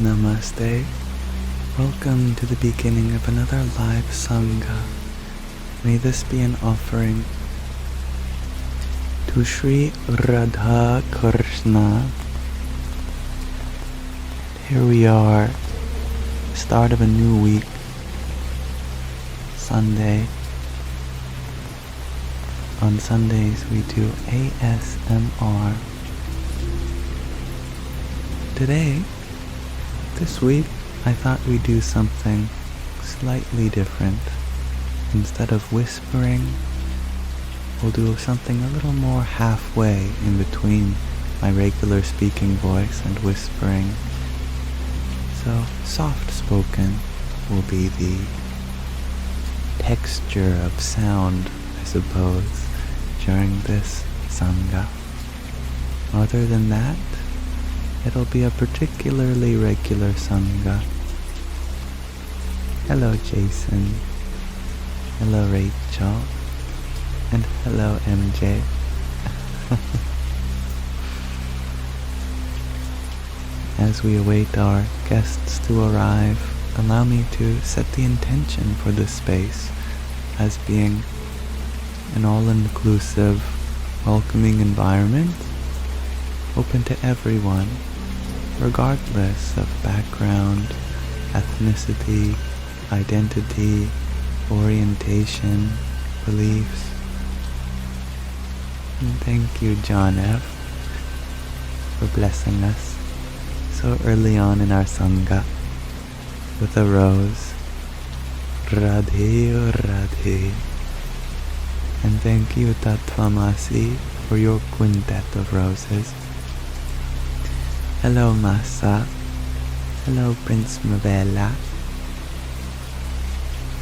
Namaste. Welcome to the beginning of another live Sangha. May this be an offering to Sri Radha Krishna. Here we are, start of a new week, Sunday. On Sundays we do ASMR. Today, this week, I thought we'd do something slightly different. Instead of whispering, we'll do something a little more halfway in between my regular speaking voice and whispering. So, soft-spoken will be the texture of sound, I suppose, during this Sangha. Other than that, it'll be a particularly regular Sangha. Hello Jason, hello Rachel, and hello MJ. As we await our guests to arrive, allow me to set the intention for this space as being an all-inclusive, welcoming environment, open to everyone, regardless of background, ethnicity, identity, orientation, beliefs. And thank you, John F., for blessing us so early on in our Sangha with a rose. Radhe Radhe. And thank you, Tattvamasi, for your quintet of roses. Hello Masa, hello Prince Mavela,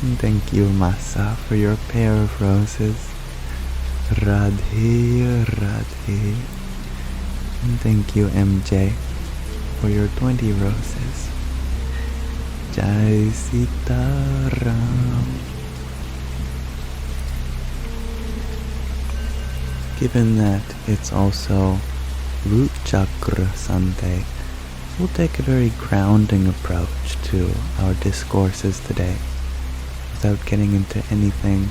and thank you Masa for your pair of roses. Radhe Radhe. And thank you MJ for your 20 roses. Jai Sita Ram. Given that it's also Root Chakra Sunday, we'll take a very grounding approach to our discourses today, without getting into anything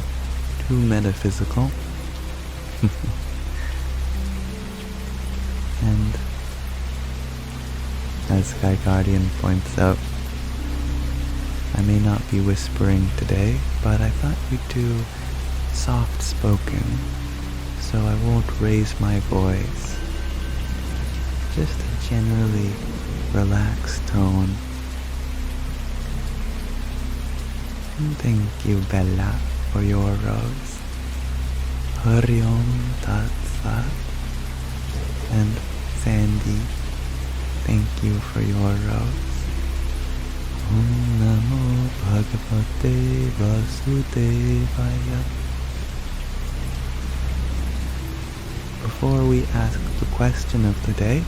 too metaphysical. And as Sky Guardian points out, I may not be whispering today, but I thought we'd do soft-spoken, so I won't raise my voice. Just a generally relaxed tone. And thank you, Bella, for your rose. Hari Om Tat Sat. And Sandy, thank you for your rose. Om Namo Bhagavate Vasudevaya. Before we ask the question of the day,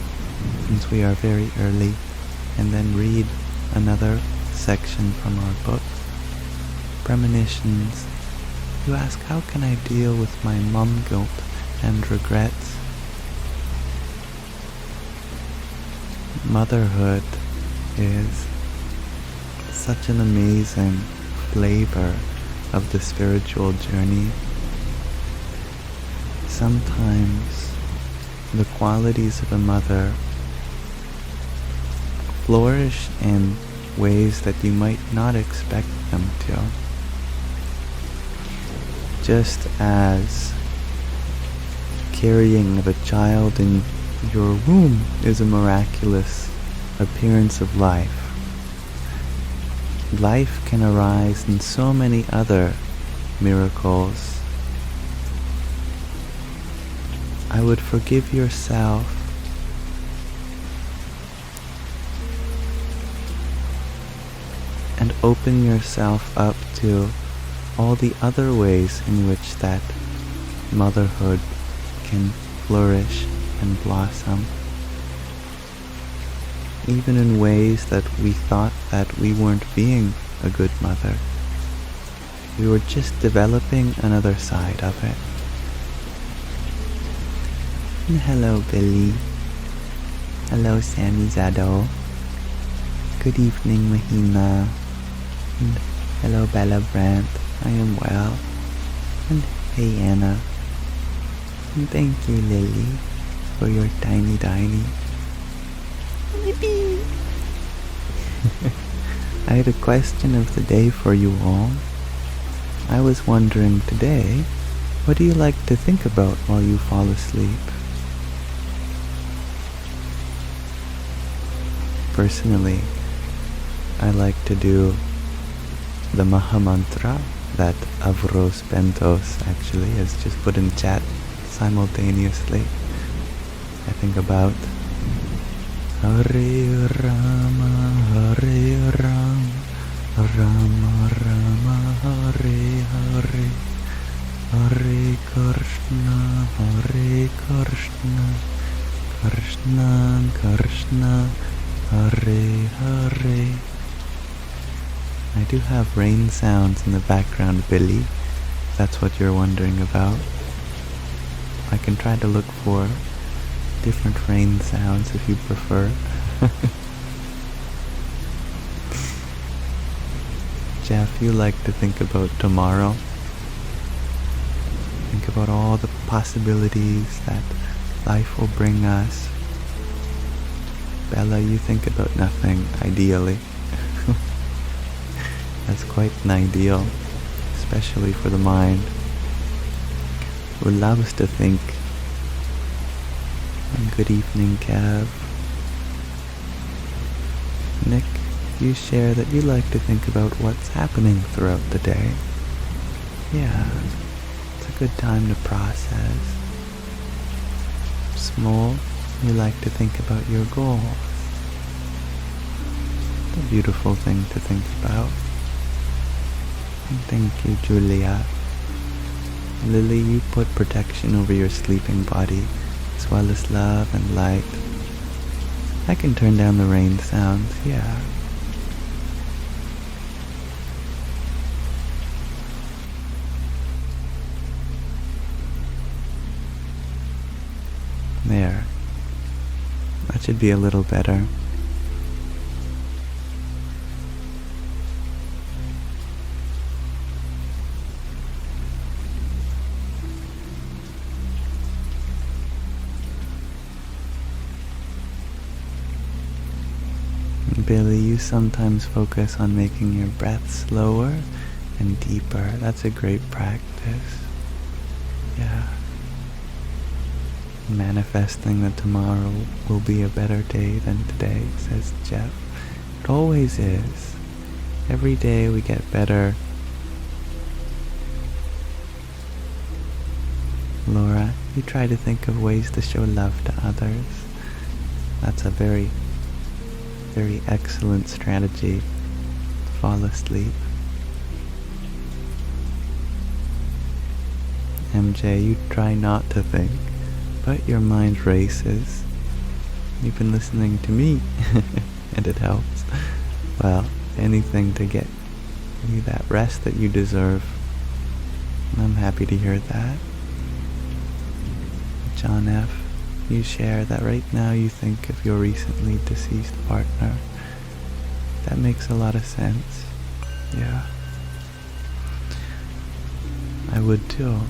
since we are very early, and then read another section from our book, Premonitions, you ask, how can I deal with my mom guilt and regrets? Motherhood is such an amazing flavor of the spiritual journey. Sometimes the qualities of a mother flourish in ways that you might not expect them to. Just as carrying of a child in your womb is a miraculous appearance of life, life can arise in so many other miracles. I would forgive yourself and open yourself up to all the other ways in which that motherhood can flourish and blossom. Even in ways that we thought that we weren't being a good mother. We were just developing another side of it. And hello Billy. Hello Sammy Zado. good evening, Mahina. And hello, Bella Brandt. I am well. And hey, Anna. And thank you, Lily, for your tiny. Yippee! I had a question of the day for you all. I was wondering today, what do you like to think about while you fall asleep? Personally, I like to do the Maha Mantra that Avros Bentos actually has just put in chat simultaneously. I think about Hare Rama, Hare Rama, Rama Rama, Hare Hare, Hare Krishna, Hare Krishna, Krishna Krishna, Hare Hare. I do have rain sounds in the background, Billy, if that's what you're wondering about. I can try to look for different rain sounds if you prefer. Jeff, you like to think about tomorrow. Think about all the possibilities that life will bring us. Bella, you think about nothing, ideally. That's quite an ideal, especially for the mind, who loves to think. And good evening, Cav. Nick, you share that you like to think about what's happening throughout the day. Yeah, it's a good time to process. Small, you like to think about your goals. It's a beautiful thing to think about. And thank you, Julia. Lily, you put protection over your sleeping body, as well as love and light. I can turn down the rain sounds, yeah. There. That should be a little better. Billy, you sometimes focus on making your breath slower and deeper. That's a great practice. Yeah. Manifesting that tomorrow will be a better day than today, says Jeff. It always is. Every day we get better. Laura, you try to think of ways to show love to others. That's a very excellent strategy to fall asleep. MJ, you try not to think, but your mind races. You've been listening to me, and it helps. Well, anything to get you that rest that you deserve. I'm happy to hear that. John F., you share that right now you think of your recently deceased partner. That makes a lot of sense. Yeah. I would too.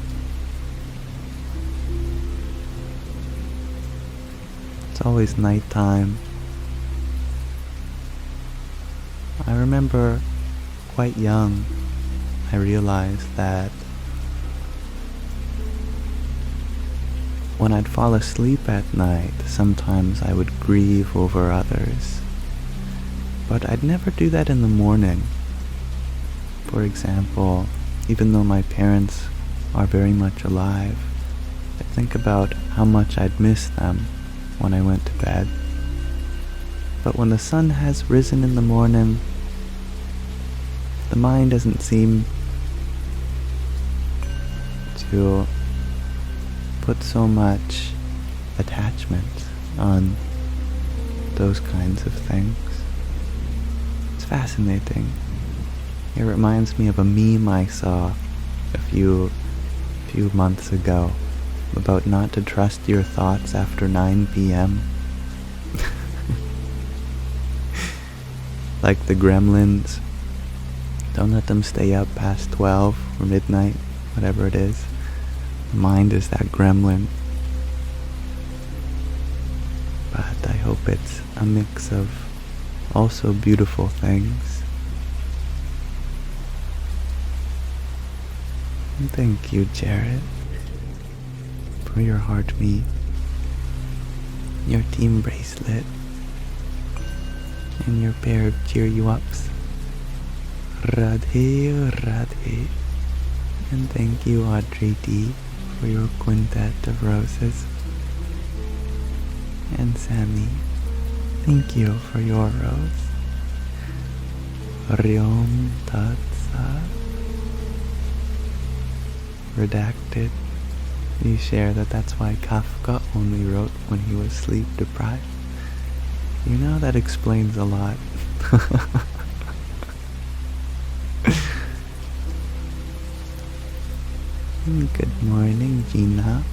It's always nighttime. I remember quite young, I realized that when I'd fall asleep at night, sometimes I would grieve over others. But I'd never do that in the morning. For example, even though my parents are very much alive, I'd think about how much I'd miss them when I went to bed. But when the sun has risen in the morning, the mind doesn't seem to put so much attachment on those kinds of things. It's fascinating. It reminds me of a meme I saw a few months ago about not to trust your thoughts after 9 p.m. like the gremlins. Don't let them stay up past 12 or midnight, whatever it is. The mind is that gremlin. But I hope it's a mix of also beautiful things. And thank you, Jared, for your heartmeat, your team bracelet, and your pair of cheer you ups. Radhe, Radhe. And thank you, Audrey D, for your quintet of roses. And Sammy, thank you for your rose. Ryom Tat Sat. Redacted. You share that that's why Kafka only wrote when he was sleep deprived. You know, that explains a lot. Good morning, Gina.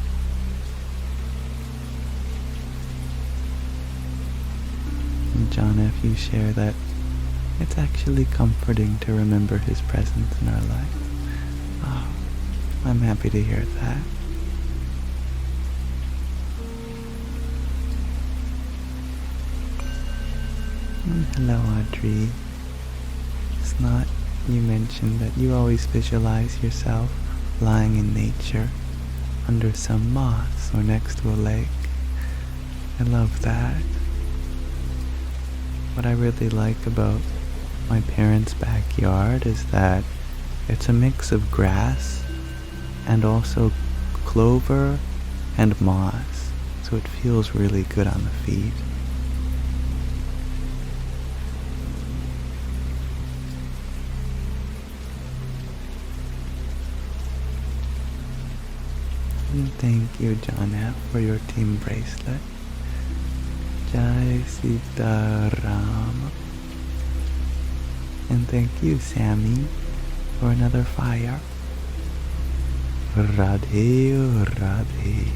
And John F., you share that it's actually comforting to remember his presence in our life. Oh, I'm happy to hear that. And hello, Audrey. It's not, you mentioned that you always visualize yourself lying in nature, under some moss or next to a lake. I love that. What I really like about my parents' backyard is that it's a mix of grass and also clover and moss, so it feels really good on the feet. And thank you, John F., for your team bracelet. Jai Sitaram. And thank you, Sammy, for another fire. Radhe, Radhe.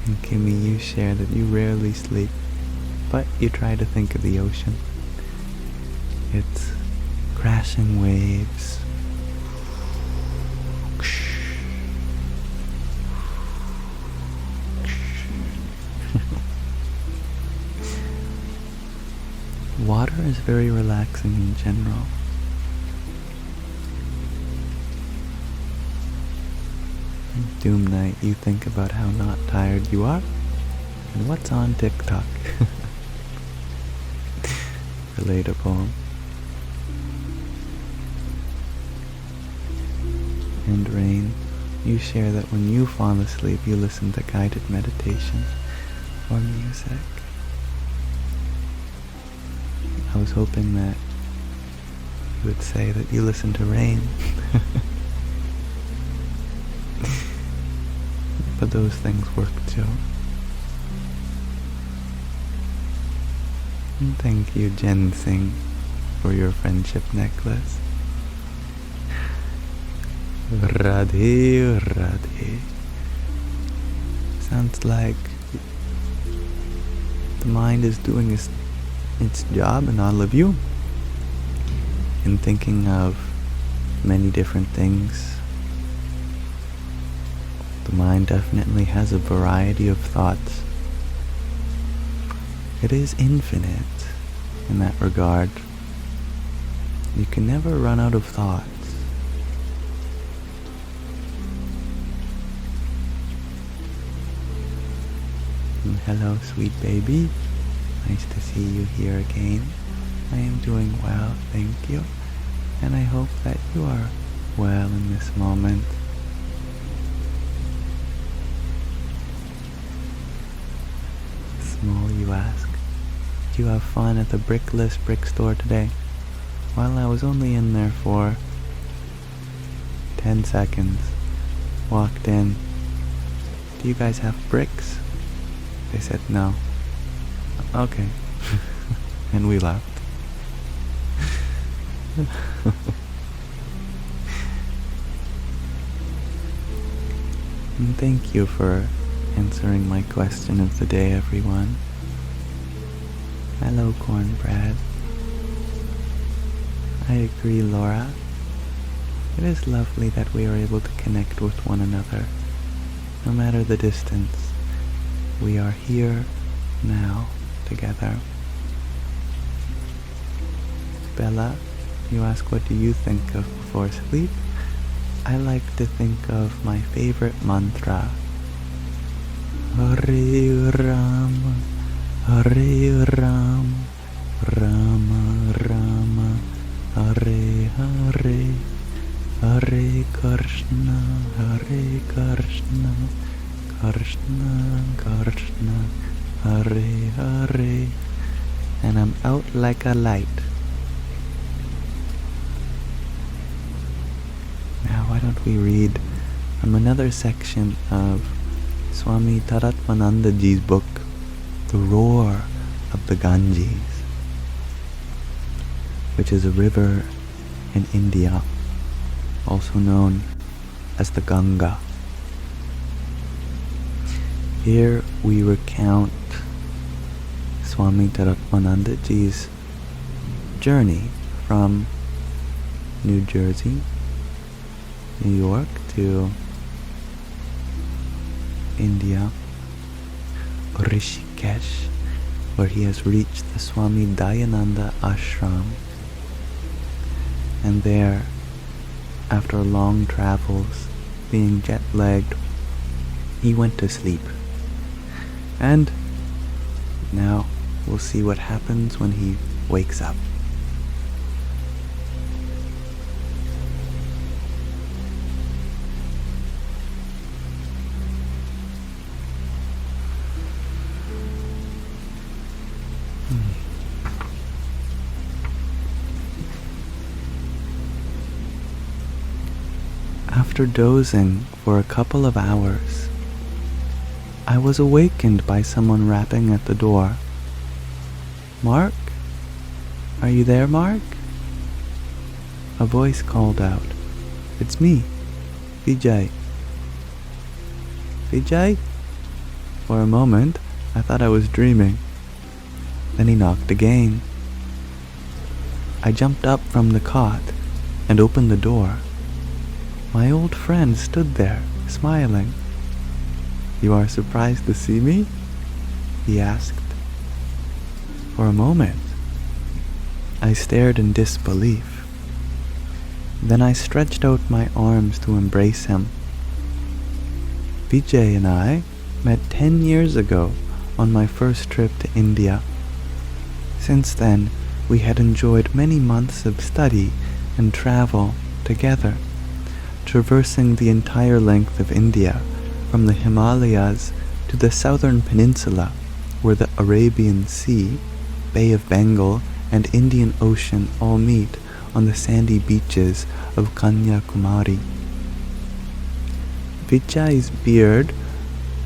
And Kimmy, you share that you rarely sleep, but you try to think of the ocean. It's crashing waves. Water is very relaxing in general. Doom Night, you think about how not tired you are and what's on TikTok. Relatable. And Rain, you share that when you fall asleep you listen to guided meditation or music. I was hoping that you would say that you listen to rain. But those things work too. And thank you, Jen Singh, for your friendship necklace. Radhe, Radhe. Sounds like the mind is doing its job in all of you, in thinking of many different things. The mind definitely has a variety of thoughts. It is infinite in that regard. You can never run out of thoughts. And hello, sweet baby. Nice to see you here again. I am doing well, thank you. And I hope that you are well in this moment. Small, you ask. Did you have fun at the brickless brick store today? Well, I was only in there for 10 seconds. Walked in. Do you guys have bricks? They said no. Okay. And we left. And thank you for answering my question of the day, everyone. Hello, cornbread. I agree, Laura. It is lovely that we are able to connect with one another. No matter the distance, we are here now together. Bella, you ask what do you think of before sleep? I like to think of my favorite mantra. Hare Rama, Hare Rama, Rama Rama, Hare Hare, Hare Krishna, Hare Krishna, Krishna Krishna, Hare Hare, and I'm out like a light. Now why don't we read from another section of Swami Taratmanandaji's book, The Roar of the Ganges, which is a river in India, also known as the Ganga. Here we recount Swami Taratmanandaji's journey from New Jersey, New York to India, Rishikesh, where he has reached the Swami Dayananda ashram, and there, after long travels, being jet-lagged, he went to sleep. And now we'll see what happens when he wakes up. After dozing for a couple of hours, I was awakened by someone rapping at the door. "Mark? Are you there, Mark?" A voice called out, "It's me, Vijay." "Vijay?" For a moment, I thought I was dreaming. Then he knocked again. I jumped up from the cot and opened the door. My old friend stood there, smiling. "You are surprised to see me?" he asked. For a moment, I stared in disbelief. Then I stretched out my arms to embrace him. Vijay and I met 10 years ago on my first trip to India. Since then, we had enjoyed many months of study and travel together, traversing the entire length of India, from the Himalayas to the southern peninsula, where the Arabian Sea, Bay of Bengal, and Indian Ocean all meet on the sandy beaches of Kanyakumari. Vijay's beard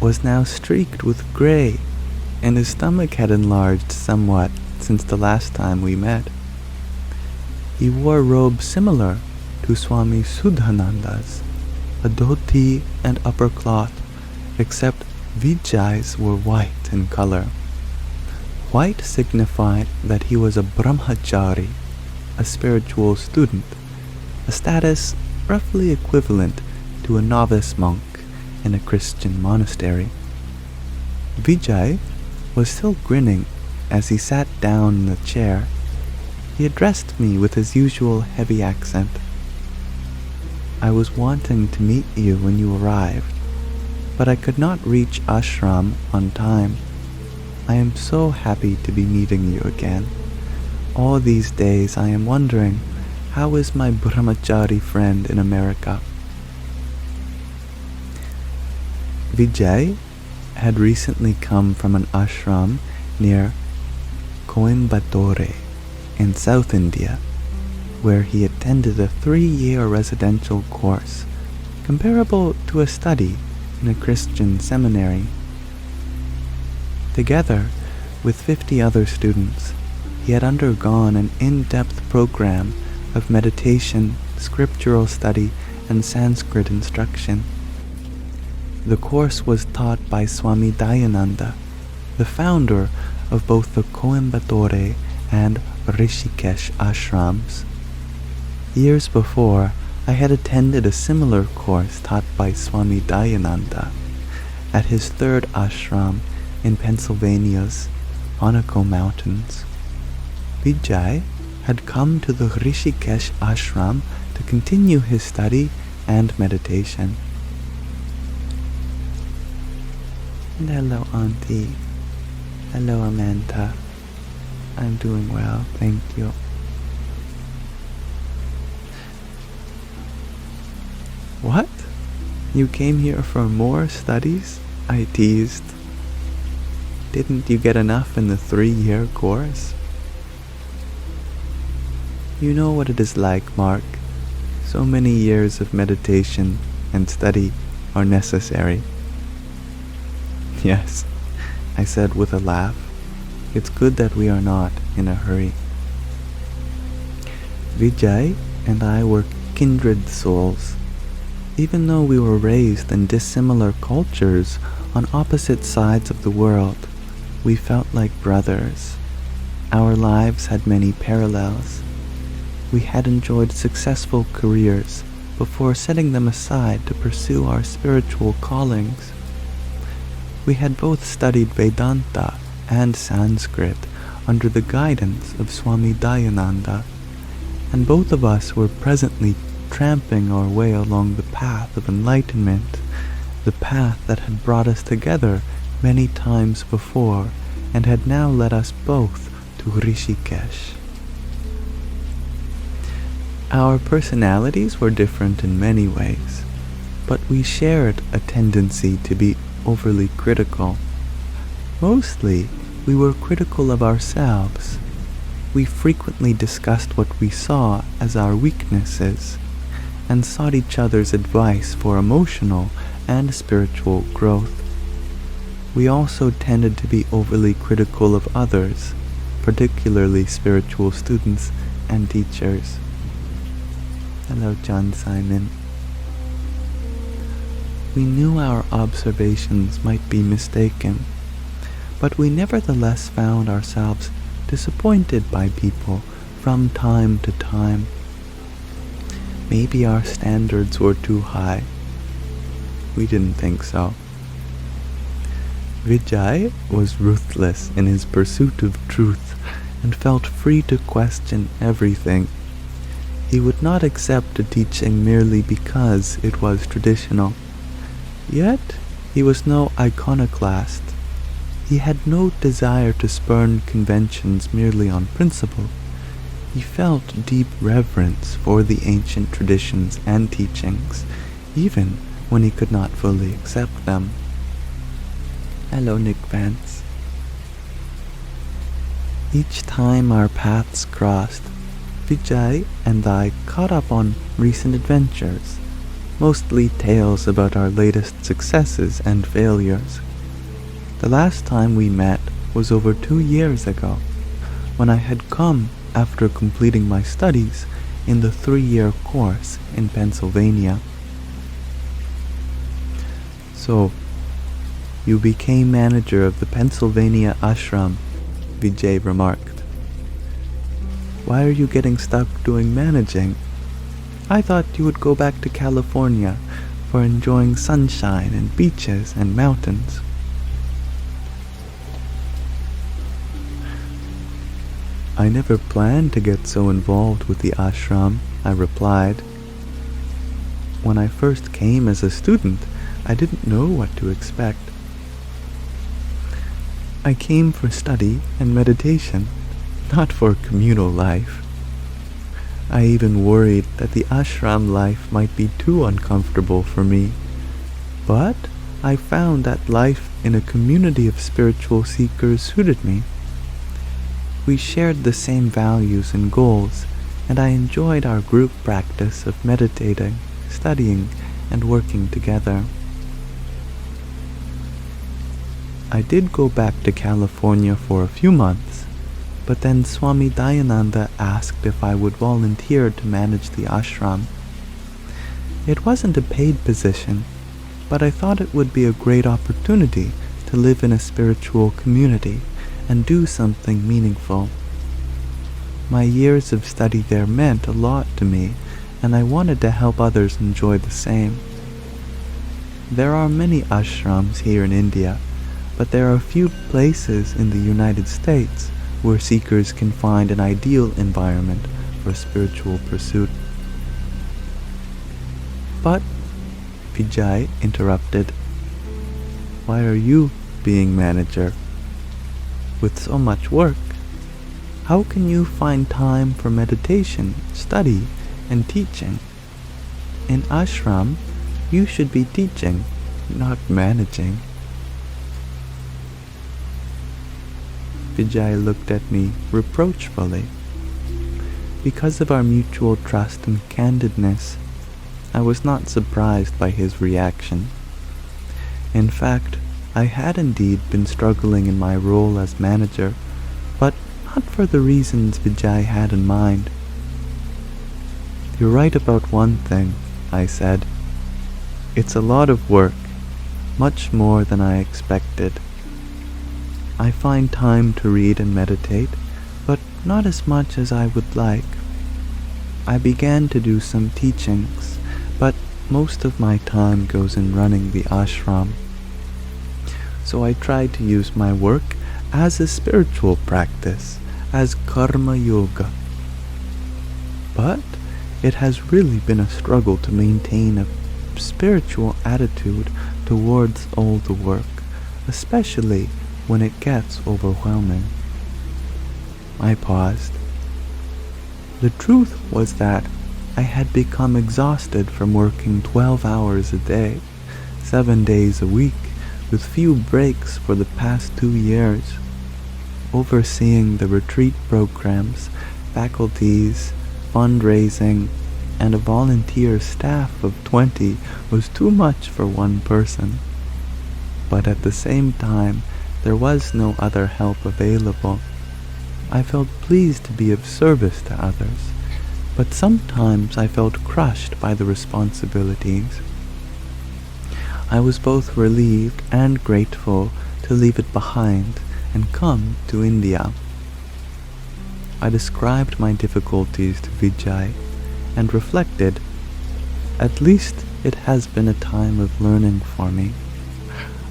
was now streaked with grey, and his stomach had enlarged somewhat since the last time we met. He wore robes similar to Swami Sudhananda's, a dhoti and upper cloth, except Vijay's were white in color. White signified that he was a brahmachari, a spiritual student, a status roughly equivalent to a novice monk in a Christian monastery. Vijay was still grinning as he sat down in the chair. He addressed me with his usual heavy accent. "I was wanting to meet you when you arrived, but I could not reach ashram on time. I am so happy to be meeting you again. All these days I am wondering, how is my brahmachari friend in America?" Vijay had recently come from an ashram near Coimbatore in South India, where he attended a 3-year residential course, comparable to a study in a Christian seminary. Together with 50 other students, he had undergone an in-depth program of meditation, scriptural study, and Sanskrit instruction. The course was taught by Swami Dayananda, the founder of both the Coimbatore and Rishikesh ashrams. Years before, I had attended a similar course taught by Swami Dayananda at his third ashram in Pennsylvania's Onako Mountains. Vijay had come to the Rishikesh ashram to continue his study and meditation. And hello, Auntie. Hello, Amanda. I'm doing well, thank you. What? You came here for more studies? I teased. Didn't you get enough in the 3-year course? You know what it is like, Mark. So many years of meditation and study are necessary. Yes, I said with a laugh. It's good that we are not in a hurry. Vijay and I were kindred souls. Even though we were raised in dissimilar cultures on opposite sides of the world, we felt like brothers. Our lives had many parallels. We had enjoyed successful careers before setting them aside to pursue our spiritual callings. We had both studied Vedanta and Sanskrit under the guidance of Swami Dayananda, and both of us were presently tramping our way along the path of enlightenment, the path that had brought us together many times before and had now led us both to Rishikesh. Our personalities were different in many ways, but we shared a tendency to be overly critical. Mostly, we were critical of ourselves. We frequently discussed what we saw as our weaknesses and sought each other's advice for emotional and spiritual growth. We also tended to be overly critical of others, particularly spiritual students and teachers. Hello, John Simon. We knew our observations might be mistaken, but we nevertheless found ourselves disappointed by people from time to time. Maybe our standards were too high. We didn't think so. Vijay was ruthless in his pursuit of truth and felt free to question everything. He would not accept a teaching merely because it was traditional. Yet, he was no iconoclast. He had no desire to spurn conventions merely on principle. He felt deep reverence for the ancient traditions and teachings, even when he could not fully accept them. Hello, Nick Vance. Each time our paths crossed, Vijay and I caught up on recent adventures, mostly tales about our latest successes and failures. The last time we met was over 2 years ago, when I had come after completing my studies in the 3-year course in Pennsylvania. So, you became manager of the Pennsylvania ashram, Vijay remarked. Why are you getting stuck doing managing? I thought you would go back to California for enjoying sunshine and beaches and mountains. I never planned to get so involved with the ashram, I replied. When I first came as a student, I didn't know what to expect. I came for study and meditation, not for communal life. I even worried that the ashram life might be too uncomfortable for me. But I found that life in a community of spiritual seekers suited me. We shared the same values and goals, and I enjoyed our group practice of meditating, studying, and working together. I did go back to California for a few months, but then Swami Dayananda asked if I would volunteer to manage the ashram. It wasn't a paid position, but I thought it would be a great opportunity to live in a spiritual community and do something meaningful. My years of study there meant a lot to me, and I wanted to help others enjoy the same. There are many ashrams here in India, but there are few places in the United States where seekers can find an ideal environment for spiritual pursuit. But, Vijay interrupted, why are you being manager? With so much work, how can you find time for meditation, study, and teaching? In ashram, you should be teaching, not managing. Vijay looked at me reproachfully. Because of our mutual trust and candidness, I was not surprised by his reaction. In fact, I had indeed been struggling in my role as manager, but not for the reasons Vijay had in mind. You're right about one thing, I said. It's a lot of work, much more than I expected. I find time to read and meditate, but not as much as I would like. I began to do some teachings, but most of my time goes in running the ashram. So I try to use my work as a spiritual practice, as karma yoga. But it has really been a struggle to maintain a spiritual attitude towards all the work, especially when it gets overwhelming. I paused. The truth was that I had become exhausted from working 12 hours a day, 7 days a week, with few breaks for the past 2 years. Overseeing the retreat programs, faculties, fundraising, and a volunteer staff of 20 was too much for one person. But at the same time, there was no other help available. I felt pleased to be of service to others, but sometimes I felt crushed by the responsibilities. I was both relieved and grateful to leave it behind and come to India. I described my difficulties to Vijay and reflected, at least it has been a time of learning for me.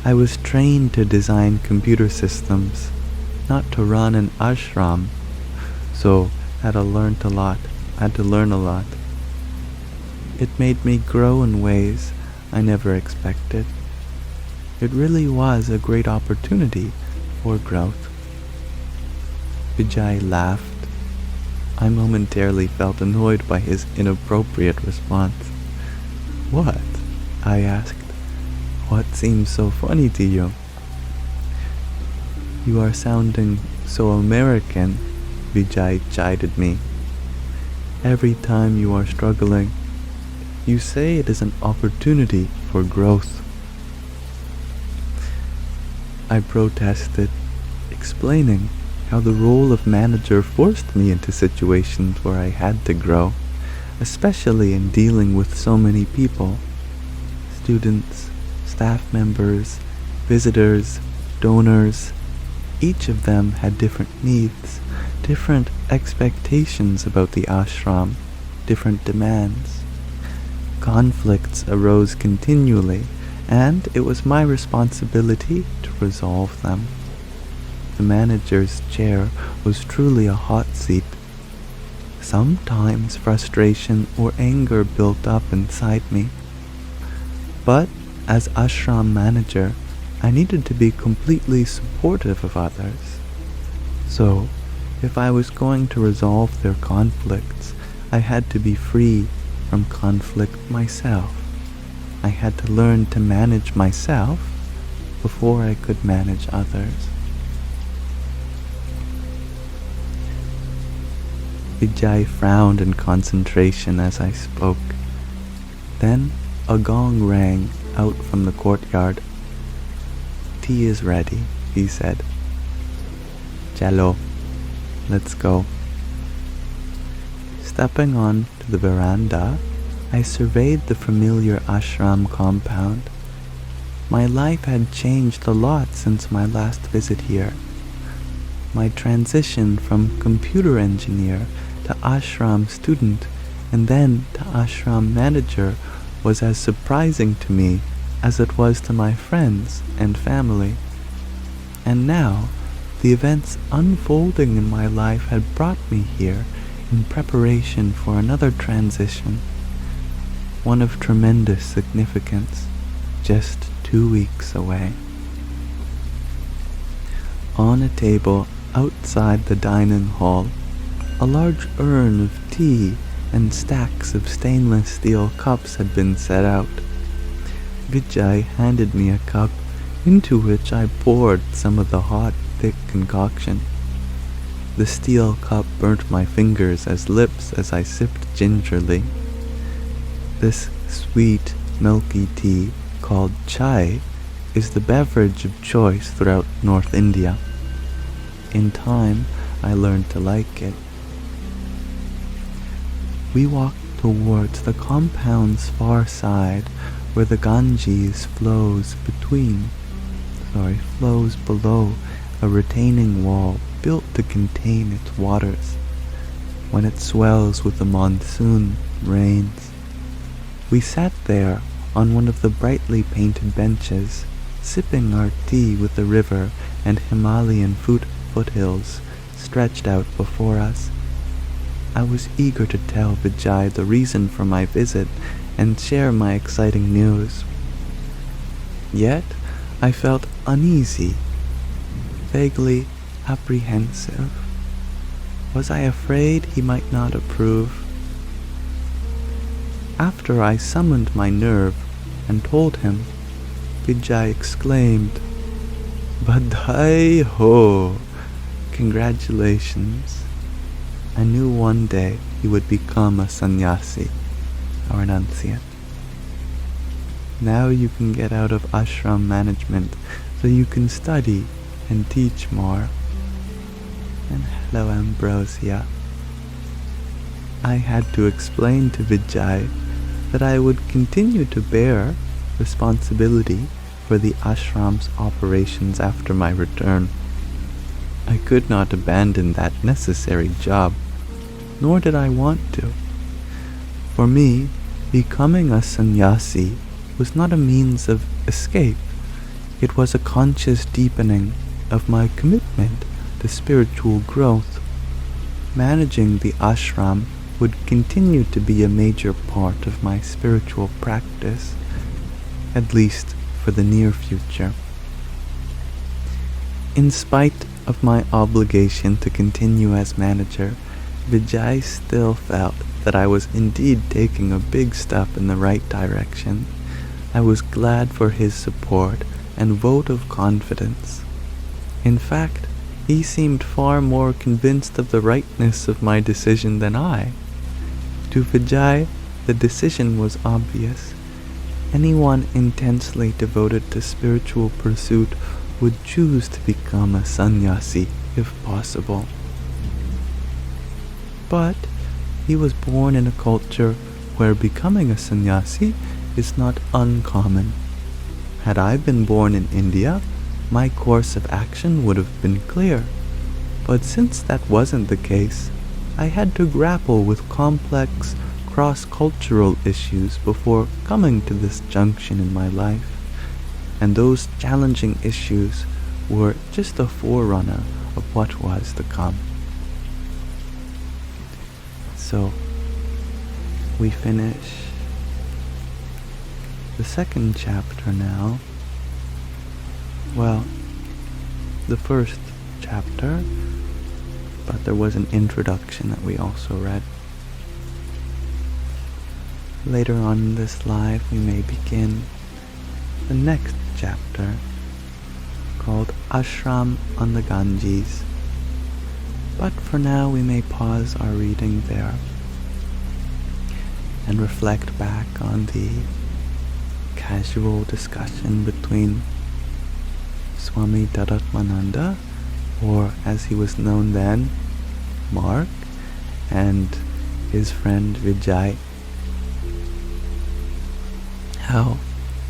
I was trained to design computer systems, not to run an ashram, so had to learn a lot. It made me grow in ways I never expected. It really was a great opportunity for growth. Vijay laughed. I momentarily felt annoyed by his inappropriate response. What? I asked. What seems so funny to you? You are sounding so American, Vijay chided me. Every time you are struggling, you say it is an opportunity for growth. I protested, explaining how the role of manager forced me into situations where I had to grow, especially in dealing with so many people, students, staff members, visitors, donors. Each of them had different needs, different expectations about the ashram, different demands. Conflicts arose continually, and it was my responsibility to resolve them. The manager's chair was truly a hot seat. Sometimes frustration or anger built up inside me. But as ashram manager, I needed to be completely supportive of others. So, if I was going to resolve their conflicts, I had to be free from conflict myself. I had to learn to manage myself before I could manage others. Vijay frowned in concentration as I spoke. Then a gong rang out from the courtyard. Tea is ready, he said. Chalo, let's go. Stepping on to the veranda, I surveyed the familiar ashram compound. My life had changed a lot since my last visit here. My transition from computer engineer to ashram student and then to ashram manager was as surprising to me as it was to my friends and family. And now, the events unfolding in my life had brought me here in preparation for another transition, one of tremendous significance, just 2 weeks away. On a table outside the dining hall, a large urn of tea and stacks of stainless steel cups had been set out. Vijay handed me a cup, into which I poured some of the hot, thick concoction. The steel cup burnt my fingers as lips as I sipped gingerly. This sweet, milky tea, called chai, is the beverage of choice throughout North India. In time, I learned to like it. We walked towards the compound's far side, where the Ganges flows below a retaining wall built to contain its waters when it swells with the monsoon rains. We sat there on one of the brightly painted benches, sipping our tea with the river and Himalayan foothills stretched out before us. I was eager to tell Vijay the reason for my visit and share my exciting news. Yet, I felt uneasy, vaguely apprehensive. Was I afraid he might not approve? After I summoned my nerve and told him, Vijay exclaimed, "Badhai ho! Congratulations." I knew one day he would become a sannyasi, or renunciate. Now you can get out of ashram management so you can study and teach more. And hello, Ambrosia. I had to explain to Vijay that I would continue to bear responsibility for the ashram's operations after my return. I could not abandon that necessary job, nor did I want to. For me, becoming a sannyasi was not a means of escape. It was a conscious deepening of my commitment to spiritual growth. Managing the ashram would continue to be a major part of my spiritual practice, at least for the near future. In spite of my obligation to continue as manager, Vijay still felt that I was indeed taking a big step in the right direction. I was glad for his support and vote of confidence. In fact, he seemed far more convinced of the rightness of my decision than I. To Vijay, the decision was obvious. Anyone intensely devoted to spiritual pursuit would choose to become a sannyasi if possible. But he was born in a culture where becoming a sannyasi is not uncommon. Had I been born in India, my course of action would have been clear. But since that wasn't the case, I had to grapple with complex, cross-cultural issues before coming to this junction in my life. And those challenging issues were just a forerunner of what was to come. So, we finish the second chapter now. Well, the first chapter, but there was an introduction that we also read. Later on in this live, we may begin the next chapter, called Ashram on the Ganges. But for now, we may pause our reading there and reflect back on the casual discussion between Swami Taratmananda, or as he was known then, Mark, and his friend Vijay. How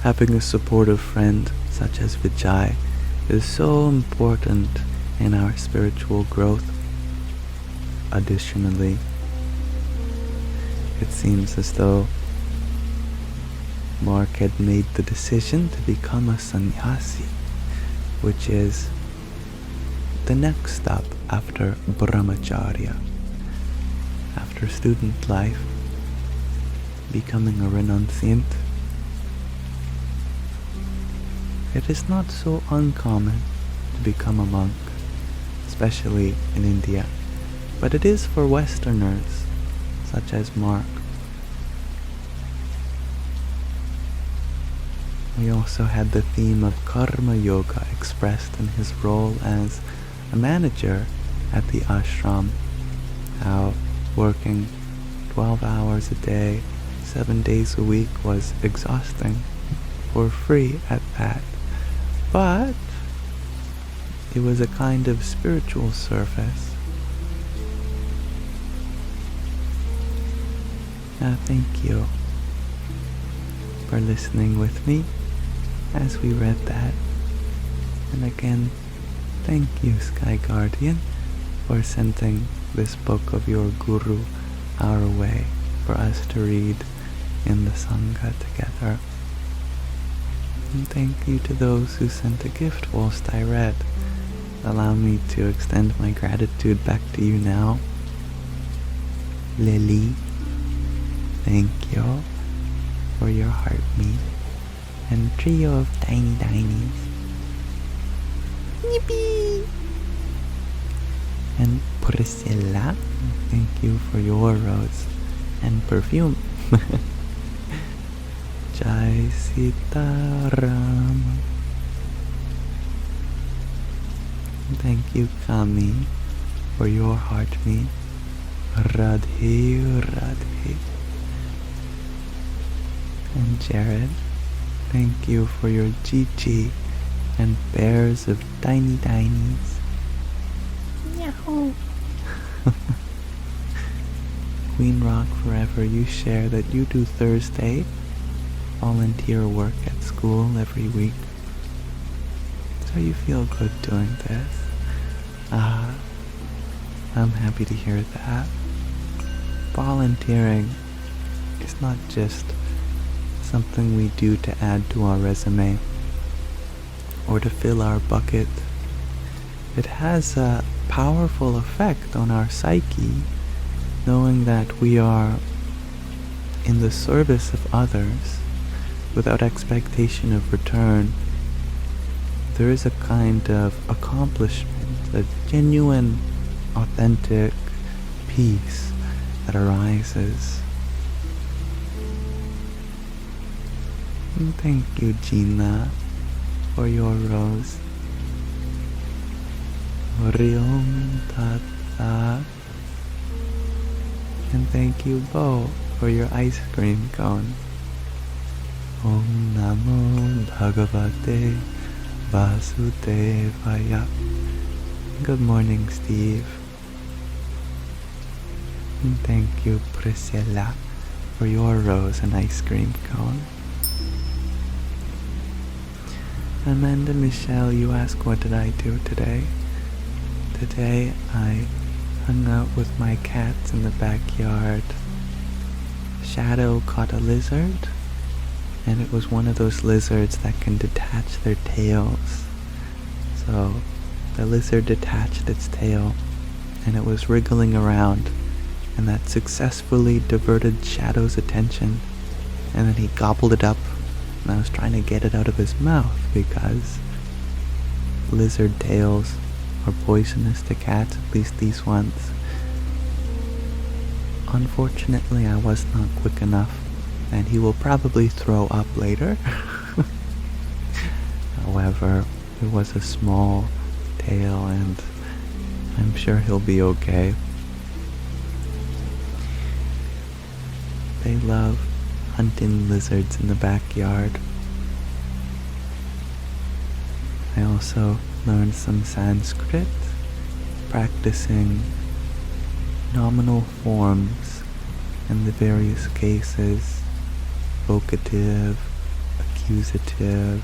having a supportive friend such as Vijay is so important in our spiritual growth. Additionally, it seems as though Mark had made the decision to become a sannyasi, which is the next step after brahmacharya, after student life, becoming a renunciant. It is not so uncommon to become a monk, especially in India, but it is for Westerners, such as Mark. We also had the theme of karma yoga expressed in his role as a manager at the ashram, how working 12 hours a day, 7 days a week was exhausting, for free at that. But it was a kind of spiritual service. Thank you for listening with me as we read that. And again, thank you, Sky Guardian, for sending this book of your Guru our way for us to read in the Sangha together. And thank you to those who sent a gift whilst I read. Allow me to extend my gratitude back to you now. Lily, thank you for your heartbeat and trio of tiny tinies. Yippee! And Priscilla, thank you for your rose and perfume. Jai Sitaram. Thank you, Kami, for your heartbeat. Radhe Radhe. And Jared, thank you for your Gigi and bears of tiny tinies. Yahoo! Queen Rock Forever, you share that you do Thursday volunteer work at school every week. So you feel good doing this. I'm happy to hear that. Volunteering is not just something we do to add to our resume or to fill our bucket. It has a powerful effect on our psyche, knowing that we are in the service of others without expectation of return. There is a kind of accomplishment, a genuine, authentic peace that arises. And thank you, Gina, for your rose. Oriom Tata. And thank you, Bo, for your ice cream cone. Om Namo Bhagavate Vasudevaya. Good morning, Steve. And thank you, Priscilla, for your rose and ice cream cone. Amanda Michelle, you ask, what did I do today? Today I hung out with my cats in the backyard. Shadow caught a lizard, and it was one of those lizards that can detach their tails. So the lizard detached its tail, and it was wriggling around, and that successfully diverted Shadow's attention, and then he gobbled it up, and I was trying to get it out of his mouth because lizard tails are poisonous to cats, at least these ones. Unfortunately, I was not quick enough, and he will probably throw up later. However, it was a small tail, and I'm sure he'll be okay. They love hunting lizards in the backyard. I also learned some Sanskrit, practicing nominal forms in the various cases: vocative, accusative,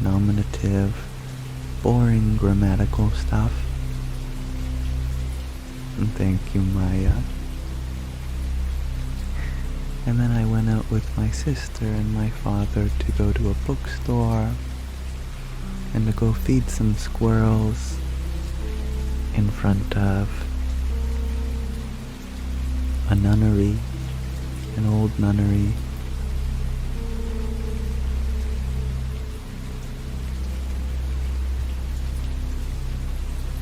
nominative, boring grammatical stuff. And thank you, Maya. And then I went out with my sister and my father to go to a bookstore and to go feed some squirrels in front of a nunnery, an old nunnery.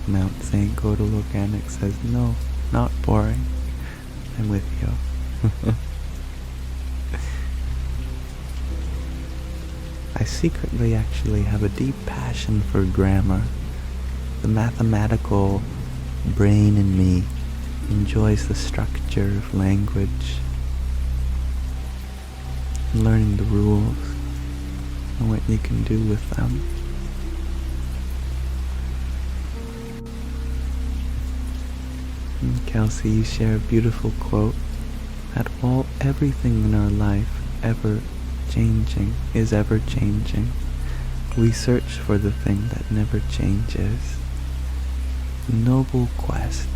Mount St. Gotal Organic says, no, not boring. I'm with you. I secretly actually have a deep passion for grammar. The mathematical brain in me enjoys the structure of language, learning the rules and what you can do with them. And Kelsey, you share a beautiful quote that everything in our life is ever changing. We search for the thing that never changes. Noble quest,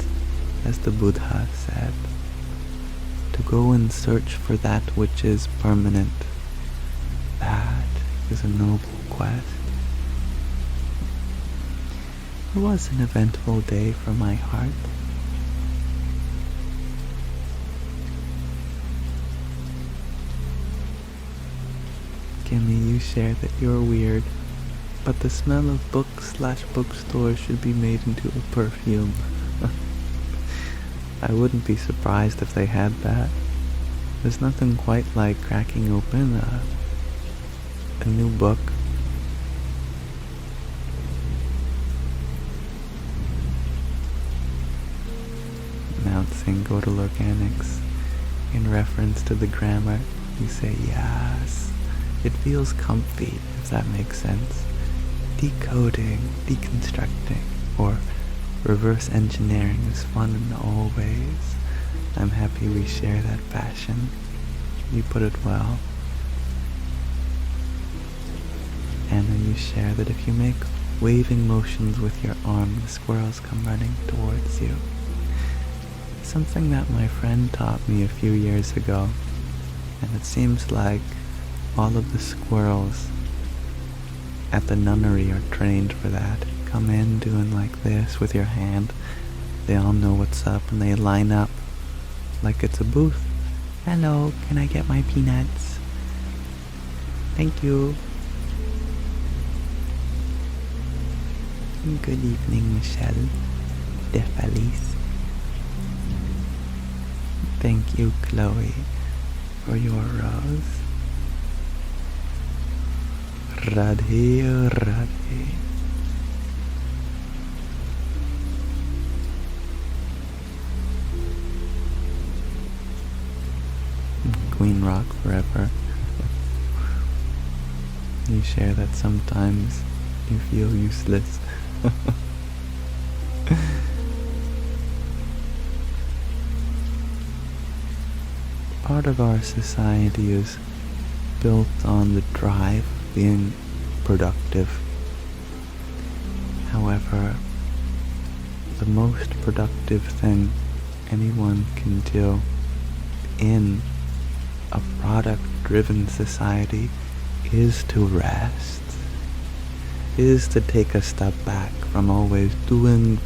as the Buddha said, to go and search for that which is permanent. That is a noble quest. It was an eventful day for my heart. Kimmy, you share that you're weird, but the smell of books/bookstores should be made into a perfume. I wouldn't be surprised if they had that. There's nothing quite like cracking open a new book. Mount St. Gotal Organics, in reference to the grammar, you say yes. It feels comfy, if that makes sense. Decoding, deconstructing, or reverse engineering is fun in all ways. I'm happy we share that passion. You put it well. Anna, you share that if you make waving motions with your arm, the squirrels come running towards you. Something that my friend taught me a few years ago, and it seems like all of the squirrels at the nunnery are trained for that. Come in doing like this with your hand. They all know what's up and they line up like it's a booth. Hello, can I get my peanuts? Thank you. Good evening, Michelle de Felice. Thank you, Chloe, for your rose. Radhe, Radhe. Queen Rock forever. You share that sometimes you feel useless. Part of our society is built on the drive being productive. However, the most productive thing anyone can do in a product-driven society is to rest, is to take a step back from always doing,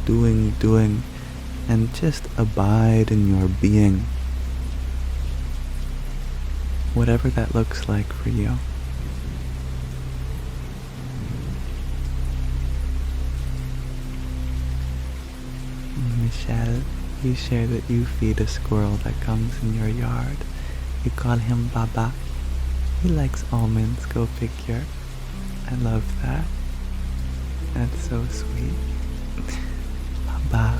and just abide in your being, whatever that looks like for you. Michelle, you share that you feed a squirrel that comes in your yard. You call him Baba. He likes almonds, go figure. I love that. That's so sweet. Baba.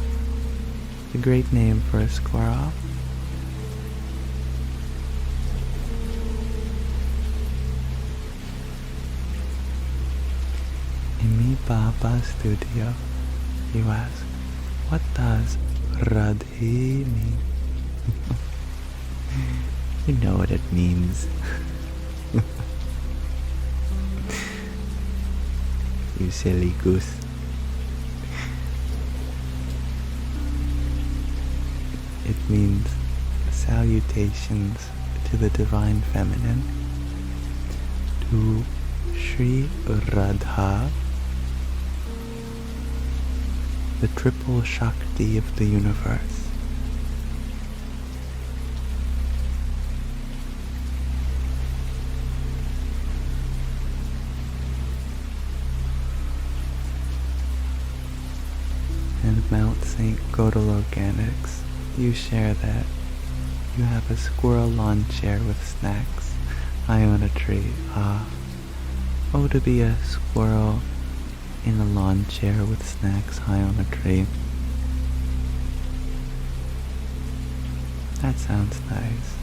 A great name for a squirrel. In Mi Baba studio, you ask, what does Radhe mean? You know what it means. You silly goose. means salutations to the Divine Feminine, to Sri Radha, the triple Shakti of the universe. And Mount St. Godel Organics, you share that you have a squirrel lawn chair with snacks high on a tree. Oh, to be a squirrel in a lawn chair with snacks high on a tree. That sounds nice.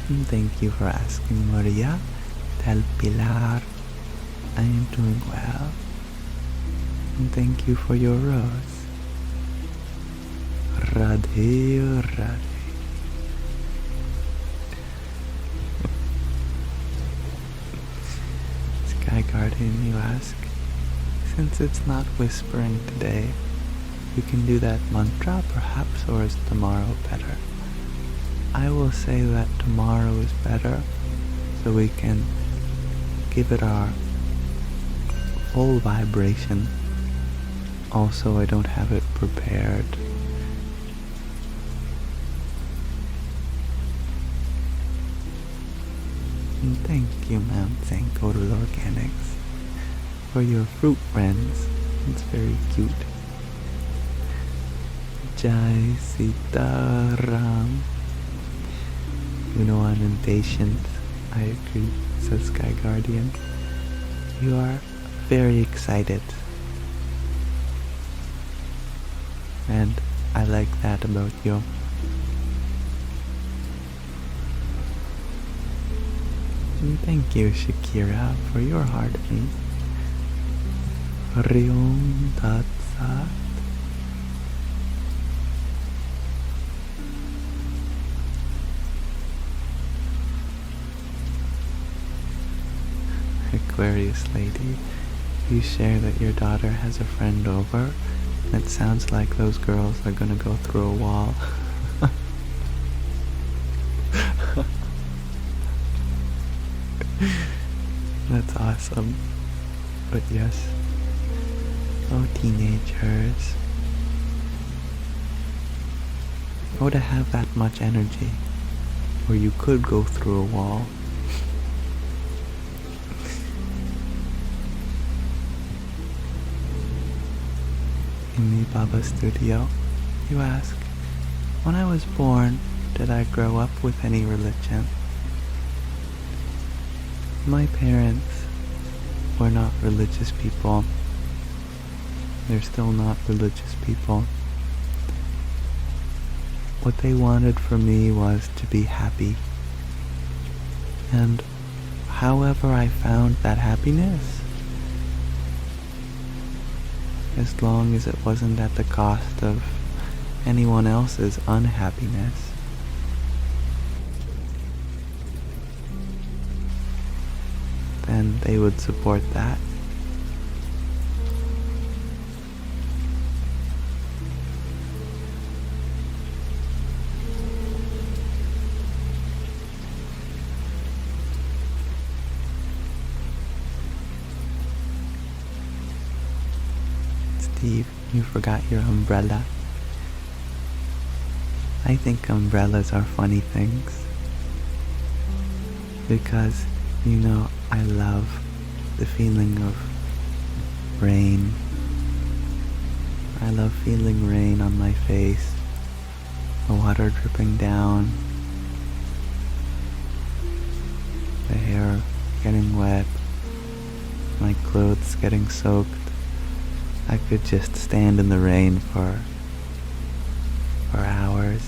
And thank you for asking, Maria del Pilar. I am doing well. And thank you for your rose. Radhe Radhe. Sky Guardian, you ask, since it's not whispering today, you can do that mantra perhaps, or is tomorrow better? I will say that tomorrow is better, so we can give it our full vibration. Also, I don't have it prepared. And thank you, Mount St. Godel Organics, for your fruit friends. It's very cute. Jai Sitaram. You know I'm impatient. I agree, says Sky Guardian. You are very excited. And I like that about you. And thank you, Shakira, for your heartbeat. Riom Tat Sat. Aquarius lady, you share that your daughter has a friend over. It sounds like those girls are gonna go through a wall. That's awesome. But yes. Oh, teenagers. Oh, to have that much energy, or you could go through a wall. In the Baba Studio, you ask, when I was born, did I grow up with any religion? My parents were not religious people. They're still not religious people. What they wanted for me was to be happy. And however I found that happiness, as long as it wasn't at the cost of anyone else's unhappiness, then they would support that. Steve, you forgot your umbrella. I think umbrellas are funny things because, you know, I love the feeling of rain. I love feeling rain on my face, the water dripping down, the hair getting wet, my clothes getting soaked. I could just stand in the rain for hours.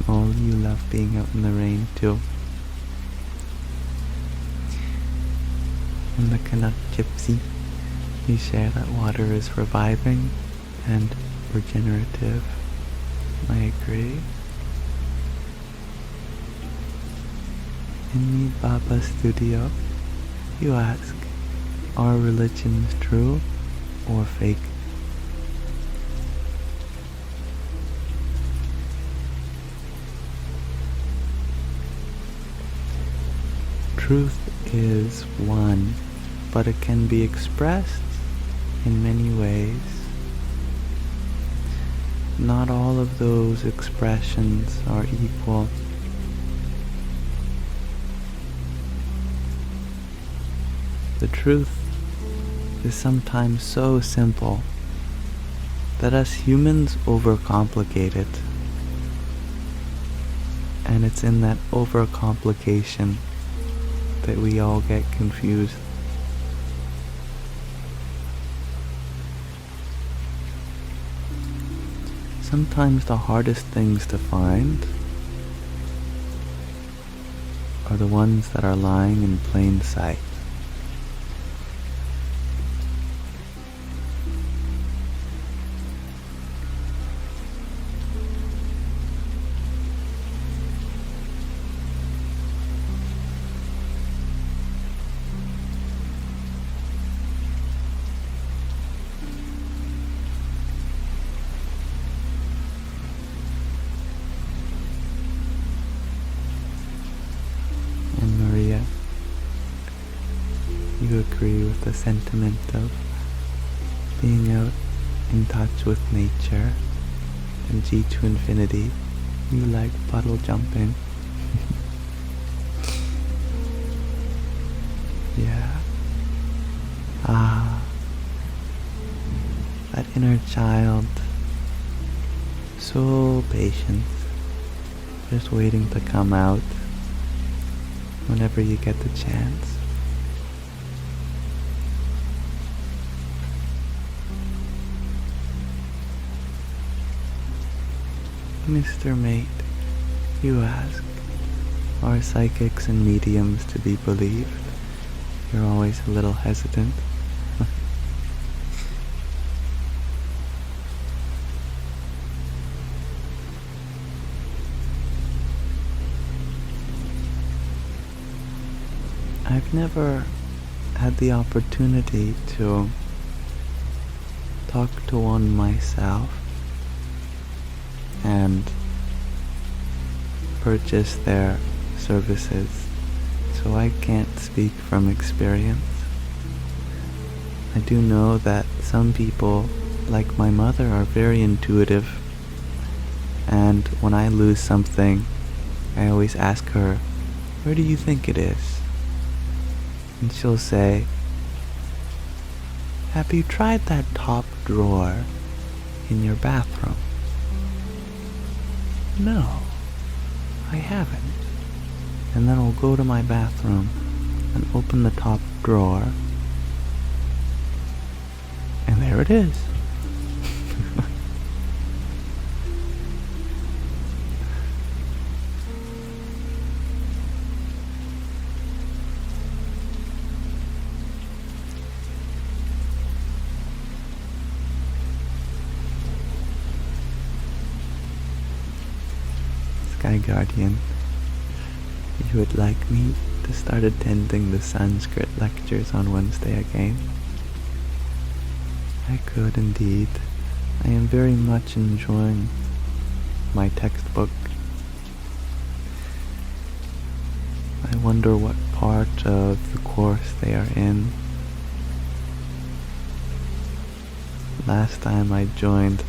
Small, you love being out in the rain too. And the Canuck Gypsy, You share that water is reviving and regenerative. I agree. In the Baba studio, you ask, are religions true or fake? Truth is one, but it can be expressed in many ways. Not all of those expressions are equal. The truth is sometimes so simple that us humans overcomplicate it. And it's in that overcomplication that we all get confused. Sometimes the hardest things to find are the ones that are lying in plain sight. You agree with the sentiment of being out in touch with nature, and G to infinity, you like puddle jumping. Yeah. That inner child, so patient, just waiting to come out whenever you get the chance. Mr. Mate, you ask, are psychics and mediums to be believed? You're always a little hesitant. I've never had the opportunity to talk to one myself and purchase their services, so I can't speak from experience. I do know that some people, like my mother, are very intuitive, and when I lose something, I always ask her, where do you think it is? And she'll say, have you tried that top drawer in your bathroom? No, I haven't. And then I'll go to my bathroom and open the top drawer, and there it is. Sky Guardian, you would like me to start attending the Sanskrit lectures on Wednesday again? I could indeed. I am very much enjoying my textbook. I wonder what part of the course they are in. Last time I joined,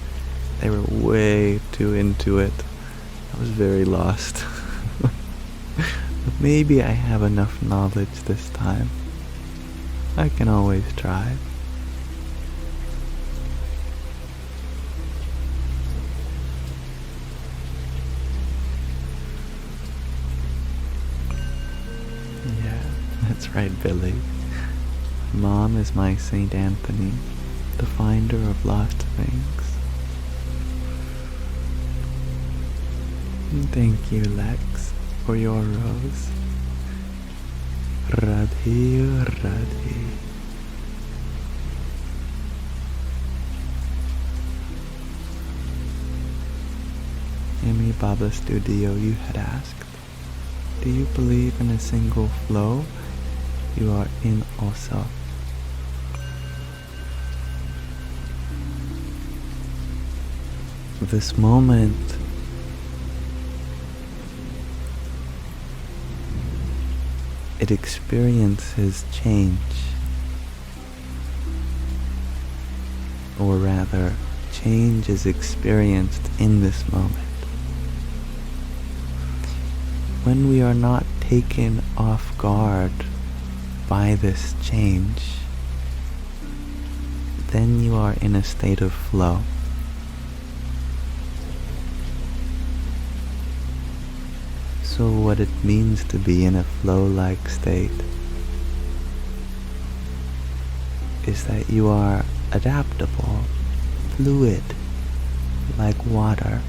they were way too into it. I was very lost. But maybe I have enough knowledge this time. I can always try. Yeah, that's right, Billy. Mom is my Saint Anthony, the finder of lost things. Thank you, Lex, for your rose. Radhi, Radhi. Baba Studio, you had asked, do you believe in a single flow you are in also? This moment it experiences change, or rather, change is experienced in this moment. When we are not taken off guard by this change, then you are in a state of flow. So what it means to be in a flow-like state is that you are adaptable, fluid, like water.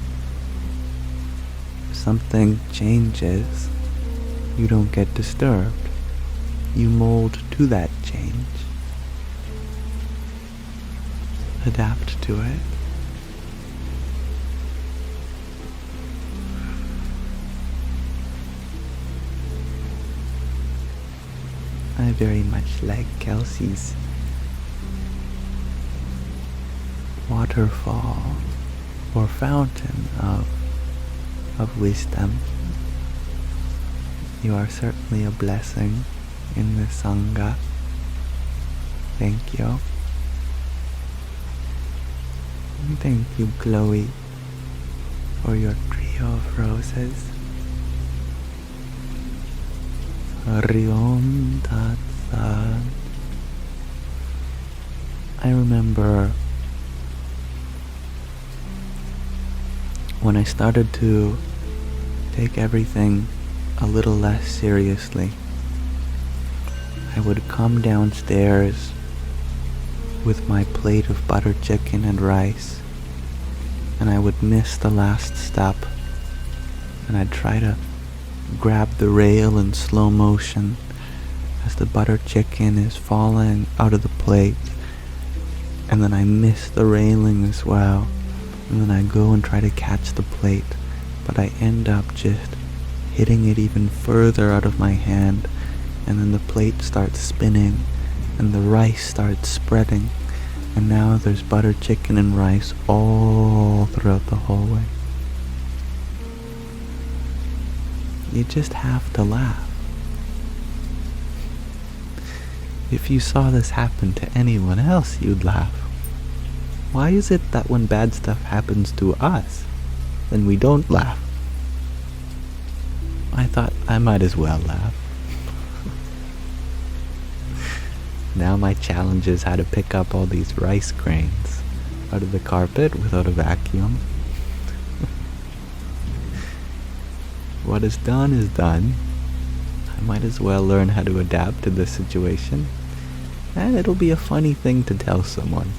Something changes, you don't get disturbed. You mold to that change. Adapt to it. I very much like Kelsey's waterfall or fountain of wisdom. You are certainly a blessing in the Sangha. Thank you. And thank you, Chloe, for your trio of roses. Hari Om Tat Sat. I remember when I started to take everything a little less seriously. I would come downstairs with my plate of butter chicken and rice, and I would miss the last step, and I'd try to grab the rail in slow motion as the butter chicken is falling out of the plate, and then I miss the railing as well, and then I go and try to catch the plate, but I end up just hitting it even further out of my hand, and then the plate starts spinning and the rice starts spreading, and now there's butter chicken and rice all throughout the hallway. You just have to laugh. If you saw this happen to anyone else, you'd laugh. Why is it that when bad stuff happens to us, then we don't laugh? I thought I might as well laugh. Now my challenge is how to pick up all these rice grains out of the carpet without a vacuum. What is done is done. I might as well learn how to adapt to this situation, and it'll be a funny thing to tell someone.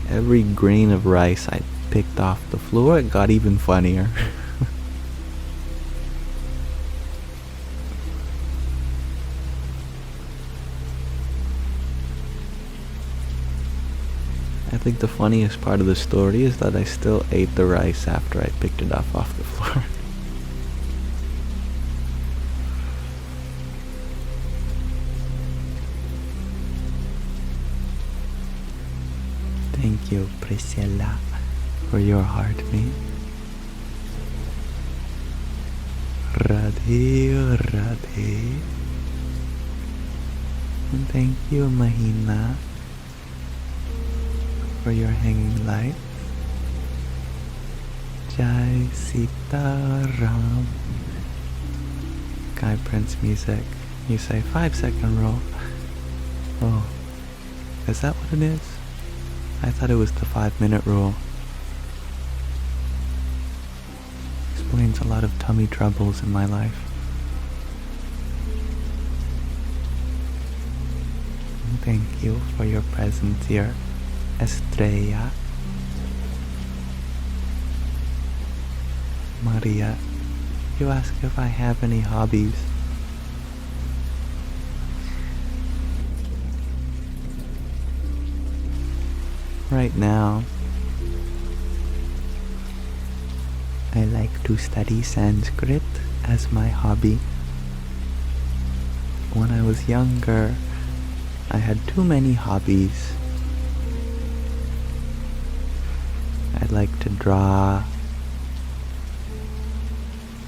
Every grain of rice I picked off the floor, it got even funnier. I think the funniest part of the story is that I still ate the rice after I picked it off the floor. Thank you, Priscilla, for your heartbeat. Radhe, Radhe. And thank you, Mahina, for your hanging light. Jai Sita Ram. Guy Prince music. You say 5-second rule. Oh, is that what it is? I thought it was the 5-minute rule. Explains a lot of tummy troubles in my life. And thank you for your presence here, Estrella. Maria, you ask if I have any hobbies. right now, I like to study Sanskrit as my hobby. When I was younger, I had too many hobbies. I like to draw.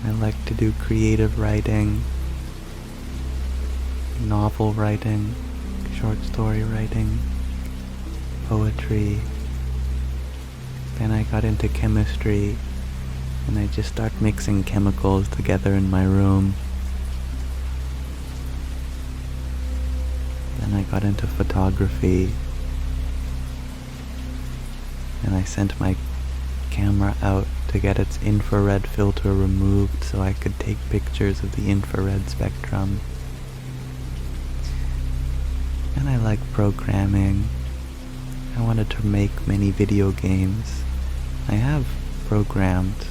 I like to do creative writing, novel writing, short story writing, poetry. Then I got into chemistry, and I just start mixing chemicals together in my room. Then I got into photography, and I sent my camera out to get its infrared filter removed so I could take pictures of the infrared spectrum. And I like programming. I wanted to make many video games. I have programmed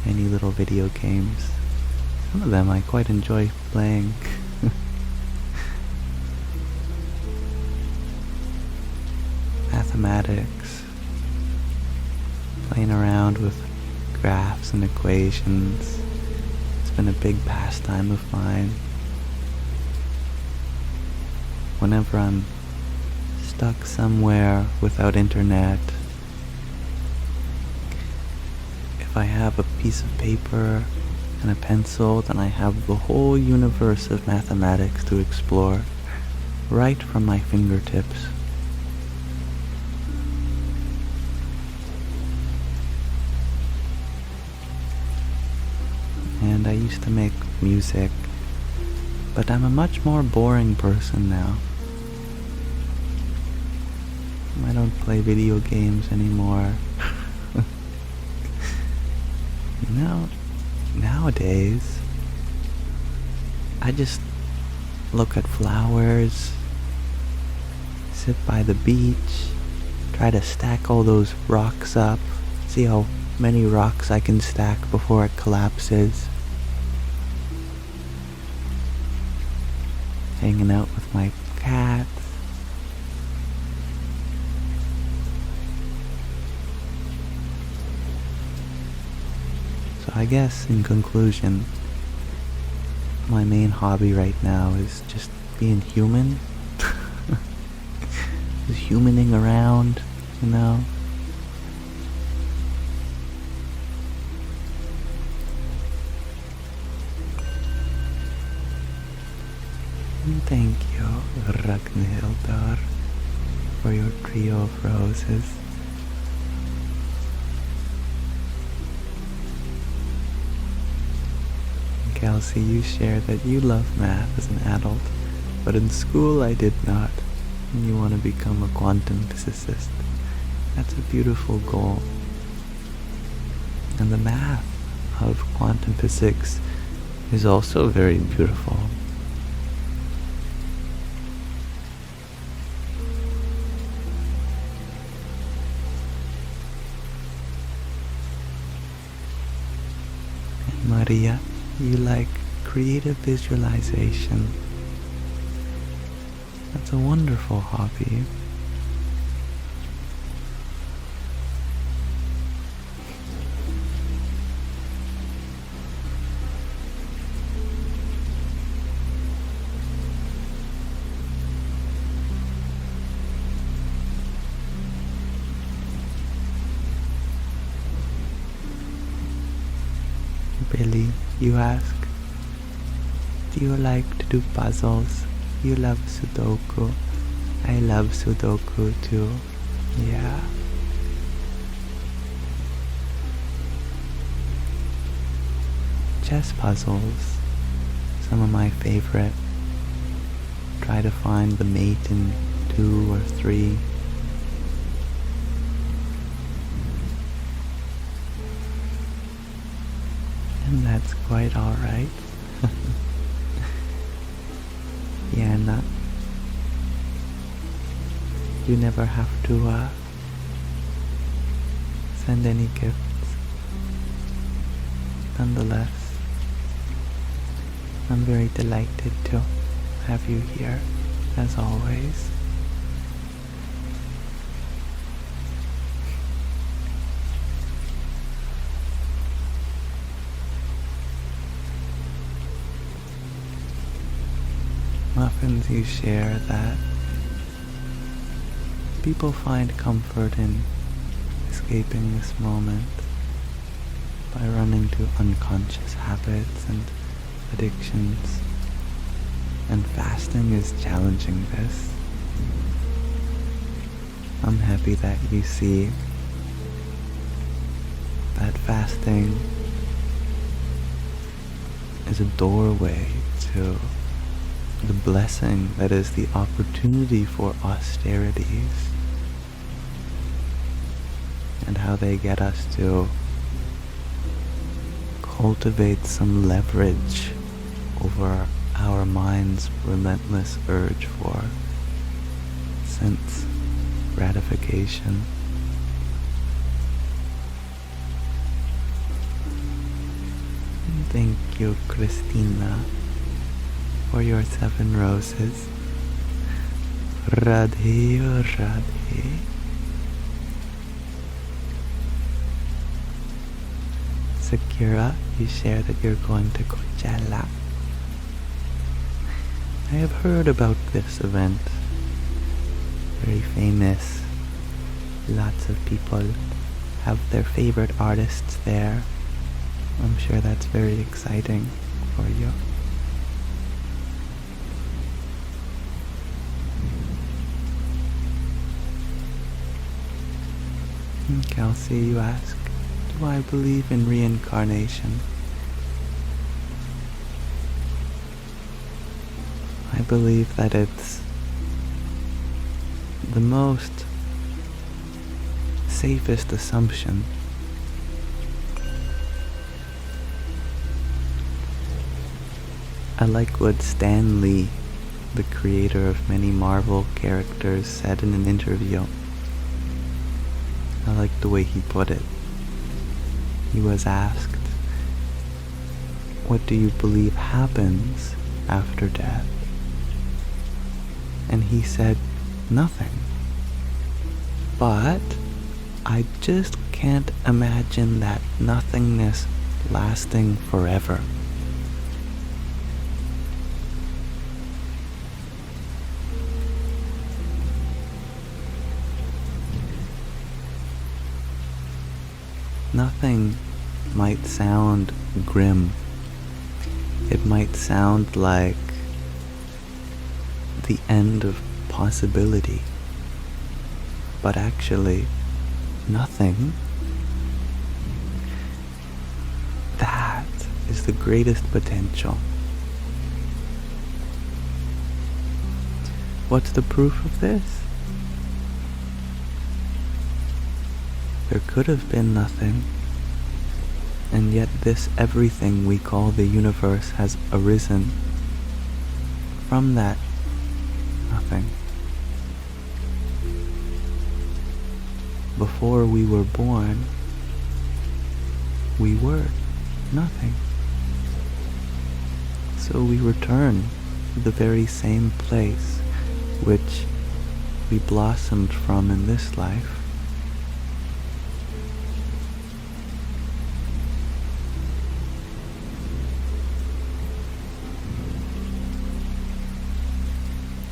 many little video games. Some of them I quite enjoy playing. Mathematics. Playing around with graphs and equations. It's been a big pastime of mine. Whenever I'm stuck somewhere without internet, if I have a piece of paper and a pencil, then I have the whole universe of mathematics to explore right from my fingertips. And I used to make music, but I'm a much more boring person now. I don't play video games anymore. Nowadays, I just look at flowers, sit by the beach, try to stack all those rocks up, see how many rocks I can stack before it collapses. Hanging out with my cats. So I guess in conclusion, my main hobby right now is just being human. Just humaning around, you know. And thank you, Ragnhildar, for your trio of roses. Kelsey, you shared that you love math as an adult, but in school I did not, and you want to become a quantum physicist. That's a beautiful goal. And the math of quantum physics is also very beautiful. And Maria, you like creative visualization. That's a wonderful hobby. Billy, you ask, do you like to do puzzles? You love Sudoku. I love Sudoku too. Yeah. Chess puzzles, some of my favorite. Try to find the mate in 2 or 3. And that's quite alright. Yana, you never have to send any gifts. Nonetheless, I'm very delighted to have you here, as always. happens you share that people find comfort in escaping this moment by running to unconscious habits and addictions, and fasting is challenging this. I'm happy that you see that fasting is a doorway to the blessing that is the opportunity for austerities, and how they get us to cultivate some leverage over our mind's relentless urge for sense gratification. Thank you, Christina, for your 7 roses. Radhe, Radhe. Sakura, you share that you're going to Coachella. I have heard about this event. Very famous. Lots of people have their favorite artists there. I'm sure that's very exciting for you. And Kelsey, you ask, do I believe in reincarnation? I believe that it's the most safest assumption. I like what Stan Lee, the creator of many Marvel characters, said in an interview. I like the way he put it. He was asked, what do you believe happens after death? And he said, nothing. But I just can't imagine that nothingness lasting forever. Nothing might sound grim. It might sound like the end of possibility. But actually, nothing, that is the greatest potential. What's the proof of this? There could have been nothing, and yet this everything we call the universe has arisen from that nothing. Before we were born, we were nothing. So we return to the very same place which we blossomed from in this life.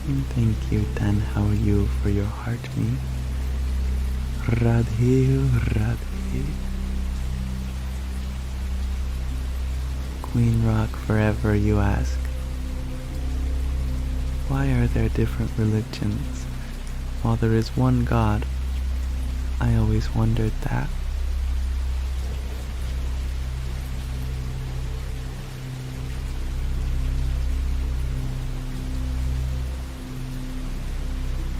And thank you, Dan, how are you, for your heart me. Radhe, Radhe. Queen Rock forever, you ask. Why are there different religions while there is one God? I always wondered that.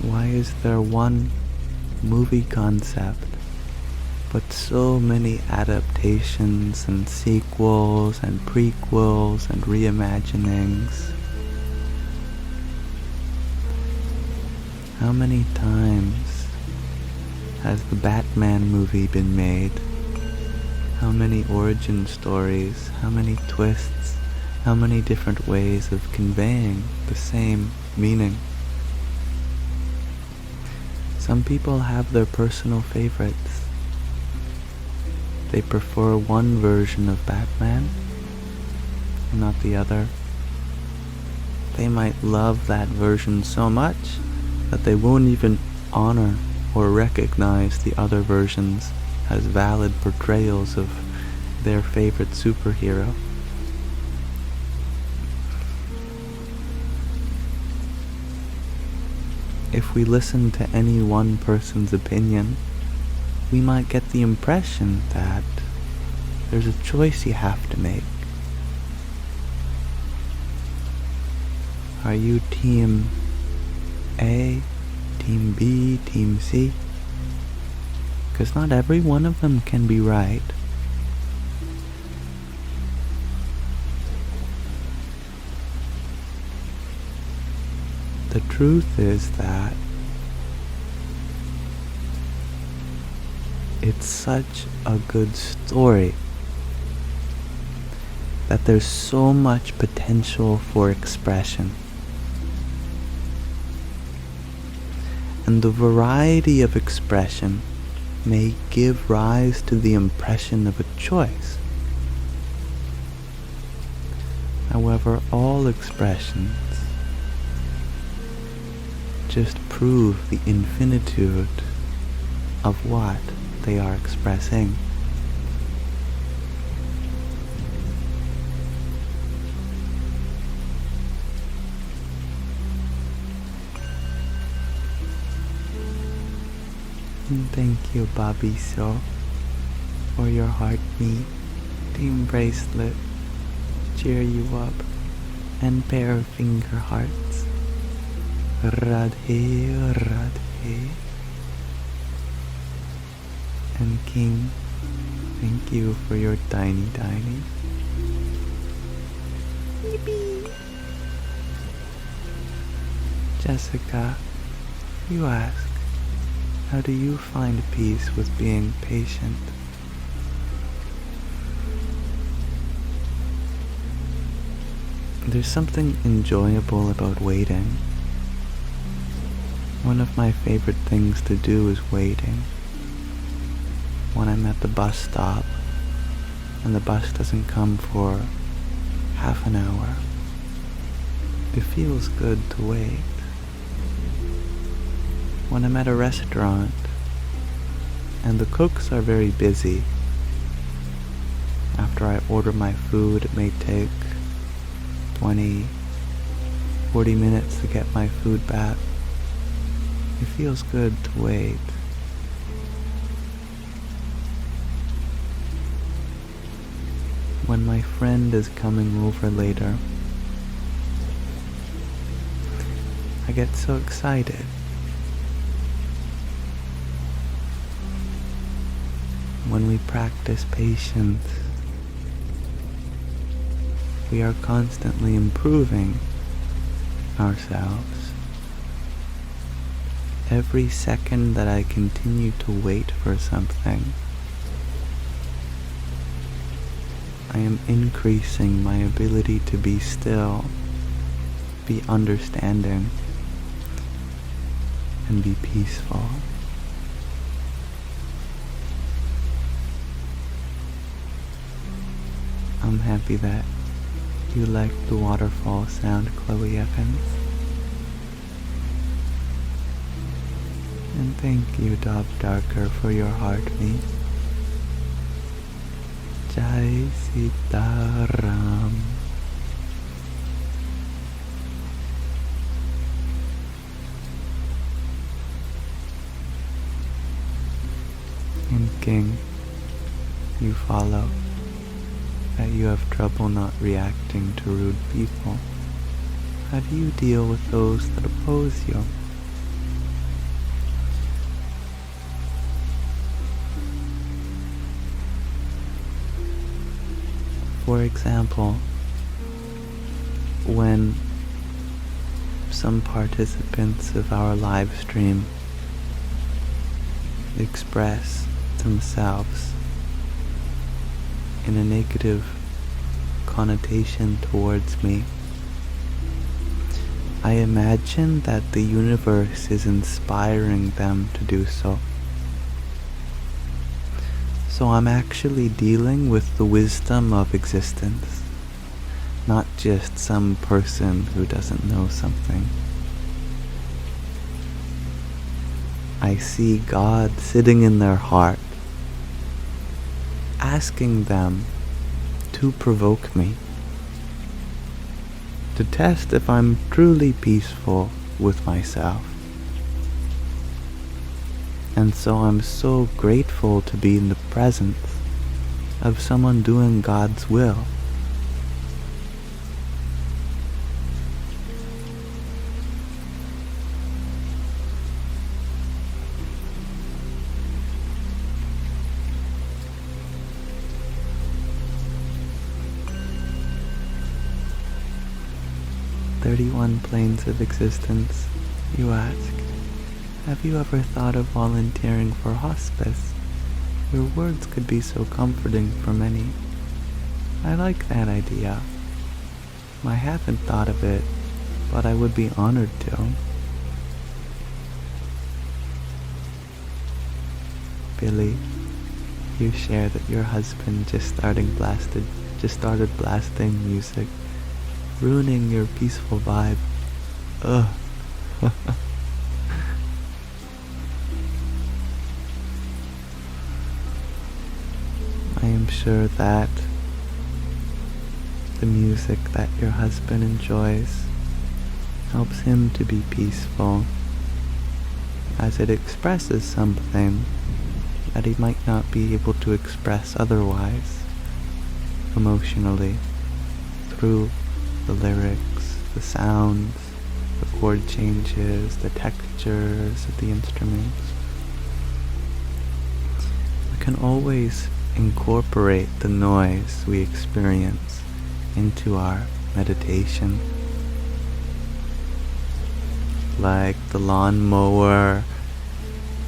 Why is there one movie concept, but so many adaptations and sequels and prequels and reimaginings? How many times has the Batman movie been made? How many origin stories? How many twists? How many different ways of conveying the same meaning? Some people have their personal favorites. They prefer one version of Batman, not the other. they might love that version so much that they won't even honor or recognize the other versions as valid portrayals of their favorite superhero. If we listen to any one person's opinion, we might get the impression that there's a choice you have to make. Are you team A, team B, team C? Because not every one of them can be right. The truth is that it's such a good story that there's so much potential for expression. And the variety of expression may give rise to the impression of a choice. However, all expressions just prove the infinitude of what they are expressing. And thank you, Bobby So, for your heartbeat, team bracelet, cheer you up, and pair of finger hearts. Radhe, Radhe. And King, thank you for your tiny. Yippee. Jessica, you ask, how do you find peace with being patient? There's something enjoyable about waiting. One of my favorite things to do is waiting. When I'm at the bus stop and the bus doesn't come for half an hour, it feels good to wait. When I'm at a restaurant and the cooks are very busy, after I order my food, it may take 20, 40 minutes to get my food back. It feels good to wait. When my friend is coming over later, I get so excited. When we practice patience, we are constantly improving ourselves. Every second that I continue to wait for something, I am increasing my ability to be still, be understanding, and be peaceful. I'm happy that you like the waterfall sound, Chloe Evans. And thank you, Dog Darker, for your heartbeat. Jai Sitaram. And King, you follow that you have trouble not reacting to rude people. How do you deal with those that oppose you? For example, when some participants of our live stream express themselves in a negative connotation towards me, I imagine that the universe is inspiring them to do so. So I'm actually dealing with the wisdom of existence. not just some person who doesn't know something. I see God sitting in their heart, asking them to provoke me, to test if I'm truly peaceful with myself. And so I'm so grateful to be in the presence of someone doing God's will. "31 planes of existence," you ask. Have you ever thought of volunteering for hospice? Your words could be so comforting for many. I like that idea. I haven't thought of it, but I would be honored to. Billy, you share that your husband just started blasting music, ruining your peaceful vibe. Ugh. I am sure that the music that your husband enjoys helps him to be peaceful, as it expresses something that he might not be able to express otherwise, emotionally, through the lyrics, the sounds, the chord changes, the textures of the instruments. We can always incorporate the noise we experience into our meditation, like the lawnmower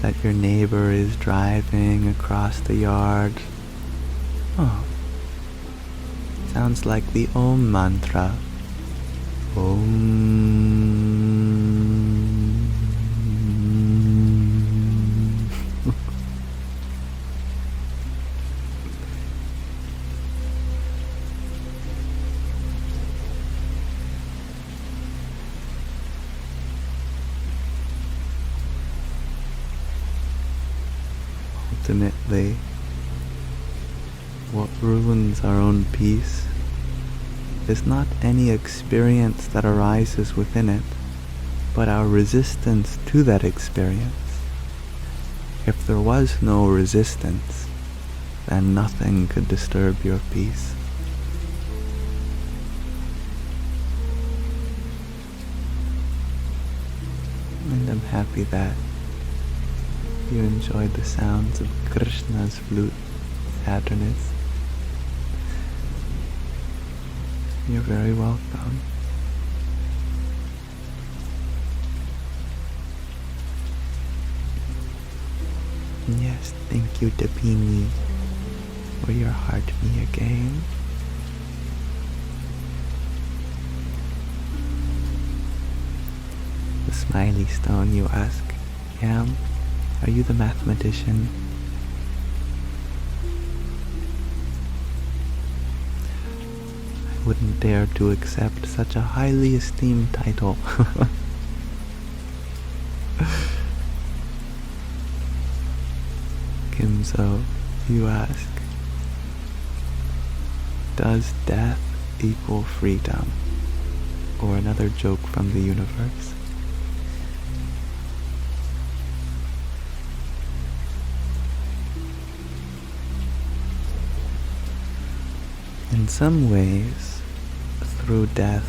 that your neighbor is driving across the yard. Oh, sounds like the Om mantra. Om. Ultimately, what ruins our own peace is not any experience that arises within it, but our resistance to that experience. If there was no resistance, then nothing could disturb your peace. And I'm happy that you enjoyed the sounds of Krishna's flute, Saturnus. You're very welcome. Yes, thank you, Tapini, for your heart me again. The smiley stone, you ask. Yam, are you the mathematician? I wouldn't dare to accept such a highly esteemed title. Kimzo, you ask. Does death equal freedom? Or another joke from the universe? In some ways, through death,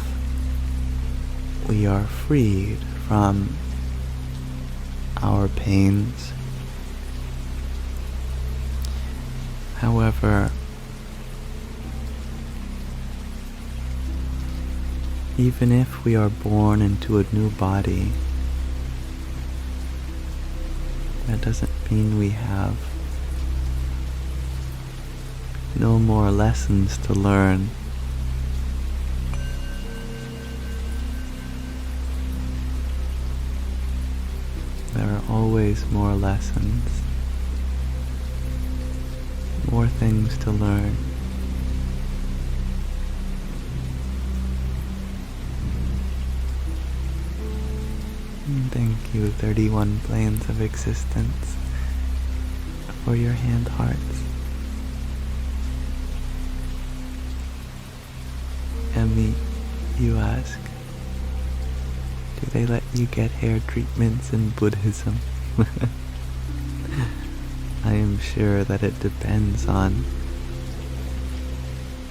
we are freed from our pains. However, even if we are born into a new body, that doesn't mean we have no more lessons to learn. There are always more lessons, more things to learn. Thank you, 31 planes of existence, for your hand hearts. Emmy, you ask, do they let you get hair treatments in Buddhism? I am sure that it depends on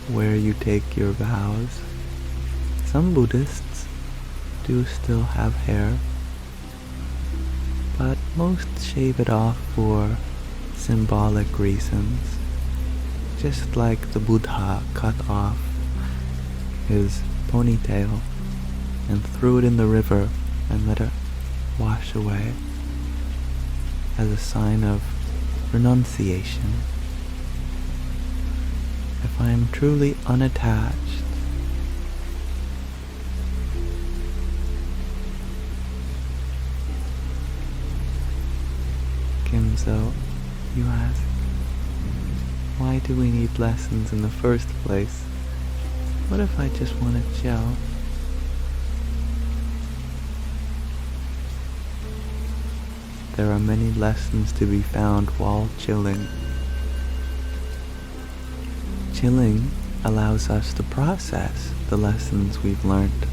where you take your vows. Some Buddhists do still have hair, but most shave it off for symbolic reasons, just like the Buddha cut off his ponytail and threw it in the river and let it wash away as a sign of renunciation. If I am truly unattached, Kimzo, you ask, why do we need lessons in the first place? What if I just want to chill? There are many lessons to be found while chilling. Chilling allows us to process the lessons we've learned,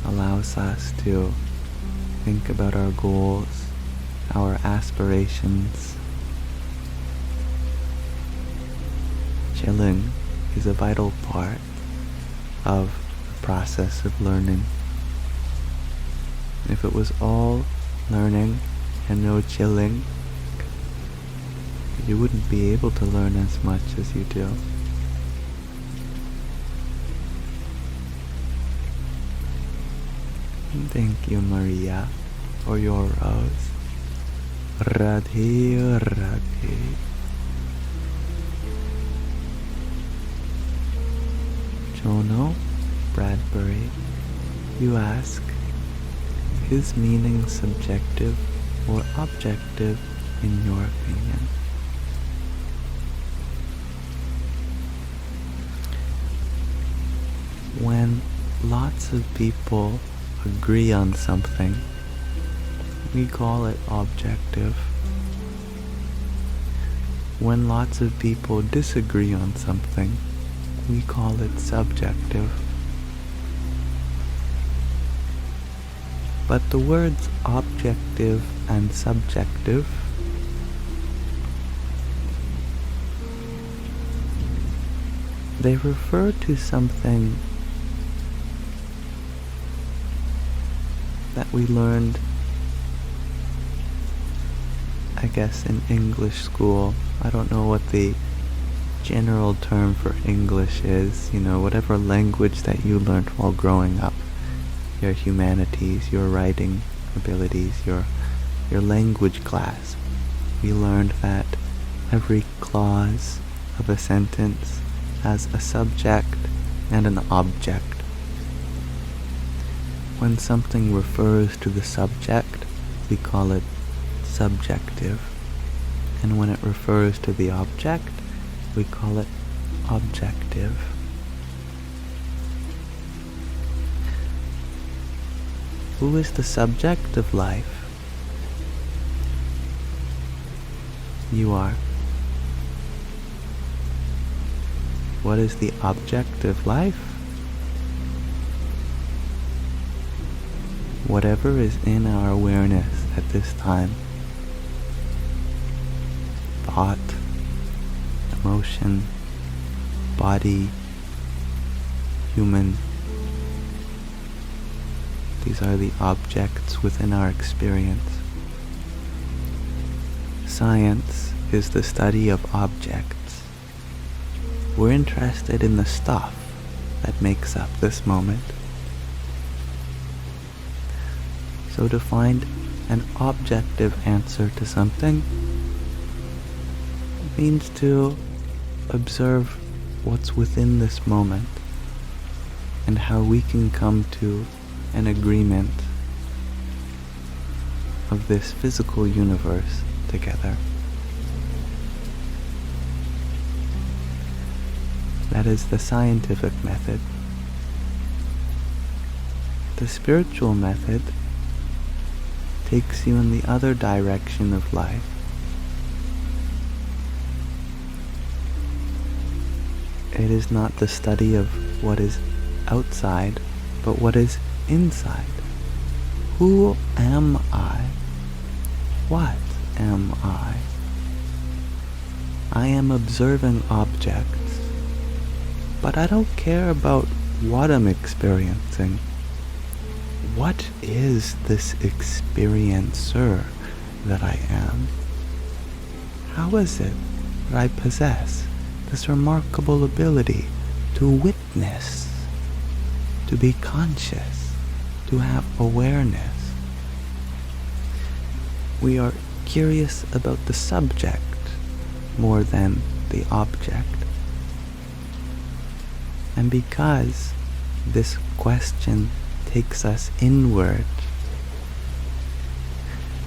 allows us to think about our goals, our aspirations. Chilling is a vital part of the process of learning. If it was all learning and no chilling, you wouldn't be able to learn as much as you do. Thank you, Maria, for your rose. Radhe, Radhe. Jono Bradbury, you ask, is meaning subjective or objective in your opinion? When lots of people agree on something, we call it objective. When lots of people disagree on something, we call it subjective. But the words objective and subjective they refer to something that we learned, I guess, in English school. I don't know what the general term for English is, whatever language that you learned while growing up, your humanities, your writing abilities, your language class. We learned that every clause of a sentence has a subject and an object. When something refers to the subject, we call it subjective, and when it refers to the object, we call it objective. Who is the subject of life? You are. What is the object of life? Whatever is in our awareness at this time. Thought, emotion, body, human. These are the objects within our experience. Science is the study of objects. We're interested in the stuff that makes up this moment. So to find an objective answer to something means to observe what's within this moment and how we can come to an agreement of this physical universe together. That is the scientific method. The spiritual method takes you in the other direction of life. It is not the study of what is outside, but what is inside. Who am I? What am I? I am observing objects, but I don't care about what I'm experiencing. What is this experiencer that I am? How is it that I possess this remarkable ability to witness, to be conscious, to have awareness? We are curious about the subject more than the object. And because this question takes us inward,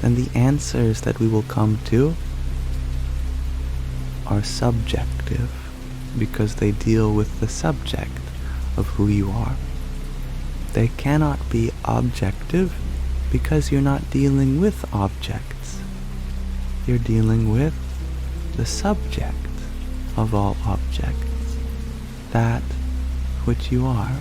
then the answers that we will come to are subjective, because they deal with the subject of who you are. They cannot be objective because you're not dealing with objects. You're dealing with the subject of all objects, that which you are.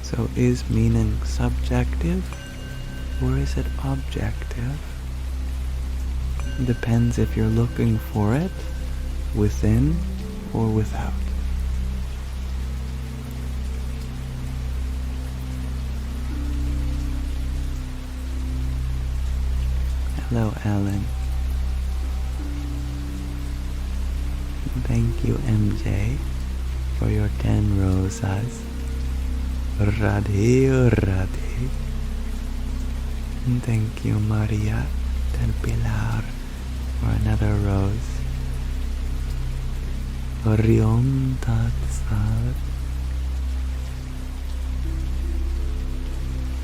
So is meaning subjective or is it objective? It depends if you're looking for it within or without. Hello, Alan. Thank you, MJ, for your 10 rosas. Radhe, Radhe. And thank you, Maria del Pilar, for another rose. Oriom Tat Sat.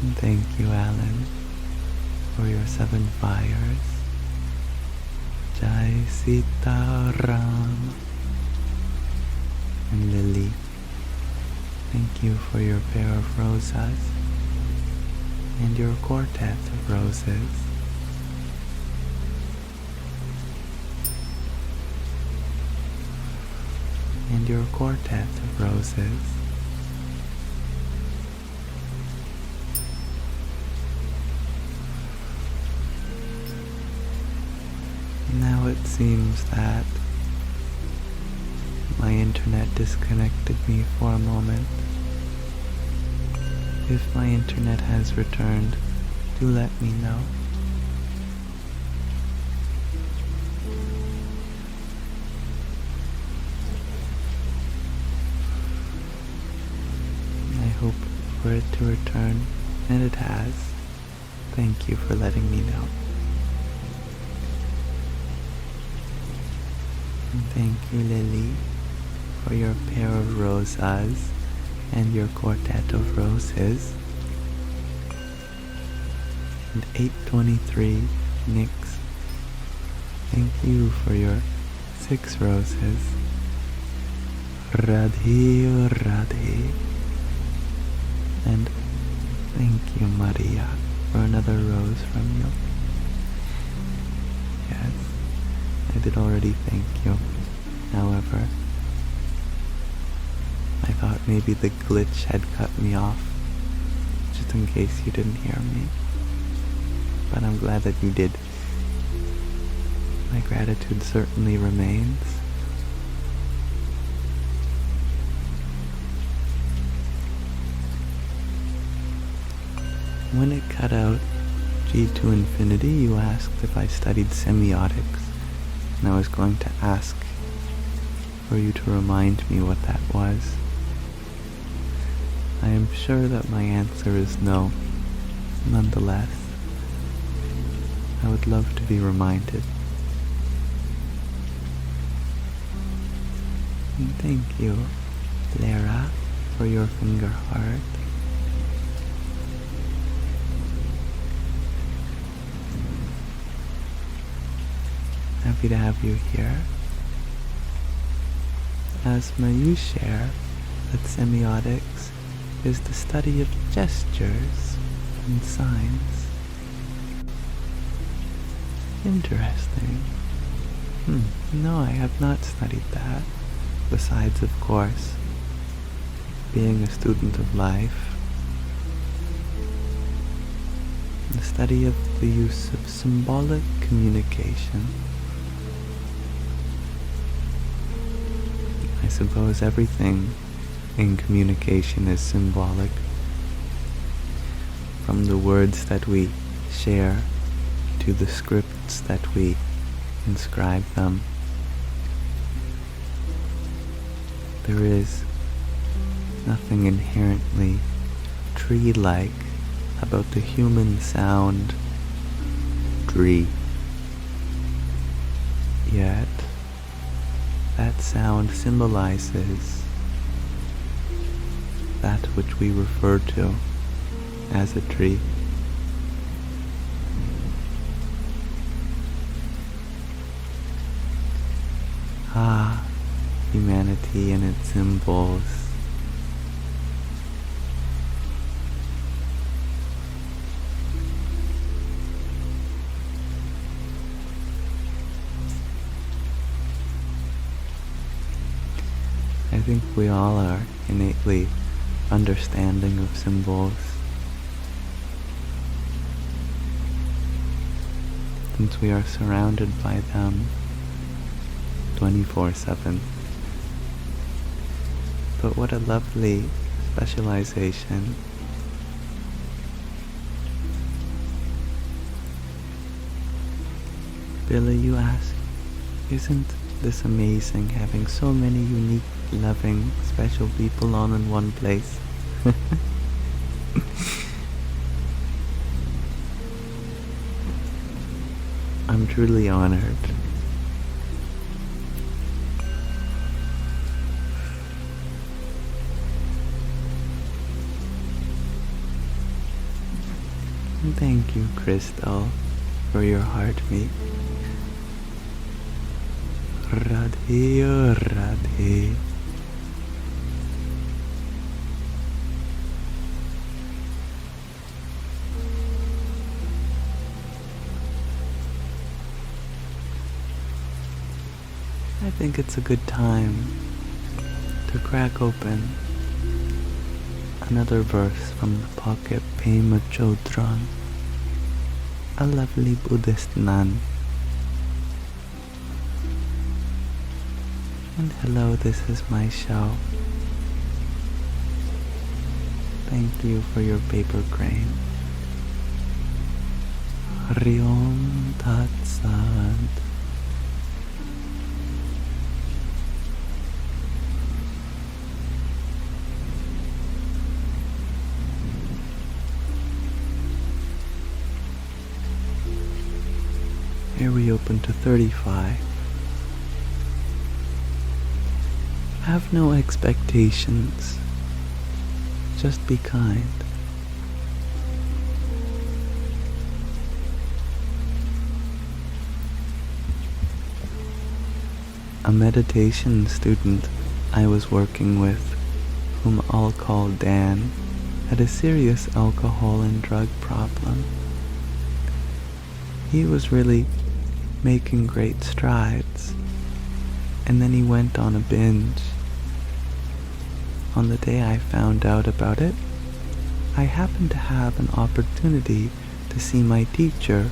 And thank you, Alan, for your 7 fires. Jai Sita Ram. And Lily, thank you for your pair of rosas and your quartet of roses. And your quartet of roses. Now it seems that my internet disconnected me for a moment. If my internet has returned, do let me know. I hope for it to return, and it has. Thank you for letting me know. And thank you, Lily, for your pair of rosas and your quartet of roses. And 823, Nix, thank you for your 6 roses. Radhe, Radhe. And thank you, Maria, for another rose from you. Yes, I did already thank you. However, I thought maybe the glitch had cut me off, just in case you didn't hear me. But I'm glad that you did. My gratitude certainly remains. When it cut out G to infinity, you asked if I studied semiotics, and I was going to ask for you to remind me what that was. I am sure that my answer is no. Nonetheless, I would love to be reminded. And thank you, Lara, for your finger heart. happy to have you here. Asma, you share that semiotics is the study of gestures and signs. Interesting. No, I have not studied that. Besides, of course, being a student of life, the study of the use of symbolic communication. I suppose everything in communication is symbolic, from the words that we share to the scripts that we inscribe them. There is nothing inherently tree-like about the human sound tree. Yet, that sound symbolizes that which we refer to as a tree. Humanity and its symbols. I think we all are innately understanding of symbols, since we are surrounded by them 24/7. But what a lovely specialization. Billy, you ask, isn't this amazing having so many unique, loving, special people all in one place? I'm truly honored. And thank you, Crystal, for your heartbeat. Radhe, oh Radhe. I think it's a good time to crack open another verse from the pocket Pema Chodron, a lovely Buddhist nun. And hello, this is my show. Thank you for your paper crane. Hari Om Tat Sat. Here we open to 35. Have no expectations. Just be kind. A meditation student I was working with, whom I'll call Dan, had a serious alcohol and drug problem. He was really making great strides, and then he went on a binge. On the day I found out about it, I happened to have an opportunity to see my teacher,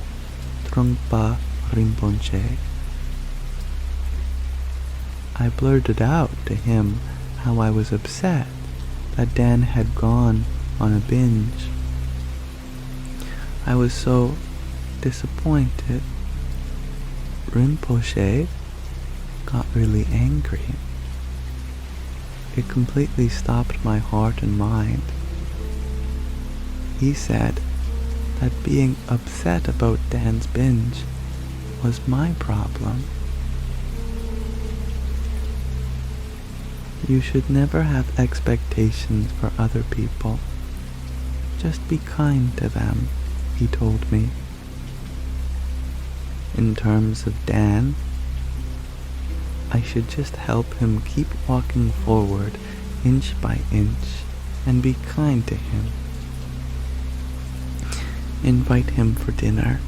Trungpa Rinpoche. I blurted out to him how I was upset that Dan had gone on a binge. I was so disappointed. Rinpoche got really angry. It completely stopped my heart and mind. He said that being upset about Dan's binge was my problem. You should never have expectations for other people. Just be kind to them, he told me. In terms of Dan, I should just help him keep walking forward inch by inch and be kind to him. Invite him for dinner,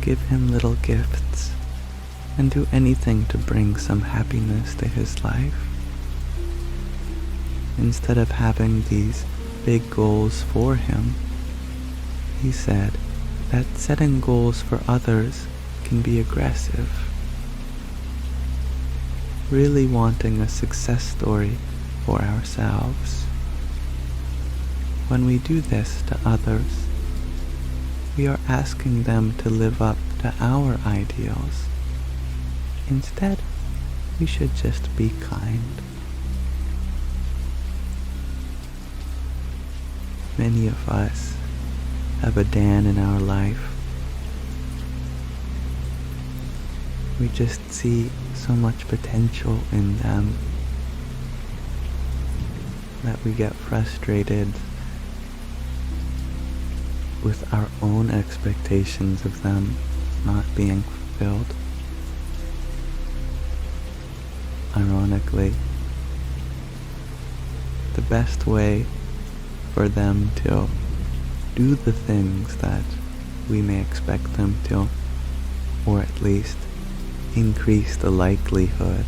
give him little gifts, and do anything to bring some happiness to his life. Instead of having these big goals for him, he said that setting goals for others can be aggressive. Really wanting a success story for ourselves. When we do this to others, we are asking them to live up to our ideals. Instead, we should just be kind. Many of us have a Dan in our life. We just see so much potential in them that we get frustrated with our own expectations of them not being fulfilled. Ironically, the best way for them to do the things that we may expect them to, or at least increase the likelihood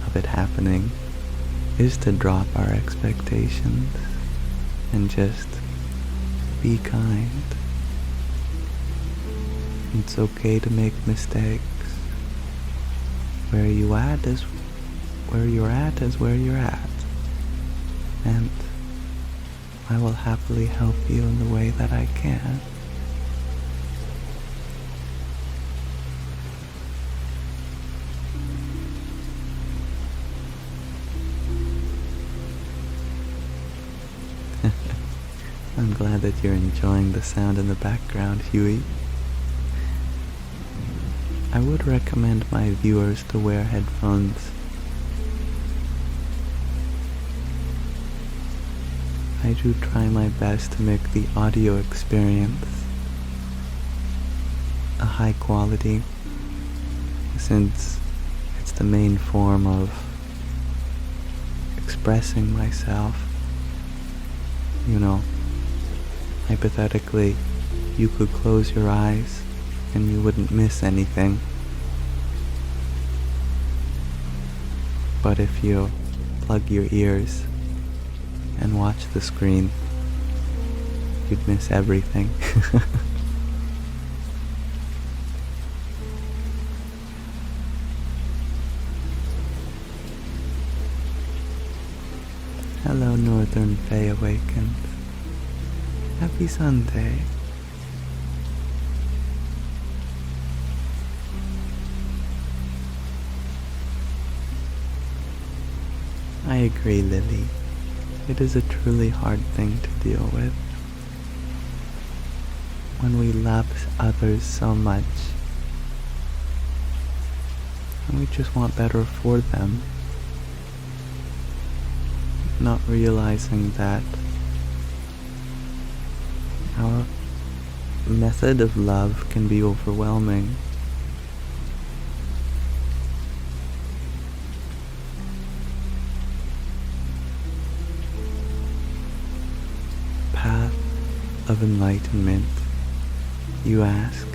of it happening, is to drop our expectations and just be kind. It's okay to make mistakes. Where you're at is where you're at. And I will happily help you in the way that I can. I'm glad that you're enjoying the sound in the background, Huey. I would recommend my viewers to wear headphones. I do try my best to make the audio experience a high quality, since it's the main form of expressing myself. You know, hypothetically, you could close your eyes and you wouldn't miss anything. But if you plug your ears and watch the screen, you'd miss everything. Hello, Northern Fae Awakened. Happy Sunday. I agree, Lily. It is a truly hard thing to deal with. When we love others so much, and we just want better for them, not realizing that our method of love can be overwhelming. Path of enlightenment, you ask,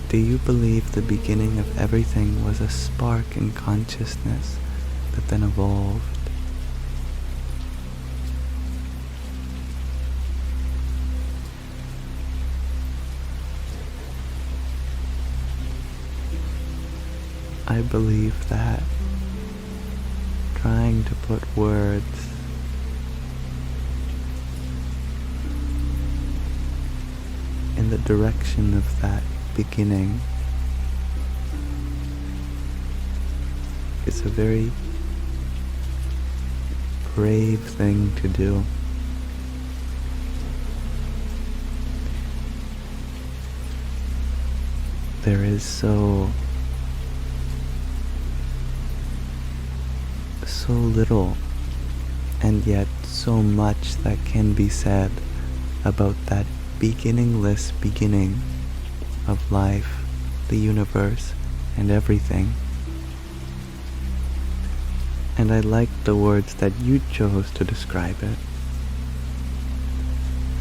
do you believe the beginning of everything was a spark in consciousness that then evolved? I believe that trying to put words in the direction of that beginning is a very brave thing to do. There is so little and yet so much that can be said about that beginningless beginning of life, the universe, and everything. And I like the words that you chose to describe it.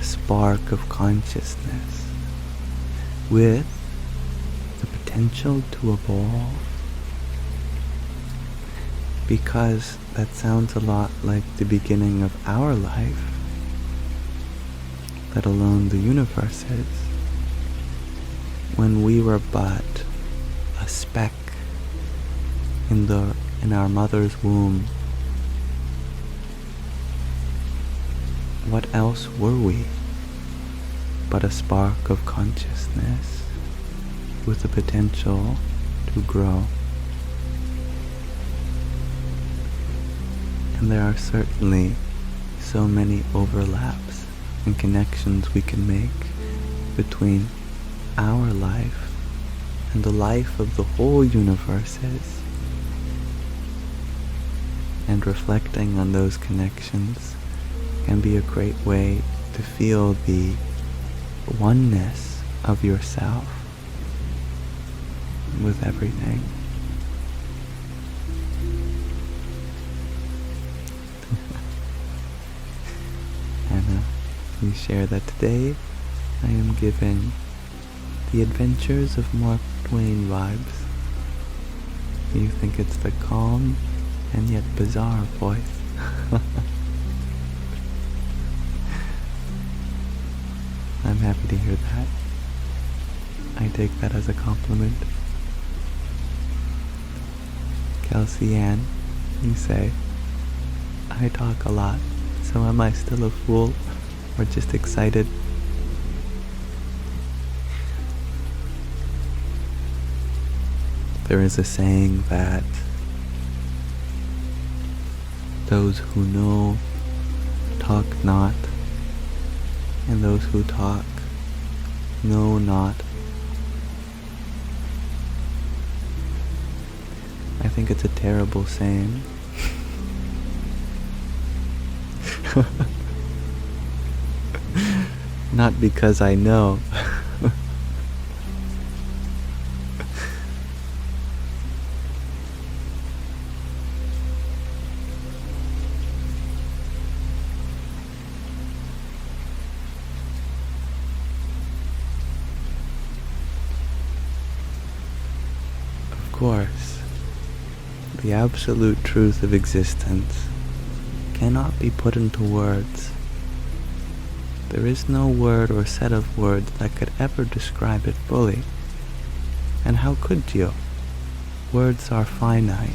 A spark of consciousness with the potential to evolve. Because that sounds a lot like the beginning of our life, let alone the universe's, when we were but a speck in our mother's womb. What else were we but a spark of consciousness with the potential to grow? And there are certainly so many overlaps and connections we can make between our life and the life of the whole universes. And reflecting on those connections can be a great way to feel the oneness of yourself with everything. And we share that today I am giving the adventures of Mark Twain vibes. You think it's the calm and yet bizarre voice. I'm happy to hear that. I take that as a compliment. Kelsey Ann, you say, I talk a lot, so am I still a fool or just excited? There is a saying that those who know talk not, and those who talk know not. I think it's a terrible saying. Not because I know. Of course, the absolute truth of existence cannot be put into words. There is no word or set of words that could ever describe it fully. And how could you? Words are finite.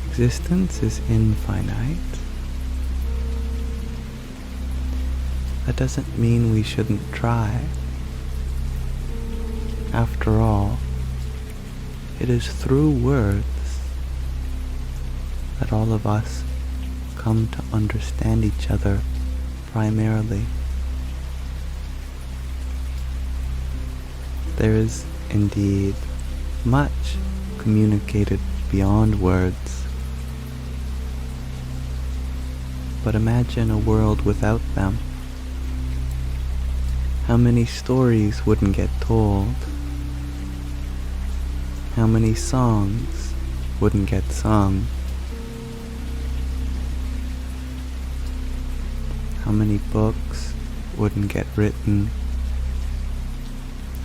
Existence is infinite. That doesn't mean we shouldn't try. After all, it is through words that all of us come to understand each other primarily. There is indeed much communicated beyond words. But imagine a world without them. How many stories wouldn't get told? How many songs wouldn't get sung? How many books wouldn't get written?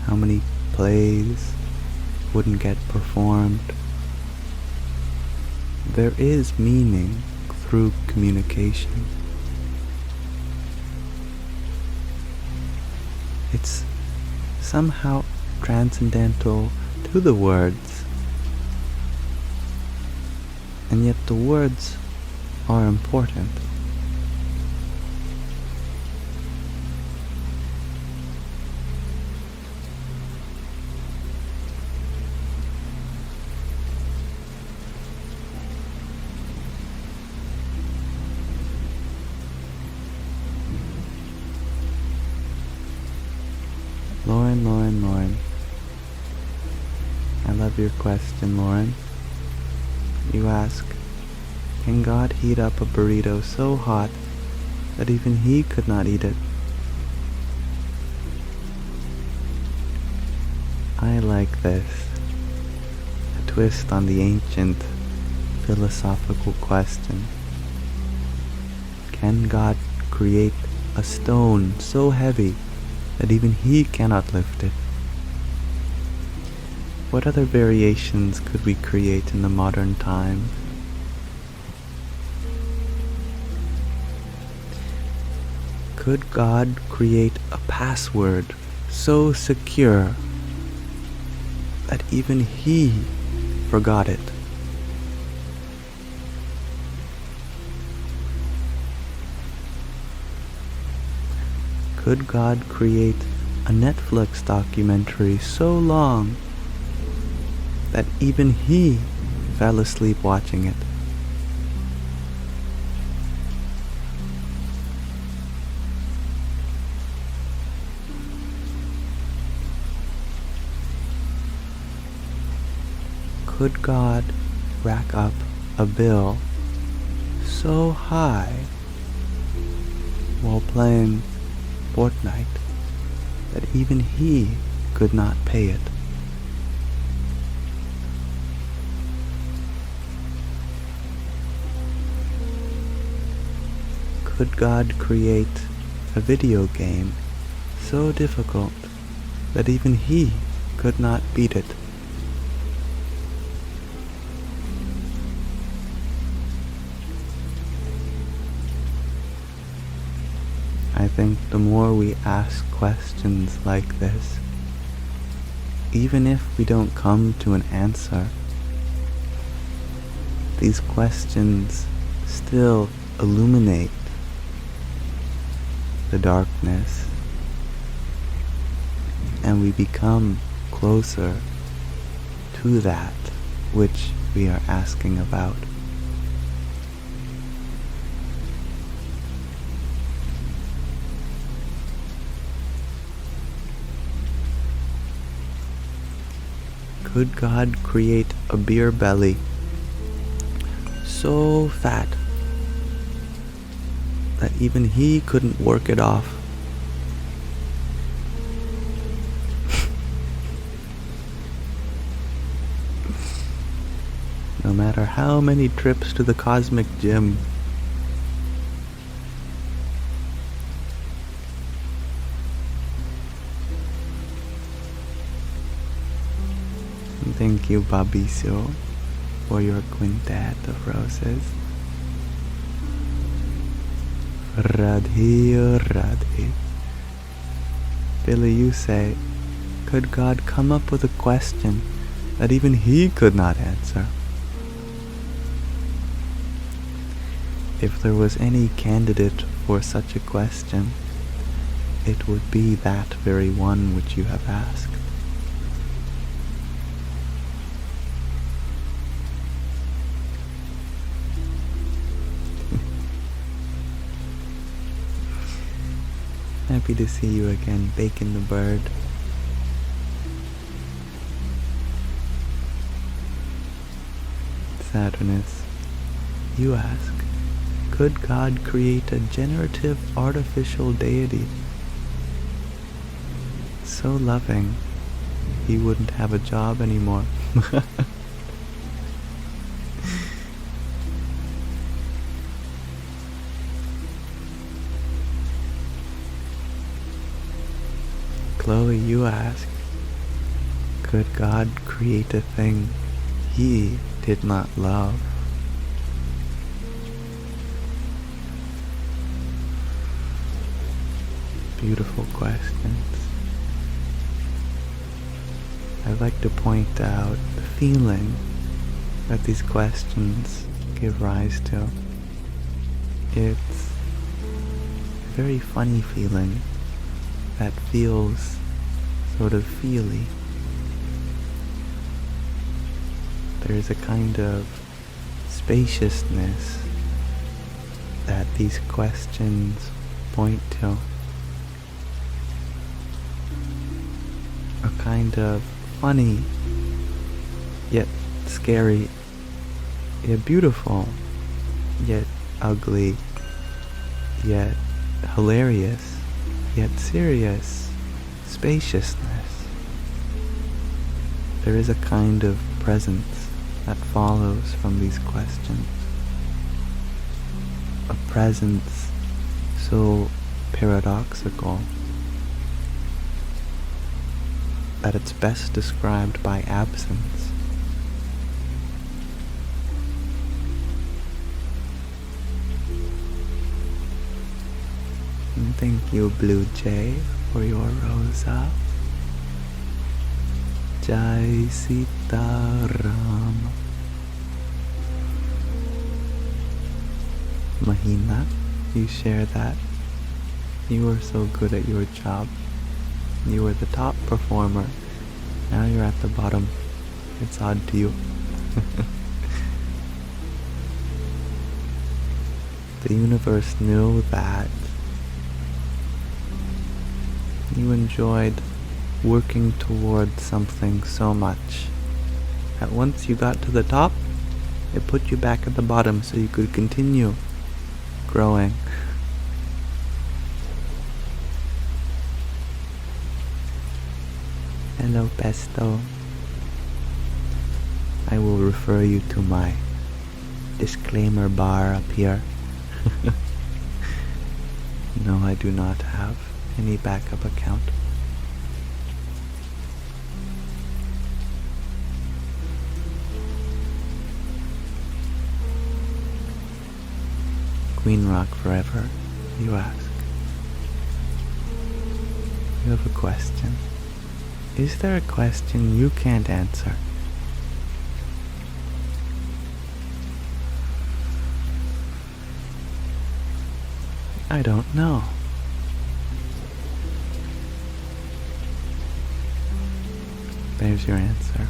How many plays wouldn't get performed? There is meaning through communication. It's somehow transcendental to the words, and yet the words are important. Lauren. I love your question, Lauren. You ask, can God heat up a burrito so hot that even he could not eat it? I like this. A twist on the ancient philosophical question. Can God create a stone so heavy that even He cannot lift it? What other variations could we create in the modern time? Could God create a password so secure that even He forgot it? Could God create a Netflix documentary so long that even He fell asleep watching it? Could God rack up a bill so high while playing Fortnite that even He could not pay it? Could God create a video game so difficult that even He could not beat it? I think the more we ask questions like this, even if we don't come to an answer, these questions still illuminate the darkness, and we become closer to that which we are asking about. Could God create a beer belly so fat that even He couldn't work it off? No matter how many trips to the cosmic gym, thank you, Babiso, for your quintet of roses. Radhe, Radhe. Billy, you say, could God come up with a question that even He could not answer? If there was any candidate for such a question, it would be that very one which you have asked. Happy to see you again, Bacon the Bird. Saturnus, you ask, could God create a generative artificial deity so loving He wouldn't have a job anymore? Chloe, you ask, could God create a thing He did not love? Beautiful questions. I'd like to point out the feeling that these questions give rise to. It's a very funny feeling that feels sort of feely. There's a kind of spaciousness that these questions point to. A kind of funny, yet scary, yet beautiful, yet ugly, yet hilarious, yet serious spaciousness. There is a kind of presence that follows from these questions. A presence so paradoxical that it's best described by absence. And thank you, Blue Jay, for your rosa. Jai Sitaram. Mahina, you share that. You were so good at your job. You were the top performer. Now you're at the bottom. It's odd to you. The universe knew that you enjoyed working toward something so much that once you got to the top, it put you back at the bottom so you could continue growing. Hello, Pesto. I will refer you to my disclaimer bar up here. No, I do not have any backup account. Queen Rock forever, you ask. You have a question. Is there a question you can't answer? I don't know. There's your answer.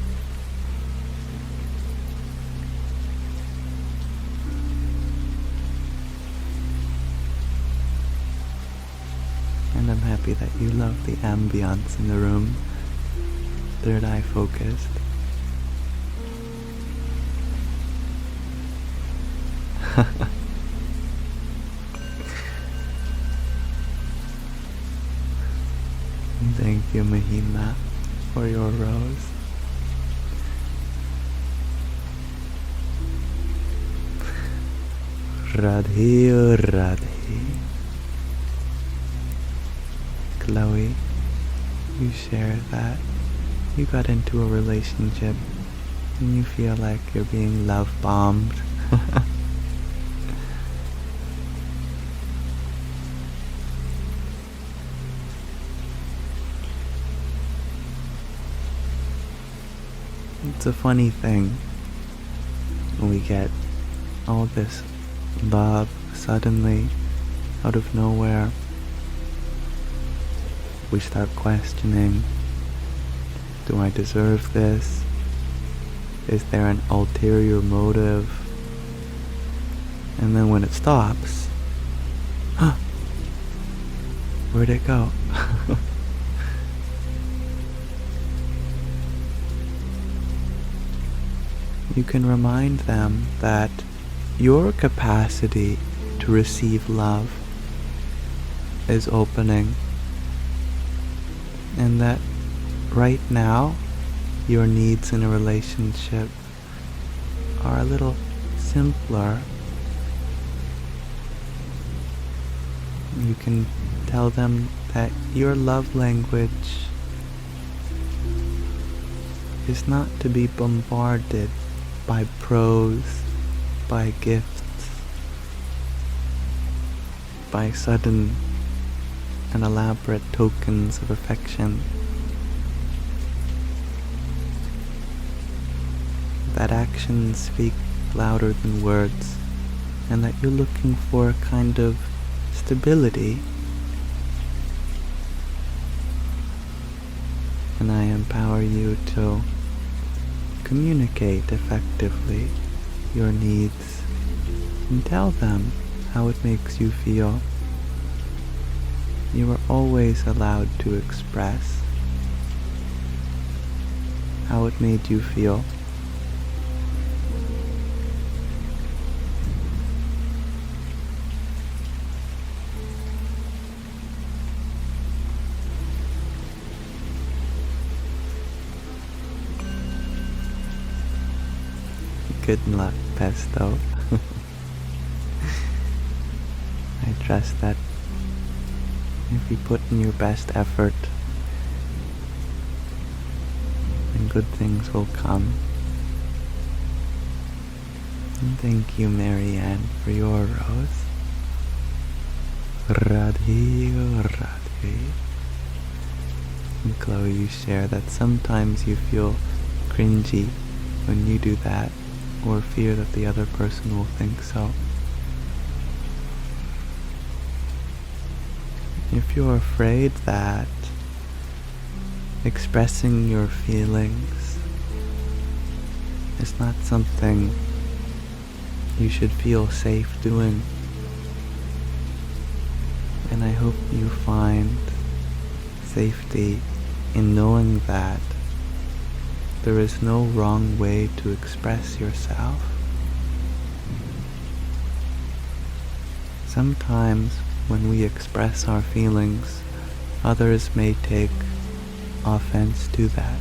And I'm happy that you love the ambiance in the room. Third eye focused. Thank you, Mahima, for your rose. Radhe Radhe. Chloe, you share that you got into a relationship and you feel like you're being love bombed. It's a funny thing when we get all this love suddenly out of nowhere. We start questioning, do I deserve this? Is there an ulterior motive? And then when it stops, where'd it go? You can remind them that your capacity to receive love is opening, and that right now your needs in a relationship are a little simpler. You can tell them that your love language is not to be bombarded by prose, by gifts, by sudden and elaborate tokens of affection. That actions speak louder than words, and that you're looking for a kind of stability. And I empower you to communicate effectively your needs and tell them how it makes you feel. You are always allowed to express how it made you feel. Good luck, Pesto. I trust that if you put in your best effort, then good things will come. And thank you, Marianne, for your rose. Radhe, Radhe. And Chloe, you share that sometimes you feel cringy when you do that, or fear that the other person will think so. If you're afraid that expressing your feelings is not something you should feel safe doing, and I hope you find safety in knowing that there is no wrong way to express yourself. Sometimes when we express our feelings, others may take offense to that,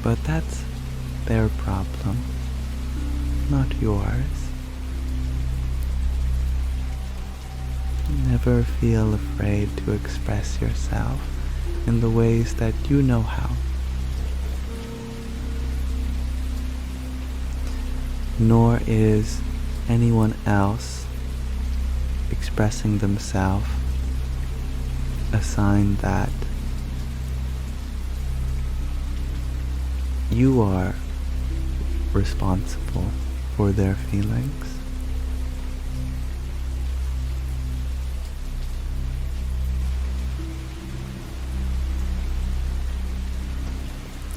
but that's their problem, not yours. Never feel afraid to express yourself in the ways that you know how. Nor is anyone else expressing themselves a sign that you are responsible for their feelings.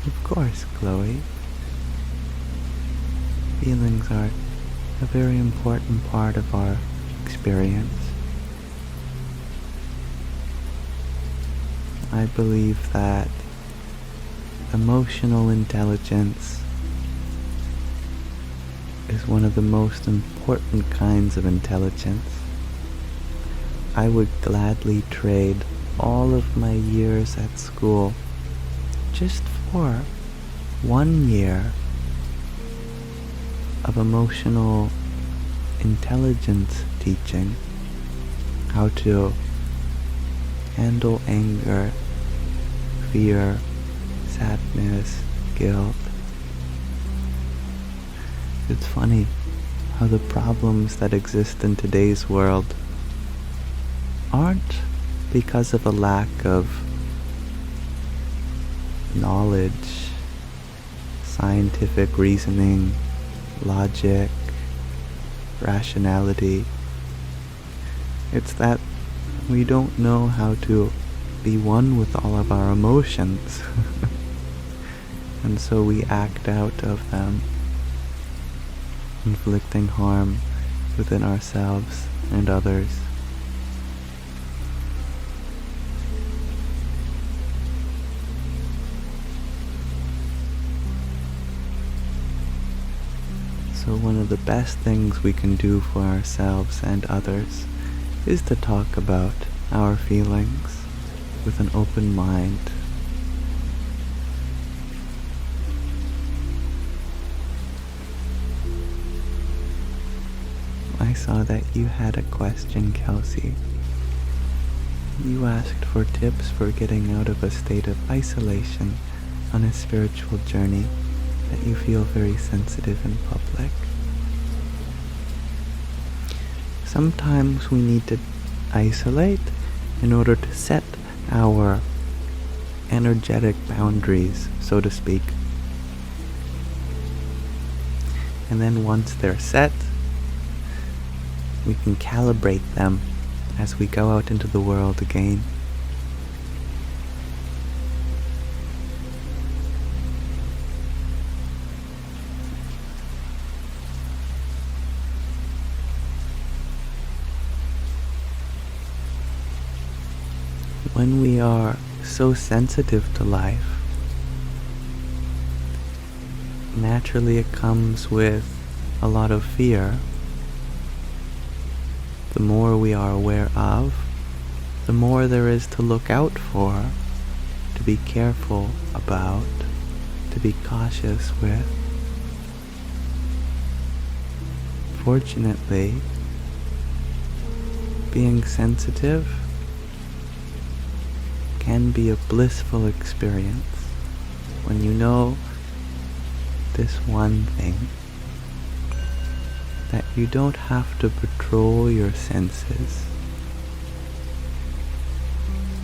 Of course, Chloe. Feelings are a very important part of our experience. I believe that emotional intelligence is one of the most important kinds of intelligence. I would gladly trade all of my years at school just for 1 year of emotional intelligence teaching, how to handle anger, fear, sadness, guilt. It's funny how the problems that exist in today's world aren't because of a lack of knowledge, scientific reasoning, logic, rationality. It's that we don't know how to be one with all of our emotions. And so we act out of them, inflicting harm within ourselves and others. So one of the best things we can do for ourselves and others is to talk about our feelings with an open mind. I saw that you had a question, Kelsey. You asked for tips for getting out of a state of isolation on a spiritual journey that you feel very sensitive in public. Sometimes we need to isolate in order to set our energetic boundaries, so to speak. And then once they're set, we can calibrate them as we go out into the world again. When we are so sensitive to life, naturally it comes with a lot of fear. The more we are aware of, the more there is to look out for, to be careful about, to be cautious with. Unfortunately, being sensitive can be a blissful experience when you know this one thing, that you don't have to patrol your senses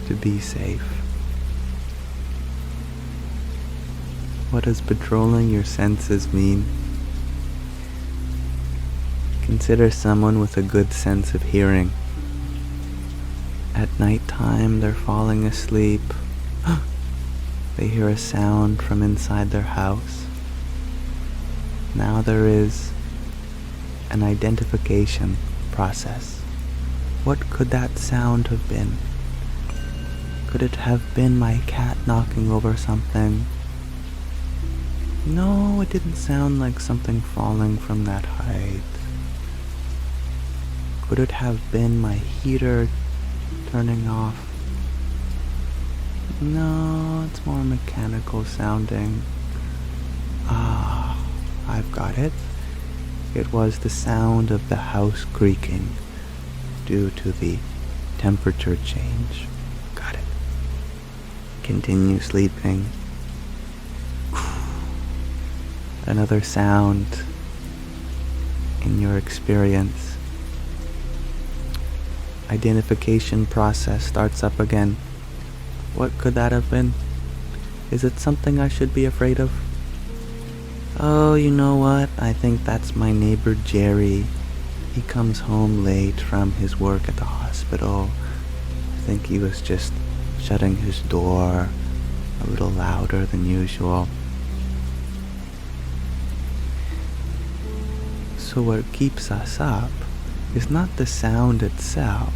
to be safe. What does patrolling your senses mean? Consider someone with a good sense of hearing. At night time, they're falling asleep. They hear a sound from inside their house. Now there is an identification process. What could that sound have been? Could it have been my cat knocking over something? No, it didn't sound like something falling from that height. Could it have been my heater turning off? No, it's more mechanical sounding. Ah, I've got it. It was the sound of the house creaking due to the temperature change. Got it. Continue sleeping. Another sound in your experience. Identification process starts up again. What could that have been? Is it something I should be afraid of? Oh, you know what? I think that's my neighbor Jerry. He comes home late from his work at the hospital. I think he was just shutting his door a little louder than usual. So what keeps us up is not the sound itself,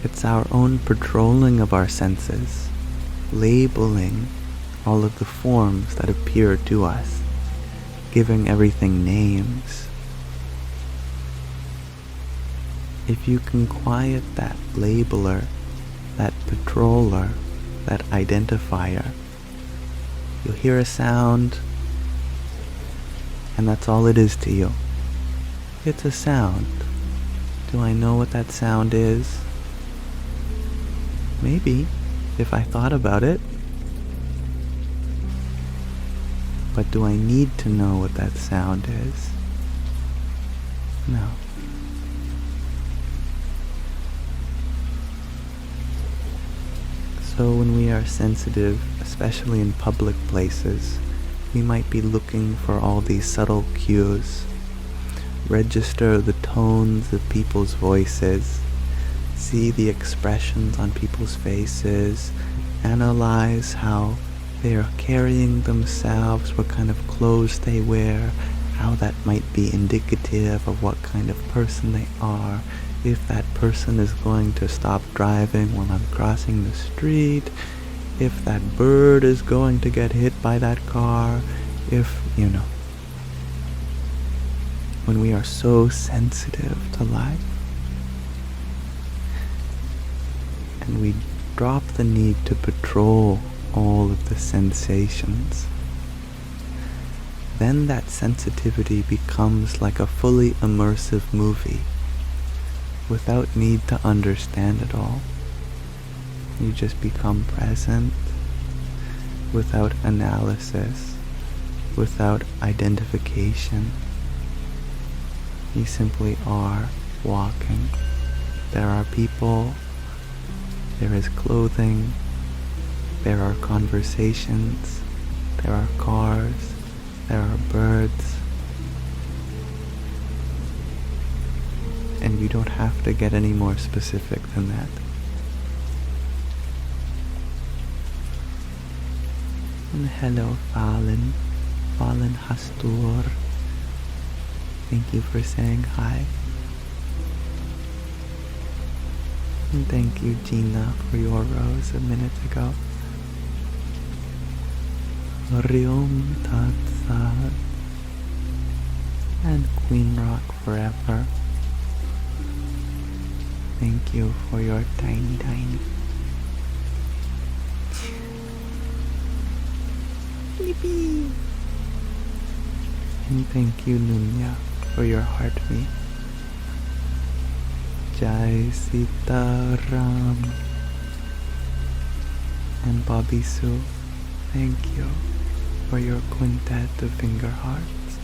it's our own patrolling of our senses, labeling all of the forms that appear to us, giving everything names. If you can quiet that labeler, that patroller, that identifier, you'll hear a sound, and that's all it is to you. It's a sound. Do I know what that sound is? Maybe, if I thought about it. But do I need to know what that sound is? No. So when we are sensitive, especially in public places, we might be looking for all these subtle cues. Register the tones of people's voices, see the expressions on people's faces, analyze how they are carrying themselves, what kind of clothes they wear, how that might be indicative of what kind of person they are, if that person is going to stop driving while I'm crossing the street, if that bird is going to get hit by that car, if, when we are so sensitive to life, and we drop the need to patrol all of the sensations, then that sensitivity becomes like a fully immersive movie, without need to understand it all. You just become present, without analysis, without identification. You simply are walking. There are people, there is clothing, there are conversations, there are cars, there are birds, and you don't have to get any more specific than that. And hello, Fallen Hastur. Thank you for saying hi. And thank you, Gina, for your rose a minute ago. Riom Tat Sat. And Queen Rock forever. Thank you for your tiny. Yippee! And thank you, Nunya, for your heartbeat. Jai Sitaram. And Bobby Sue, thank you for your quintet of finger hearts.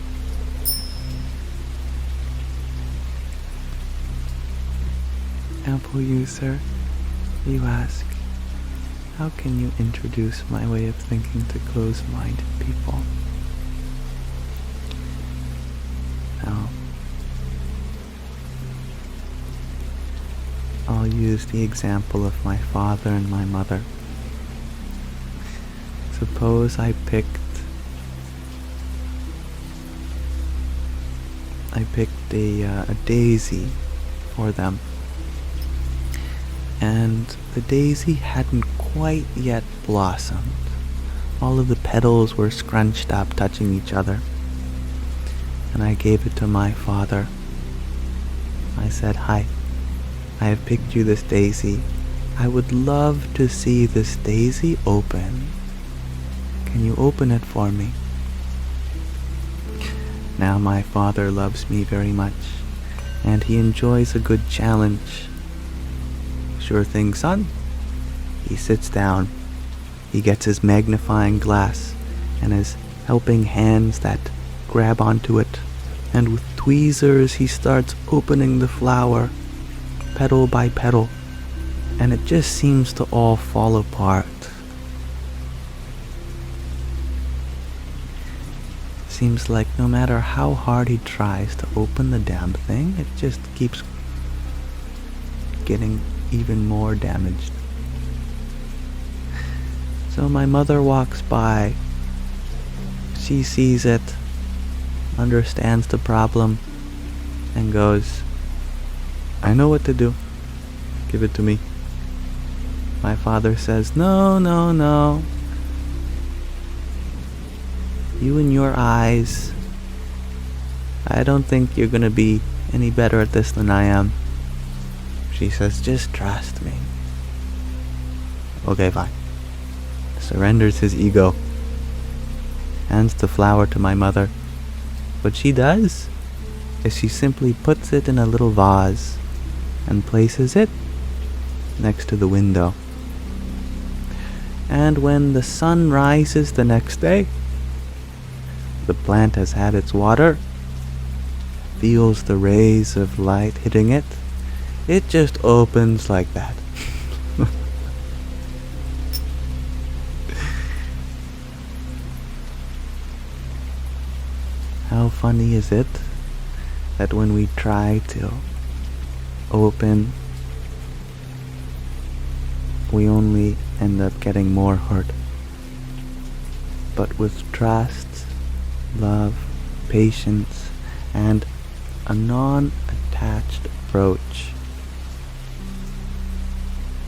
Ample User, you ask, how can you introduce my way of thinking to closed-minded people? Now, I'll use the example of my father and my mother. Suppose I picked a daisy for them, and the daisy hadn't quite yet blossomed. All of the petals were scrunched up, touching each other. And I gave it to my father. I said, "Hi, I have picked you this daisy. I would love to see this daisy open. Can you open it for me?" Now my father loves me very much, and he enjoys a good challenge. "Sure thing, son." He sits down. He gets his magnifying glass and his helping hands that grab onto it, and with tweezers he starts opening the flower, petal by petal, and it just seems to all fall apart. Seems like no matter how hard he tries to open the damn thing, it just keeps getting even more damaged. So my mother walks by. She sees it, understands the problem, and goes, "I know what to do. Give it to me." My father says, "No, no, no. You and your eyes. I don't think you're gonna be any better at this than I am." She says, "Just trust me." Okay, fine. Surrenders his ego. Hands the flower to my mother. What she does is she simply puts it in a little vase and places it next to the window. And when the sun rises the next day, the plant has had its water, feels the rays of light hitting it, it just opens like that. How funny is it that when we try to open, we only end up getting more hurt. But with trust, love, patience, and a non-attached approach,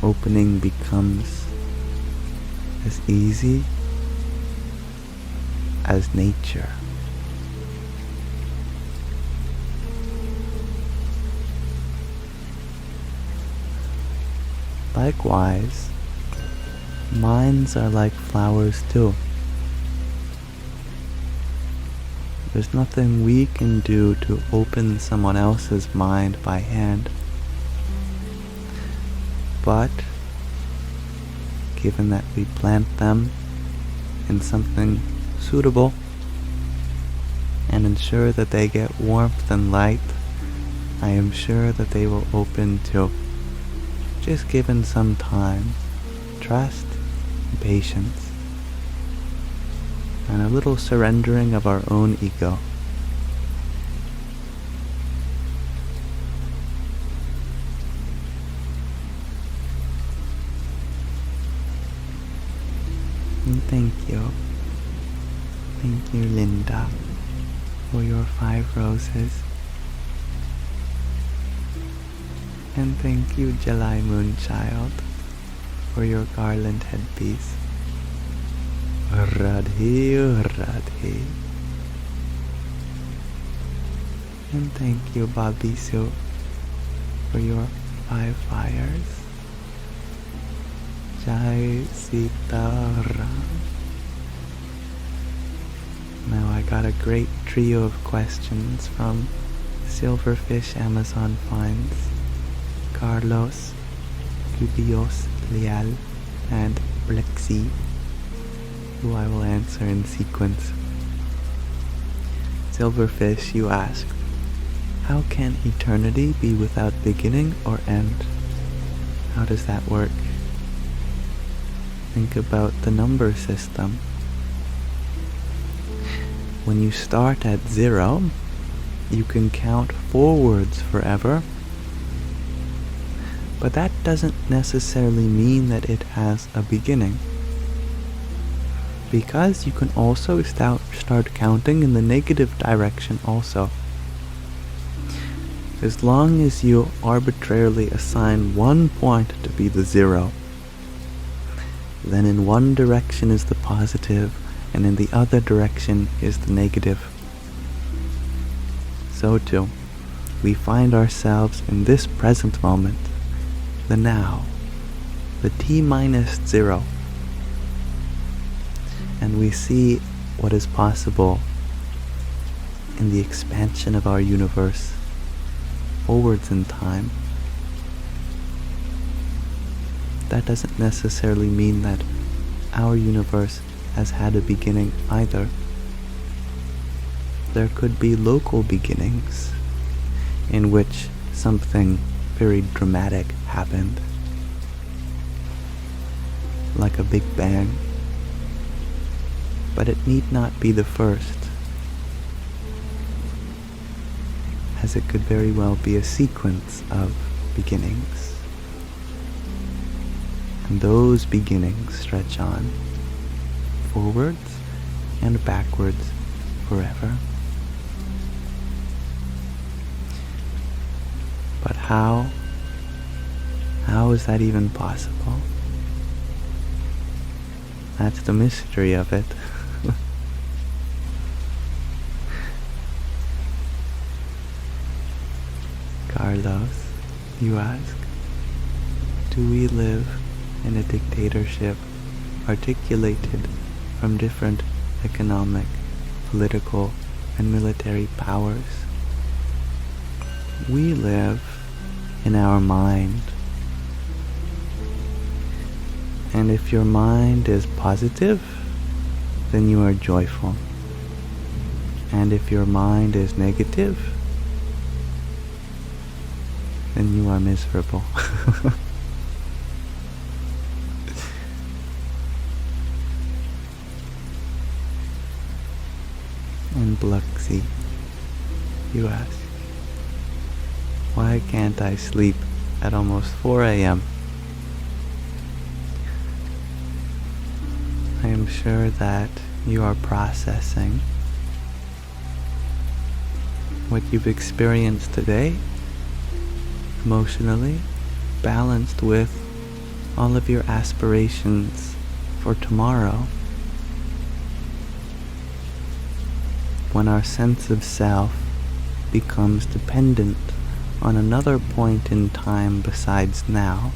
opening becomes as easy as nature. Likewise, minds are like flowers too. There's nothing we can do to open someone else's mind by hand. But, given that we plant them in something suitable and ensure that they get warmth and light, I am sure that they will open too. Just given some time, trust, and patience, and a little surrendering of our own ego. And thank you, Linda, for your 5 roses. And thank you, July Moonchild, for your garland headpiece. Radhe, Radhe. And thank you, Bobby Sue, for your 5 fires. Jai Sitaram. Now I got a great trio of questions from Silverfish Amazon Finds. Carlos, Cubios, Leal, and Lexi, who I will answer in sequence. Silverfish, you asked, how can eternity be without beginning or end? How does that work? Think about the number system. When you start at 0, you can count forwards forever, but that doesn't necessarily mean that it has a beginning, because you can also start counting in the negative direction also. As long as you arbitrarily assign one point to be the 0, then in one direction is the positive, and in the other direction is the negative. So too, we find ourselves in this present moment, the now, the t-0, and we see what is possible in the expansion of our universe forwards in time. That doesn't necessarily mean that our universe has had a beginning either. There could be local beginnings in which something very dramatic happened, like a big bang, but it need not be the first, as it could very well be a sequence of beginnings, and those beginnings stretch on forwards and backwards forever. But how is that even possible? That's the mystery of it. Carlos, you ask, do we live in a dictatorship articulated from different economic, political, and military powers? We live in our mind. And if your mind is positive, then you are joyful. And if your mind is negative, then you are miserable. And Bluxy, you ask, why can't I sleep at almost 4 a.m.? I am sure that you are processing what you've experienced today, emotionally, balanced with all of your aspirations for tomorrow. When our sense of self becomes dependent on another point in time besides now,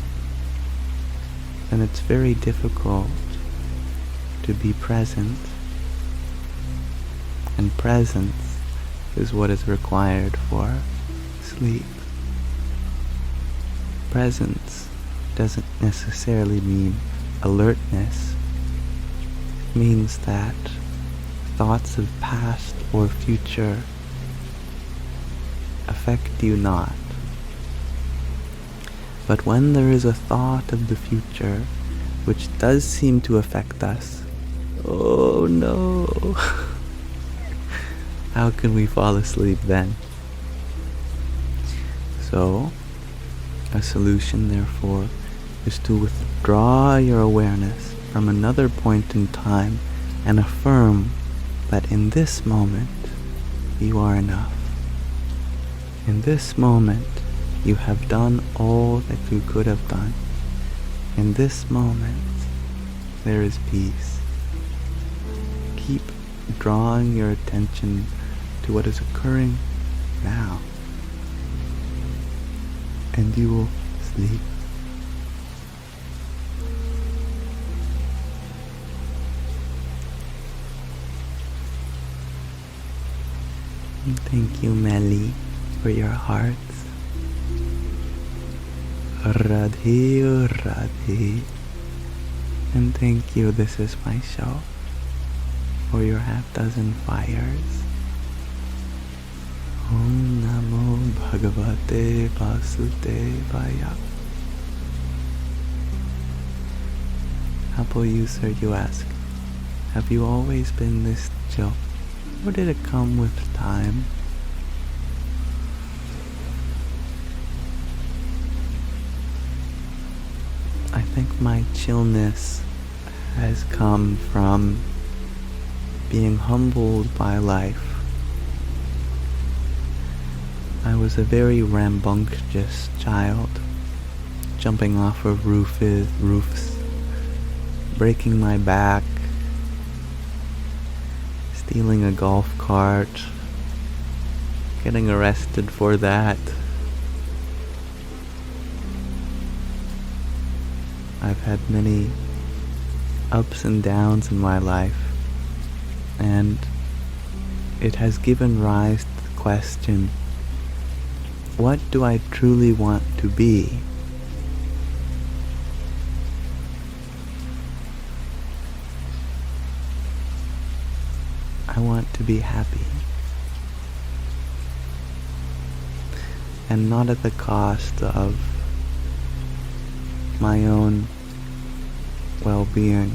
then it's very difficult to be present. And presence is what is required for sleep. Presence doesn't necessarily mean alertness. It means that thoughts of past or future affect you not. But when there is a thought of the future which does seem to affect us, oh no! How can we fall asleep then? So, a solution therefore is to withdraw your awareness from another point in time and affirm that in this moment you are enough. In this moment you have done all that you could have done. In this moment there is peace. Keep drawing your attention to what is occurring now, and you will sleep. And thank you, Melly, for your hearts. Radhe Radhe. And thank you, this is my show, for your half-dozen fires. Om Namo Bhagavate Vasudevaya. Apple user, you ask, have you always been this chill, or did it come with time? I think my chillness has come from being humbled by life. I was a very rambunctious child, jumping off of roofs, breaking my back, stealing a golf cart, getting arrested for that. I've had many ups and downs in my life, and it has given rise to the question, what do I truly want to be? I want to be happy, and not at the cost of my own well-being.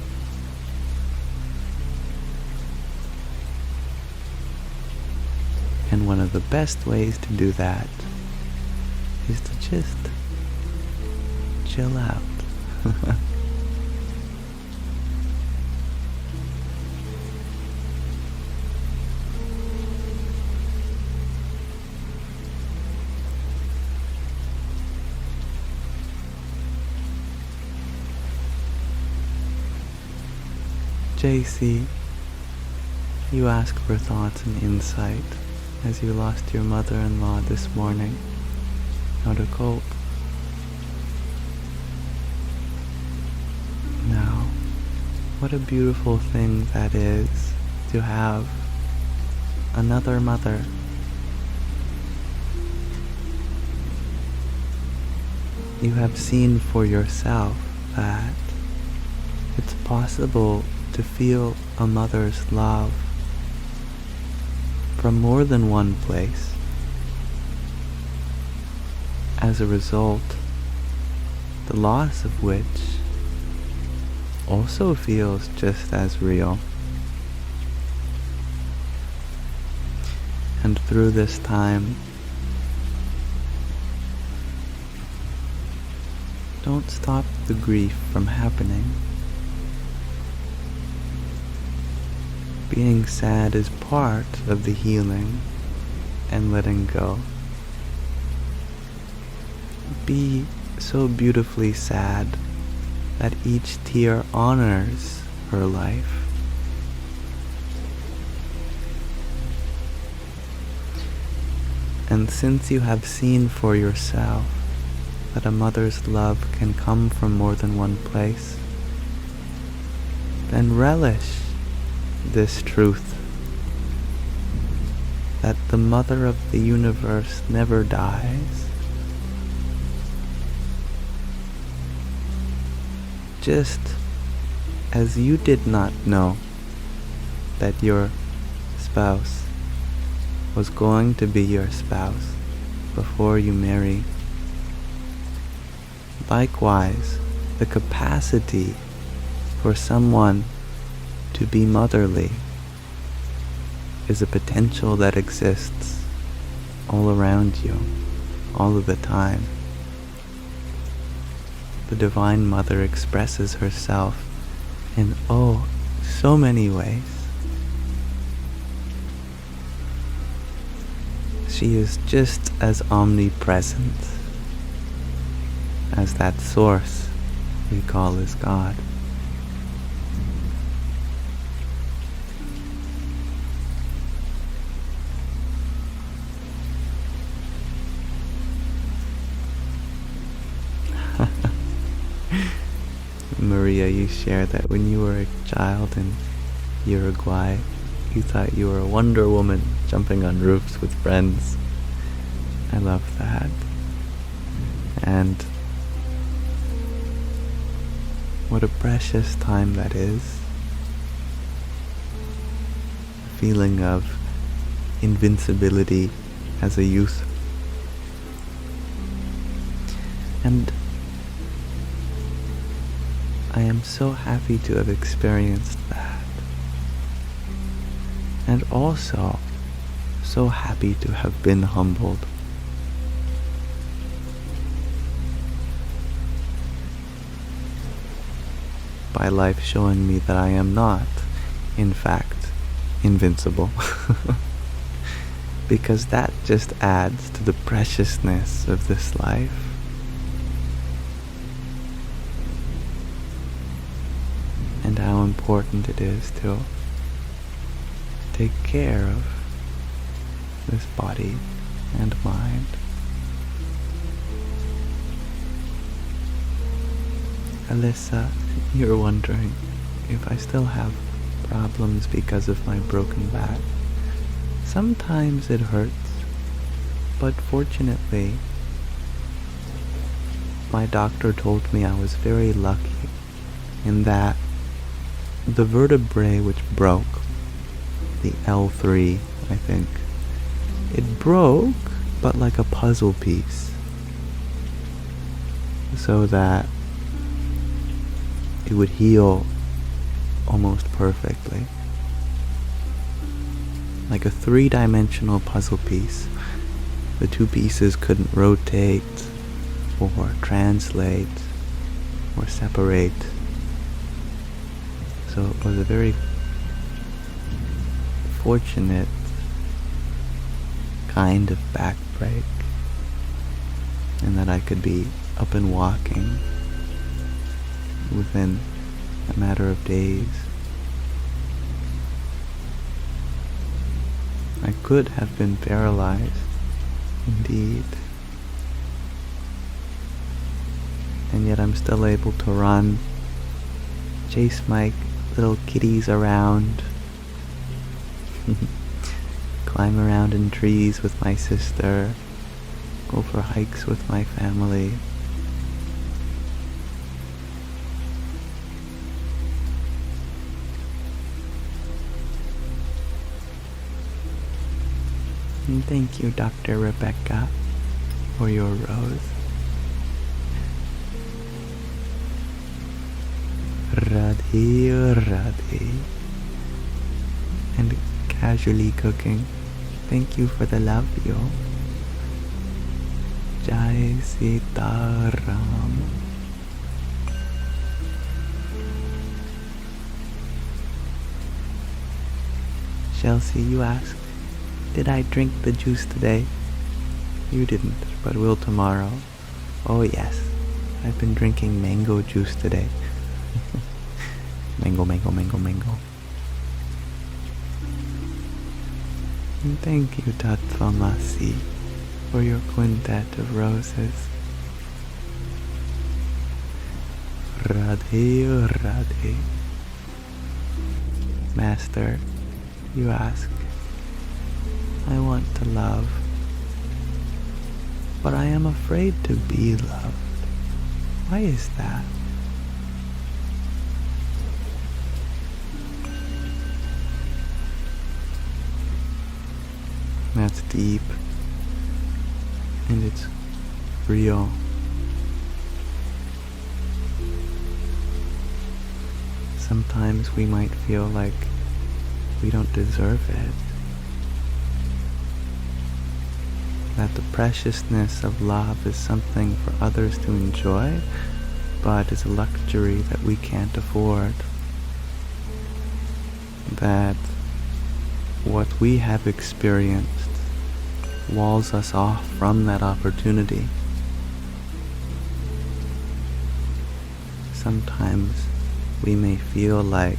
And one of the best ways to do that is to just chill out. JC, you ask for thoughts and insight as you lost your mother-in-law this morning. How to cope? Now, what a beautiful thing that is to have another mother. You have seen for yourself that it's possible to feel a mother's love from more than one place. As a result, the loss of which also feels just as real. And through this time, don't stop the grief from happening. Being sad is part of the healing and letting go. Be so beautifully sad that each tear honors her life. And since you have seen for yourself that a mother's love can come from more than one place, then relish this truth that the mother of the universe never dies. Just as you did not know that your spouse was going to be your spouse before you marry, likewise, the capacity for someone to be motherly is a potential that exists all around you, all of the time. The Divine Mother expresses herself in so many ways. She is just as omnipresent as that source we call as God. Maria, you shared that when you were a child in Uruguay, you thought you were a Wonder Woman jumping on roofs with friends. I love that. And What a precious time that is. The feeling of invincibility as a youth. And I am so happy to have experienced that. And also so happy to have been humbled. By life showing me that I am not, in fact, invincible. Because that just adds to the preciousness of this life. And how important it is to take care of this body and mind. Alyssa, you're wondering if I still have problems because of my broken back. Sometimes it hurts, but fortunately, my doctor told me I was very lucky in that the vertebrae which broke, the L3, I think, it broke, but like a puzzle piece, so that it would heal almost perfectly. Like a three-dimensional puzzle piece. The two pieces couldn't rotate, or translate, or separate. So it was a very fortunate kind of back break, and that I could be up and walking within a matter of days. I could have been paralyzed, indeed, and yet I'm still able to run, chase my little kitties around, climb around in trees with my sister, go for hikes with my family. And thank you, Dr. Rebecca, for your rose. Radhe Radhe. And casually cooking. Thank you for the love, yo. Jai Sita Ram. Chelsea, you asked, did I drink the juice today? You didn't, but will tomorrow. Oh yes, I've been drinking mango juice today. Mango, mango, mango, mango. And thank you, Tatvamasi, for your quintet of roses. Radhe, Radhe. Master, you ask, I want to love, but I am afraid to be loved. Why is that? That's deep, and it's real. Sometimes we might feel like we don't deserve it. That the preciousness of love is something for others to enjoy, but is a luxury that we can't afford. That what we have experienced walls us off from that opportunity. Sometimes we may feel like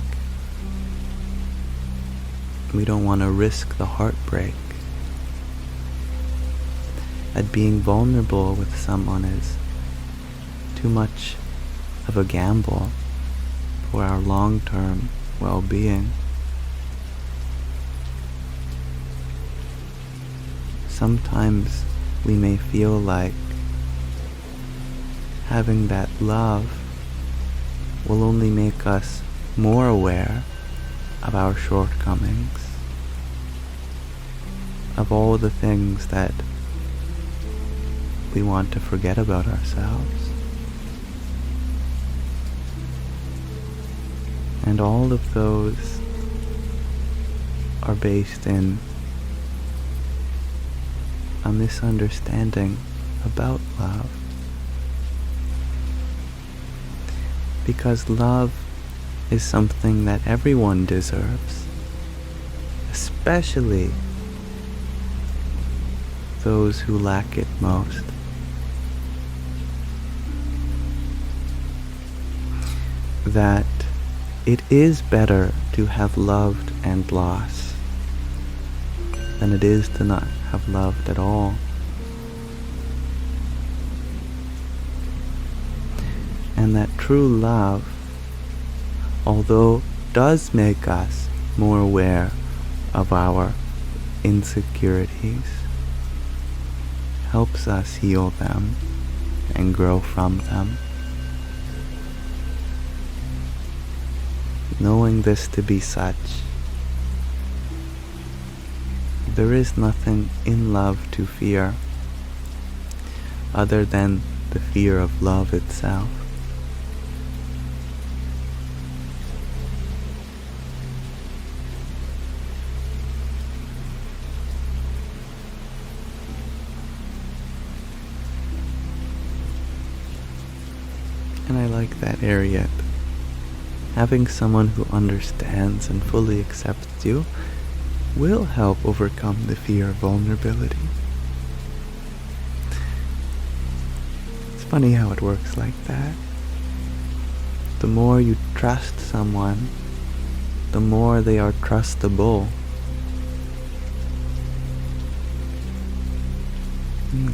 we don't want to risk the heartbreak. That being vulnerable with someone is too much of a gamble for our long-term well-being. Sometimes we may feel like having that love will only make us more aware of our shortcomings, of all the things that we want to forget about ourselves. And all of those are based in a misunderstanding about love. Because love is something that everyone deserves, especially those who lack it most. That it is better to have loved and lost than it is to not have loved at all. And that true love, although does make us more aware of our insecurities, helps us heal them and grow from them. Knowing this to be such, there is nothing in love to fear other than the fear of love itself. And I like that area. Having someone who understands and fully accepts you will help overcome the fear of vulnerability. It's funny how it works like that. The more you trust someone, the more they are trustable.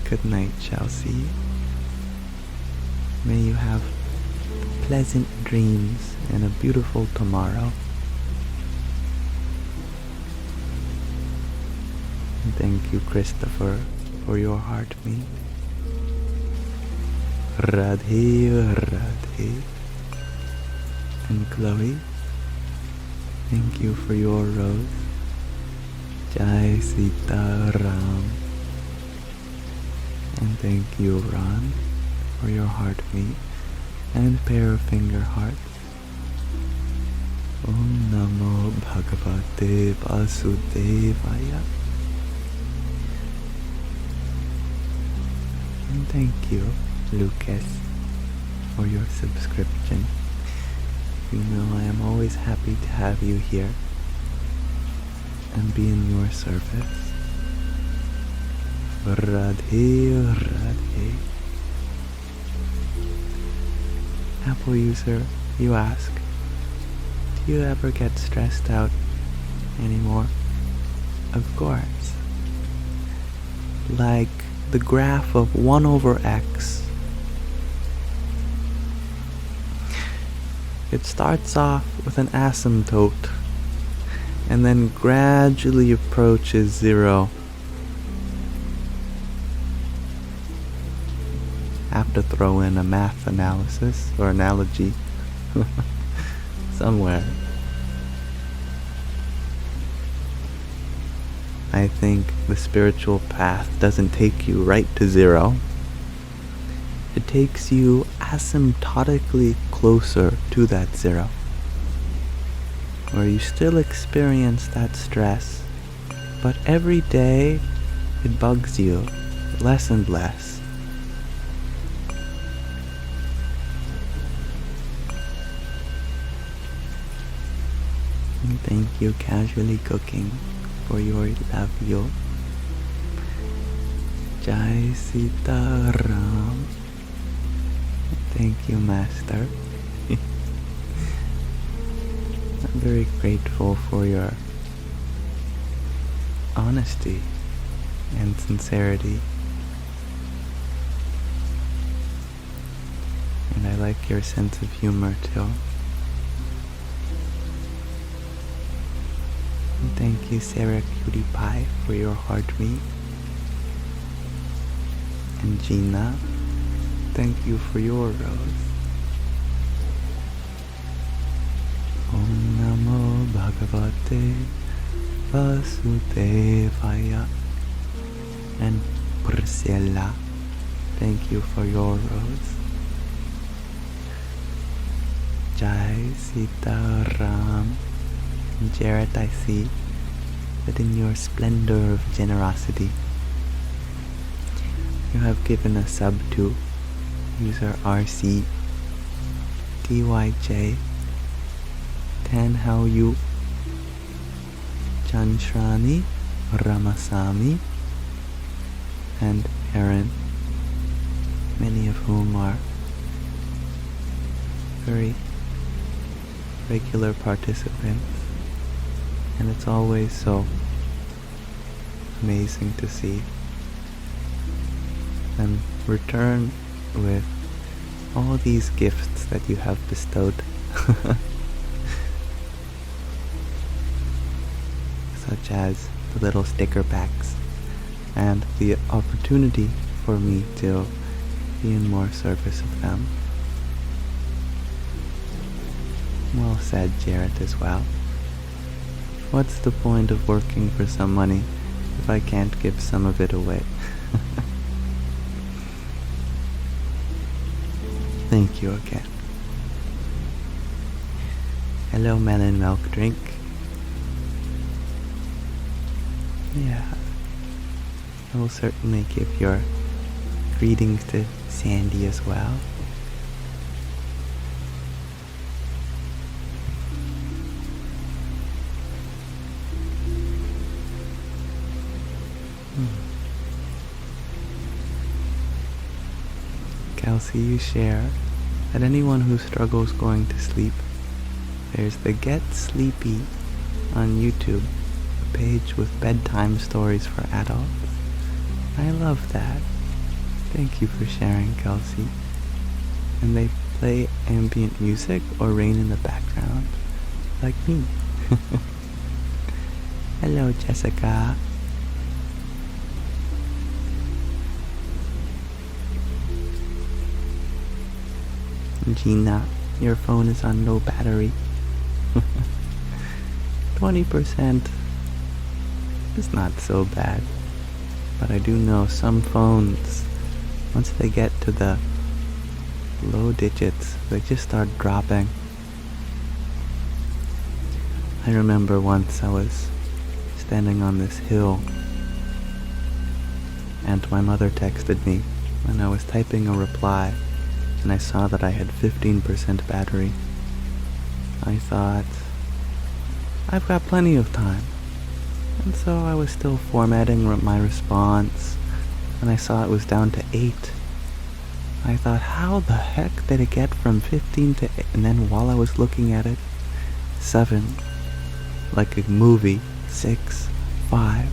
Good night, Chelsea. May you have pleasant dreams and a beautiful tomorrow. And thank you, Christopher, for your heartbeat. Radhe, Radhe. And Chloe, thank you for your rose. Jai Sita Ram. And thank you, Ron, for your heartbeat and pair of finger hearts. Om Namo Bhagavate Vasudevaya. And thank you, Lucas, for your subscription. You know I am always happy to have you here and be in your service. Radhe, Radhe. Apple user, you ask, do you ever get stressed out anymore? Of course. Like the graph of 1 over x. It starts off with an asymptote and then gradually approaches 0. Have to throw in a math analysis or analogy somewhere. I think the spiritual path doesn't take you right to 0. It takes you asymptotically closer to that 0, where you still experience that stress, but every day it bugs you less and less. And thank you, Casually Cooking, for your love you. Jai Sita Ram. Thank you, Master. I'm very grateful for your honesty and sincerity. And I like your sense of humor too. And thank you, Sarah Cutie Pie, for your heartbeat. And Gina, thank you for your rose. Bhagavate Vasudevaya. And Priscilla, thank you for your rose. Jai Sitaram. Jarrett, I see that in your splendor of generosity, you have given a sub to user RC TYJ Tan How You Chanshrani Ramasamy and Aaron, many of whom are very regular participants, and it's always so amazing to see them return with all these gifts that you have bestowed. Such as the little sticker packs and the opportunity for me to be in more service of them. Well said, Jarrett, as well. What's the point of working for some money if I can't give some of it away? Thank you again. Hello, melon milk drink. Yeah, I will certainly give your greetings to Sandy as well. Kelsey, you share that anyone who struggles going to sleep, there's the Get Sleepy on YouTube, a page with bedtime stories for adults. I love that. Thank you for sharing, Kelsey. And they play ambient music or rain in the background, like me. Hello, Jessica. Gina, your phone is on low battery. 20% is not so bad, but I do know some phones, once they get to the low digits, they just start dropping. I remember once I was standing on this hill and my mother texted me when I was typing a reply, and I saw that I had 15% battery. I thought, I've got plenty of time. And so I was still formatting my response, and I saw it was down to 8. I thought, how the heck did it get from 15 to 8? And then while I was looking at it, 7. Like a movie. 6, 5,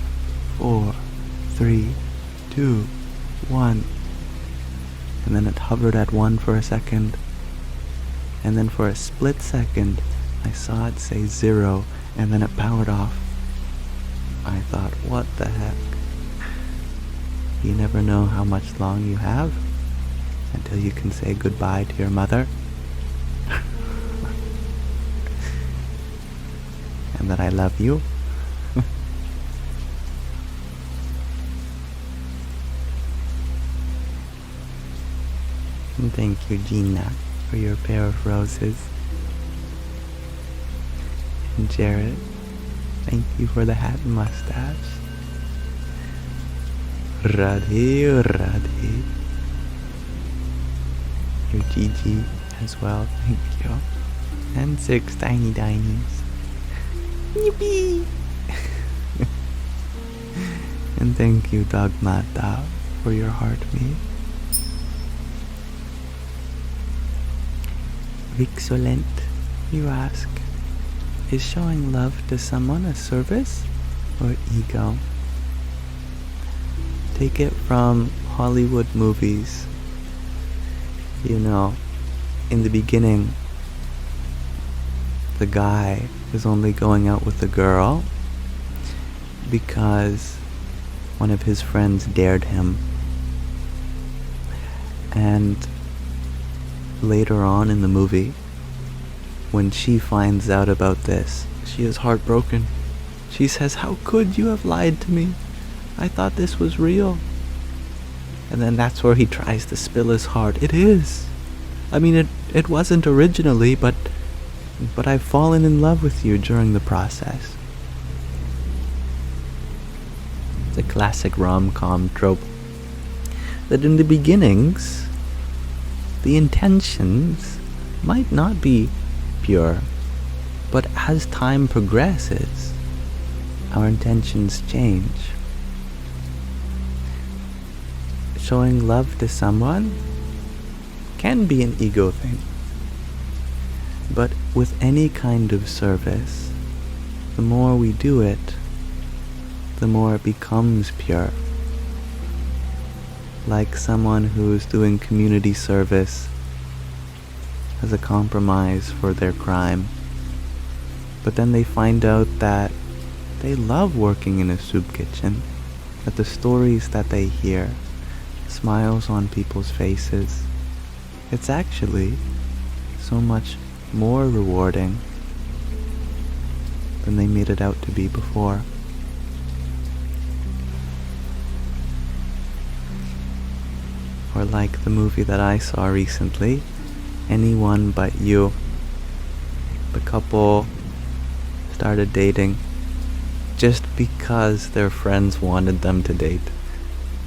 4, 3, 2, 1. And then it hovered at 1 for a second, and then for a split second I saw it say 0, and then it powered off. I thought, what the heck? You never know how much long you have until you can say goodbye to your mother. And that I love you. And thank you, Gina, for your pair of roses. And Jared, thank you for the hat and mustache. Radhe, Radhe. Your Gigi as well, thank you. And 6 tiny dinies. Yippee! And thank you, Dogmata, for your heartbeat. Excellent, you ask. Is showing love to someone a service or ego? Take it from Hollywood movies. You know, in the beginning, the guy is only going out with the girl because one of his friends dared him. And later on in the movie, when she finds out about this, she is heartbroken. She says, "How could you have lied to me? I thought this was real." And then that's where he tries to spill his heart. It is. I mean, it wasn't originally, but I've fallen in love with you during the process. It's a classic rom-com trope. That in the beginnings, the intentions might not be pure, but as time progresses, our intentions change. Showing love to someone can be an ego thing, but with any kind of service, the more we do it, the more it becomes pure. Like someone who's doing community service as a compromise for their crime, but then they find out that they love working in a soup kitchen, that the stories that they hear, smiles on people's faces, it's actually so much more rewarding than they made it out to be before. Or like the movie that I saw recently, Anyone But You. The couple started dating just because their friends wanted them to date.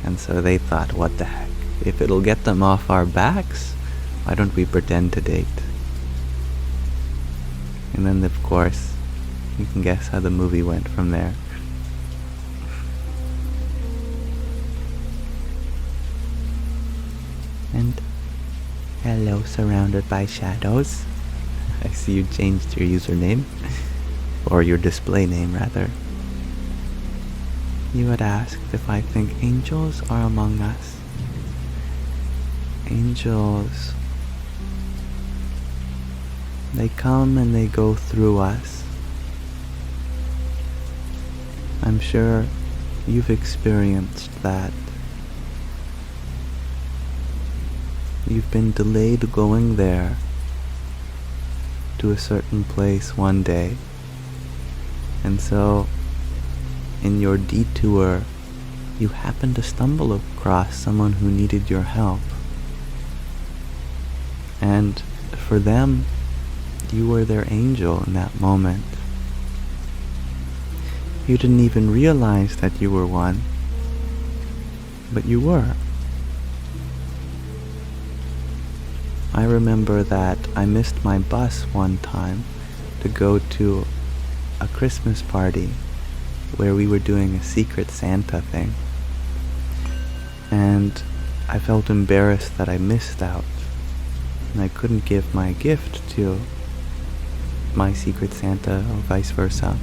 And so they thought, what the heck, if it'll get them off our backs, why don't we pretend to date? And then, of course, you can guess how the movie went from there. And hello, surrounded by shadows. I see you changed your username, or your display name rather. You had asked if I think angels are among us. Angels, they come and they go through us. I'm sure you've experienced that. You've been delayed going there to a certain place one day, and so in your detour you happened to stumble across someone who needed your help, and for them you were their angel in that moment. You didn't even realize that you were one, but you were. I remember that I missed my bus one time to go to a Christmas party where we were doing a secret Santa thing. And I felt embarrassed that I missed out, and I couldn't give my gift to my secret Santa or vice versa.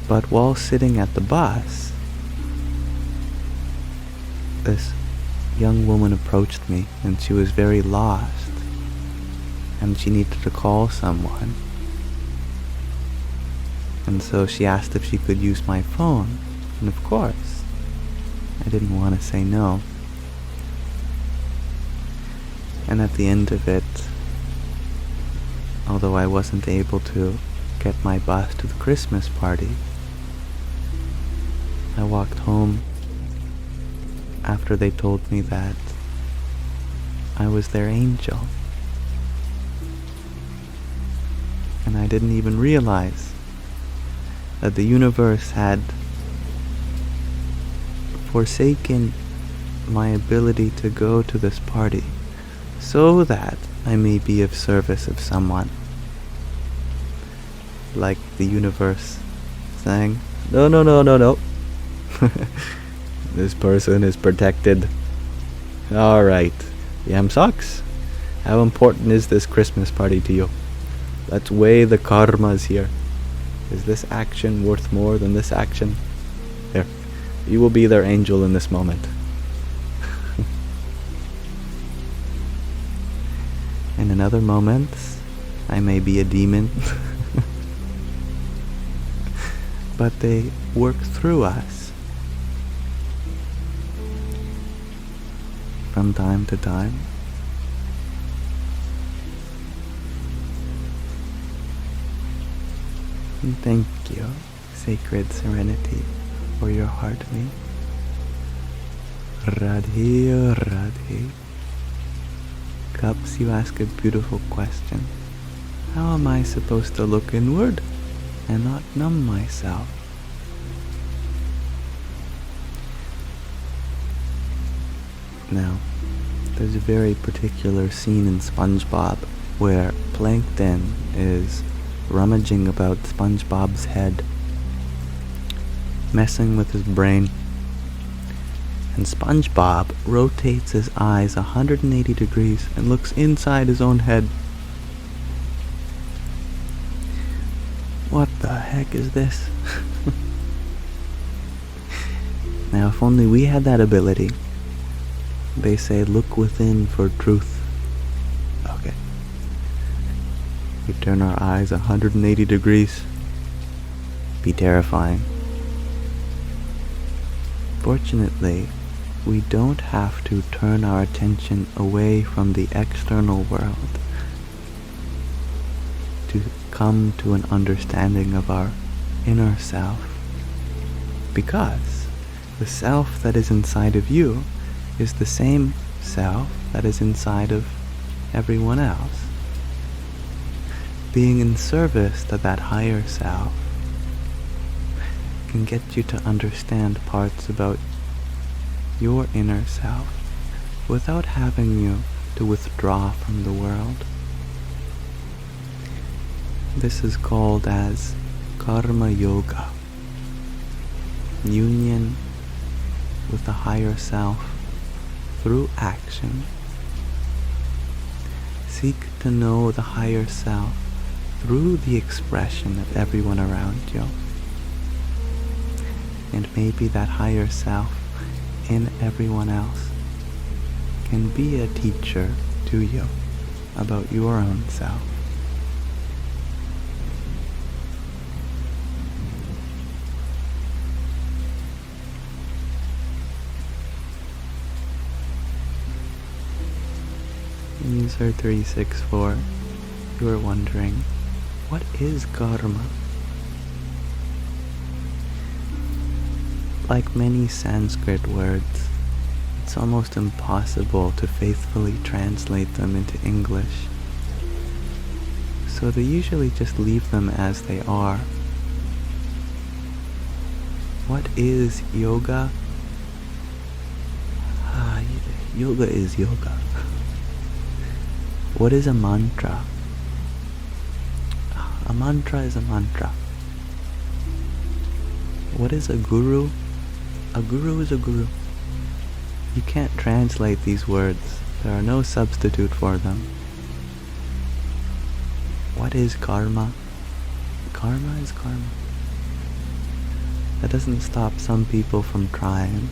But while sitting at the bus, this young woman approached me, and she was very lost, and she needed to call someone. And so she asked if she could use my phone, and of course, I didn't want to say no. And at the end of it, although I wasn't able to get my bus to the Christmas party, I walked home after they told me that I was their angel. And I didn't even realize that the universe had forsaken my ability to go to this party so that I may be of service of someone. Like the universe saying, no, no, no, no, no. This person is protected. Alright, Yamsox, how important is this Christmas party to you? Let's weigh the karmas here. Is this action worth more than this action? Here, you will be their angel in this moment. And in other moments, I may be a demon. But they work through us. From time to time. And thank you, sacred serenity, for your heartbeat. Radhe, Radhe. Cups, you ask a beautiful question. How am I supposed to look inward and not numb myself? Now, there's a very particular scene in SpongeBob where Plankton is rummaging about SpongeBob's head, messing with his brain, and SpongeBob rotates his eyes 180 degrees and looks inside his own head. What the heck is this? Now, if only we had that ability. They say, look within for truth. Okay. We turn our eyes 180 degrees. Be terrifying. Fortunately, we don't have to turn our attention away from the external world to come to an understanding of our inner self. Because the self that is inside of you is the same self that is inside of everyone else. Being in service to that higher self can get you to understand parts about your inner self without having you to withdraw from the world. This is called as karma yoga, union with the higher self through action. Seek to know the higher self through the expression of everyone around you. And maybe that higher self in everyone else can be a teacher to you about your own self. User 364, you are wondering, what is karma? Like many Sanskrit words, it's almost impossible to faithfully translate them into English. So they usually just leave them as they are. What is yoga? Yoga is yoga. What is a mantra? A mantra is a mantra. What is a guru? A guru is a guru. You can't translate these words. There are no substitute for them. What is karma? Karma is karma. That doesn't stop some people from trying.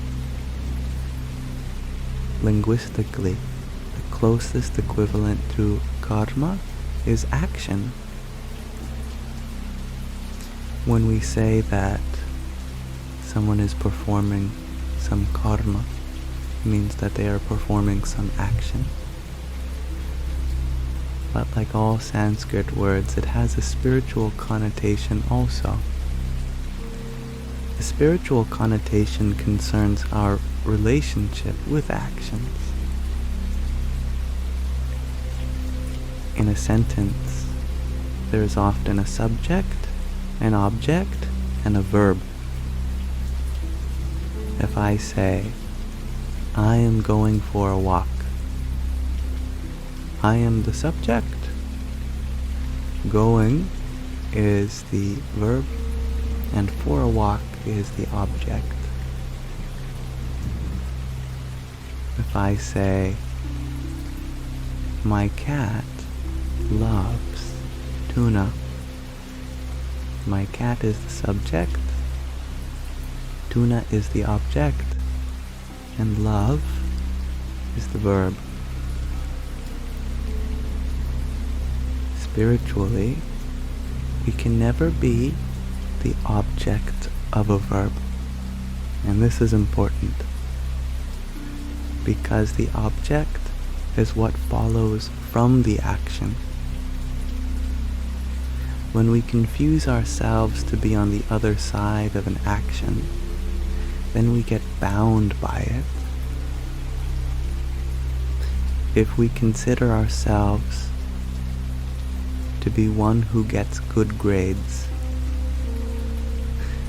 Linguistically, the closest equivalent to karma is action. When we say that someone is performing some karma, it means that they are performing some action. But like all Sanskrit words, it has a spiritual connotation also. The spiritual connotation concerns our relationship with actions. In a sentence, there is often a subject, an object, and a verb. If I say, I am going for a walk, I am the subject. Going is the verb, and for a walk is the object. If I say, my cat loves tuna, my cat is the subject, tuna is the object, and love is the verb. Spiritually, we can never be the object of a verb. And this is important, because the object is what follows from the action. when we confuse ourselves to be on the other side of an action, then we get bound by it. If we consider ourselves to be one who gets good grades,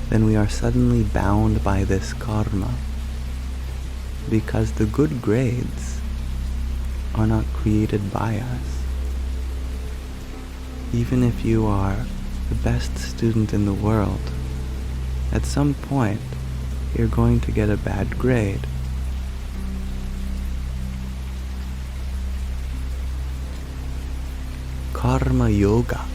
then we are suddenly bound by this karma, because the good grades are not created by us. Even if you are the best student in the world, at some point you're going to get a bad grade. Karma yoga,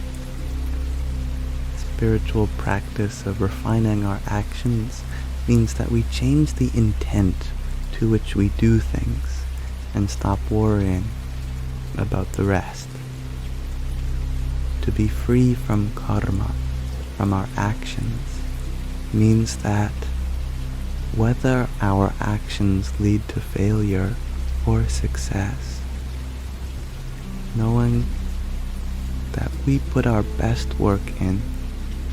spiritual practice of refining our actions, means that we change the intent to which we do things and stop worrying about the rest. To be free from karma, from our actions, means that whether our actions lead to failure or success, knowing that we put our best work in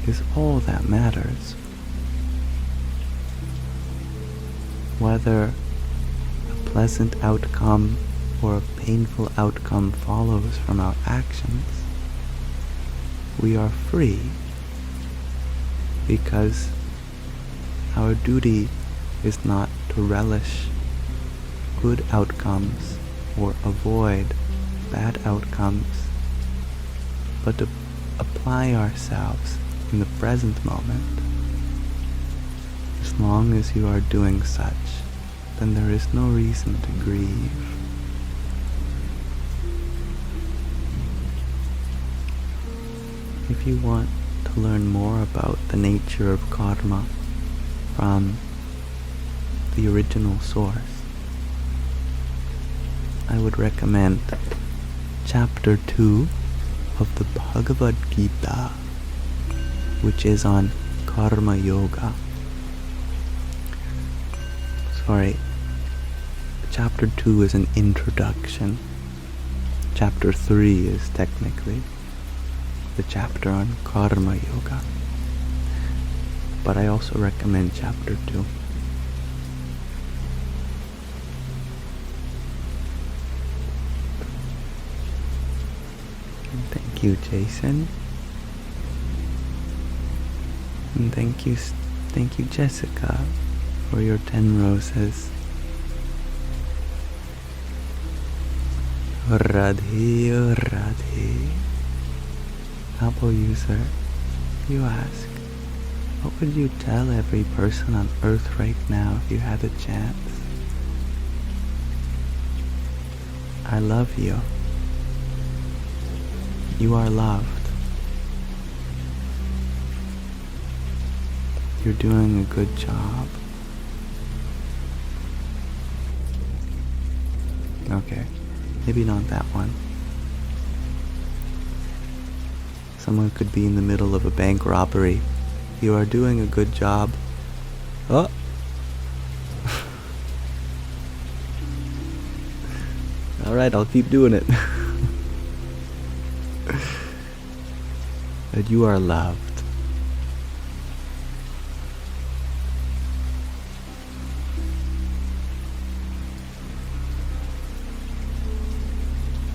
is all that matters. Whether a pleasant outcome or a painful outcome follows from our actions, we are free, because our duty is not to relish good outcomes or avoid bad outcomes, but to apply ourselves in the present moment. As long as you are doing such, then there is no reason to grieve. If you want to learn more about the nature of karma from the original source, I would recommend Chapter 2 of the Bhagavad Gita, which is on Karma Yoga. Sorry, Chapter 2 is an introduction. Chapter 3 is technically the chapter on Karma Yoga, but I also recommend Chapter 2. Thank you, Jason. And thank you, Jessica, for your 10 roses. Radhe, Radhe. Apple user, you ask, what would you tell every person on earth right now if you had a chance? I love you. You are loved. You're doing a good job. Okay, maybe not that one. Someone could be in the middle of a bank robbery. You are doing a good job. Oh! Alright, I'll keep doing it. That you are loved.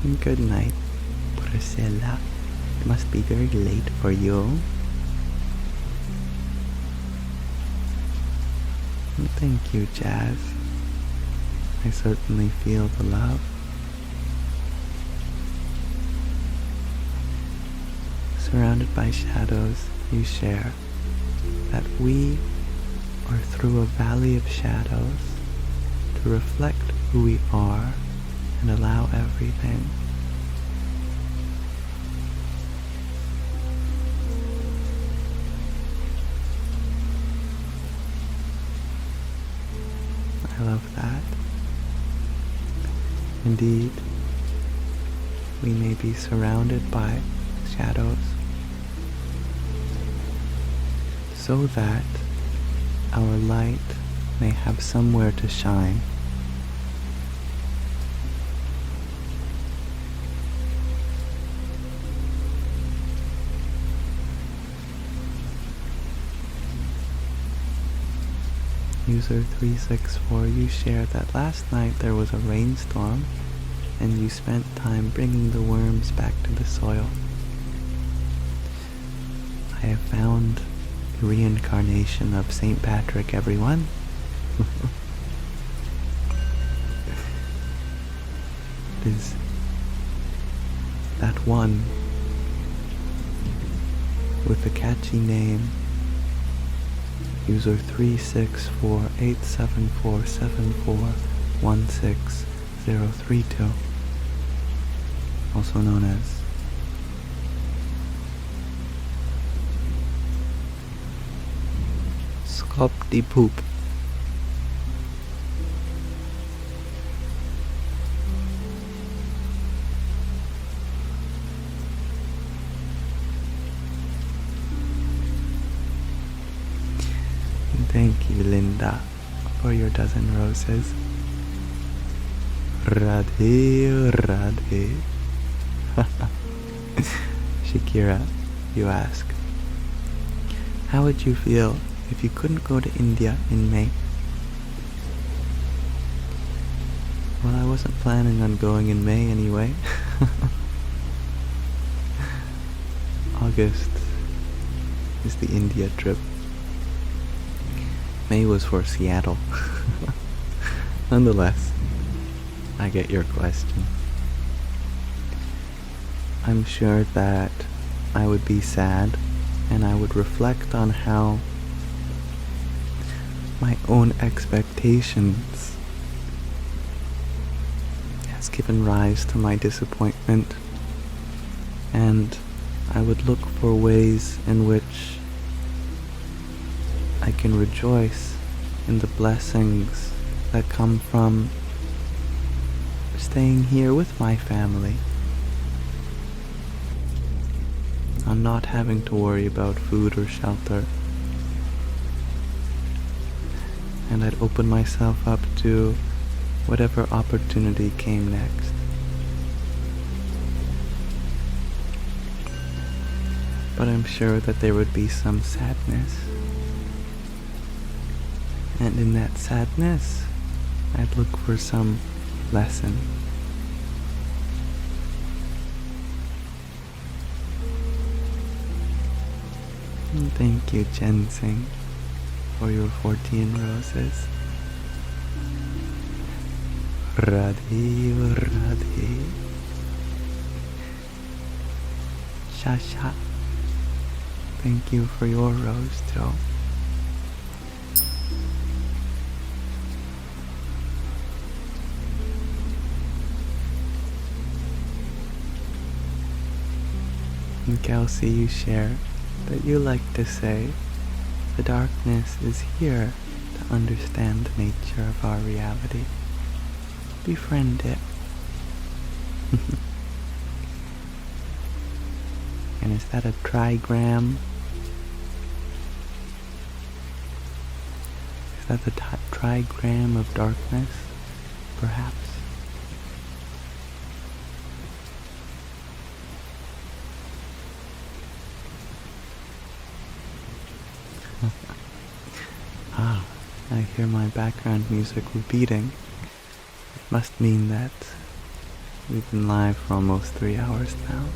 And good night, Priscilla. It must be very late for you. And thank you, Jazz. I certainly feel the love. Surrounded by shadows, you share that we are through a valley of shadows to reflect who we are and allow everything. I love that. Indeed, we may be surrounded by shadows so that our light may have somewhere to shine. User 364, you shared that last night there was a rainstorm and you spent time bringing the worms back to the soil. I have found the reincarnation of St. Patrick, everyone. It is that one with the catchy name user 3648747416032, also known as Skop de Poop. Thank you, Linda, for your dozen roses. Radhe, Radhe. Shakira, you ask, how would you feel if you couldn't go to India in May? Well, I wasn't planning on going in May anyway. August is the India trip. May was for Seattle. Nonetheless, I get your question. I'm sure that I would be sad, and I would reflect on how my own expectations has given rise to my disappointment, and I would look for ways in which I can rejoice in the blessings that come from staying here with my family, on not having to worry about food or shelter, and I'd open myself up to whatever opportunity came next. But I'm sure that there would be some sadness. And in that sadness, I'd look for some lesson. And thank you, Ginseng, for your 14 roses. Radhe, Radhe. Shasha, thank you for your rose too. And Kelsey, you share that you like to say, the darkness is here to understand the nature of our reality. Befriend it. And is that a trigram? Is that the trigram of darkness, perhaps? Ah, I hear my background music repeating. It must mean that we've been live for almost 3 hours now.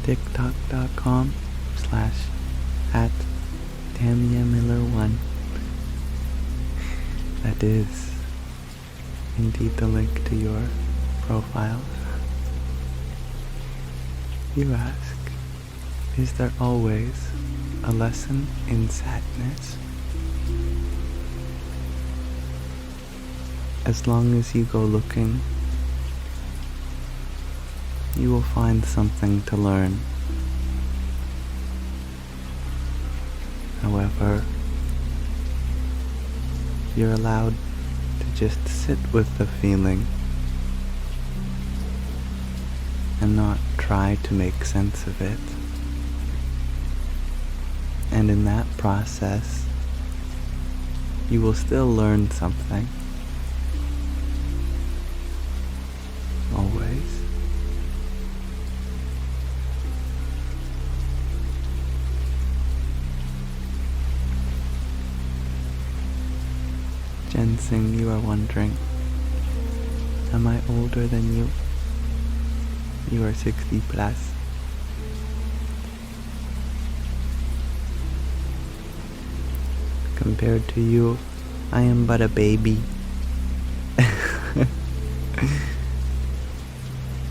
TikTok.com/@TamiaMiller1. That is indeed the link to your profile. You ask, is there always a lesson in sadness? As long as you go looking, you will find something to learn. However, you're allowed to just sit with the feeling and not try to make sense of it. And in that process, you will still learn something. Always. Jensing, you are wondering, am I older than you? You are 60 plus. Compared to you, I am but a baby.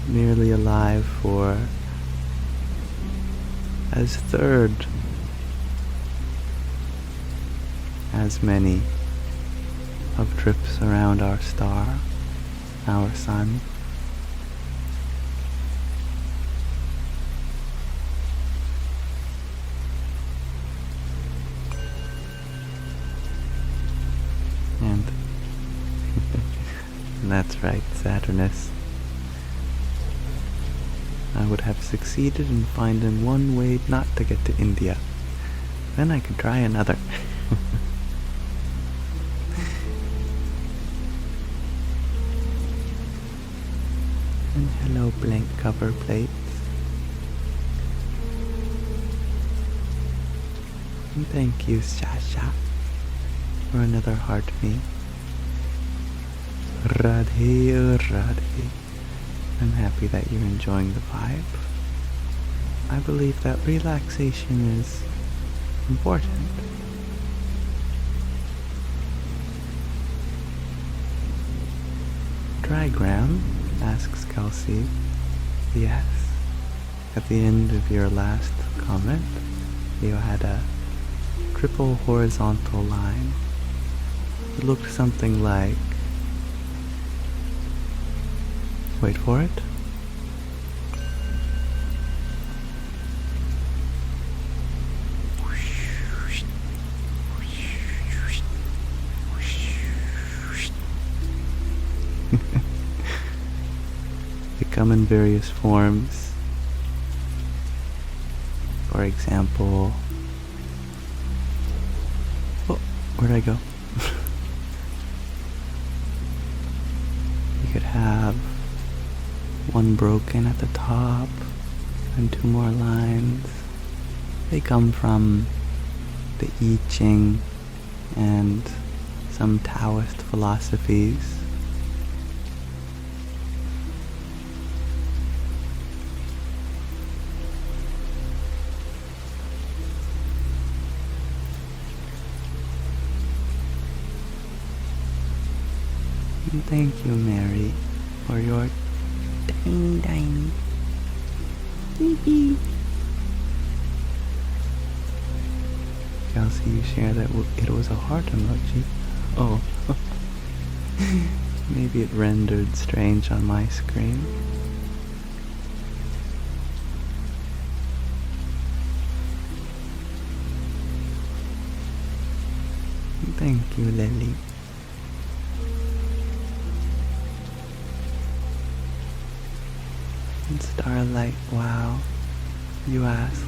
Merely alive for as third as many of trips around our star, our sun. And that's right, Saturnus. I would have succeeded in finding one way not to get to India. Then I could try another. And hello, blank cover plates. And thank you, Shasha, for another heart me. Radhe, Radhe. I'm happy that you're enjoying the vibe. I believe that relaxation is important. Trigram, asks Kelsey. Yes. At the end of your last comment, you had a triple horizontal line. It looked something like, wait for it. They come in various forms. For example, oh, where'd I go? You could have one broken at the top and two more lines. They come from the I Ching and some Taoist philosophies. And thank you, Mary, for your tiny. Kelsey, you share that it was a heart emoji. Oh, maybe it rendered strange on my screen. Thank you, Lily. And Starlight, wow, you ask,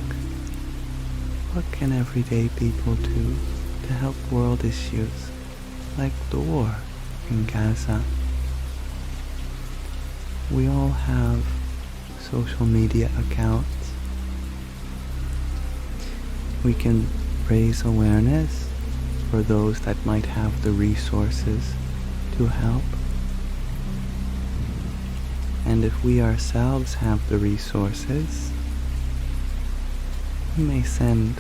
what can everyday people do to help world issues like the war in Gaza? We all have social media accounts. We can raise awareness for those that might have the resources to help. And if we ourselves have the resources, we may send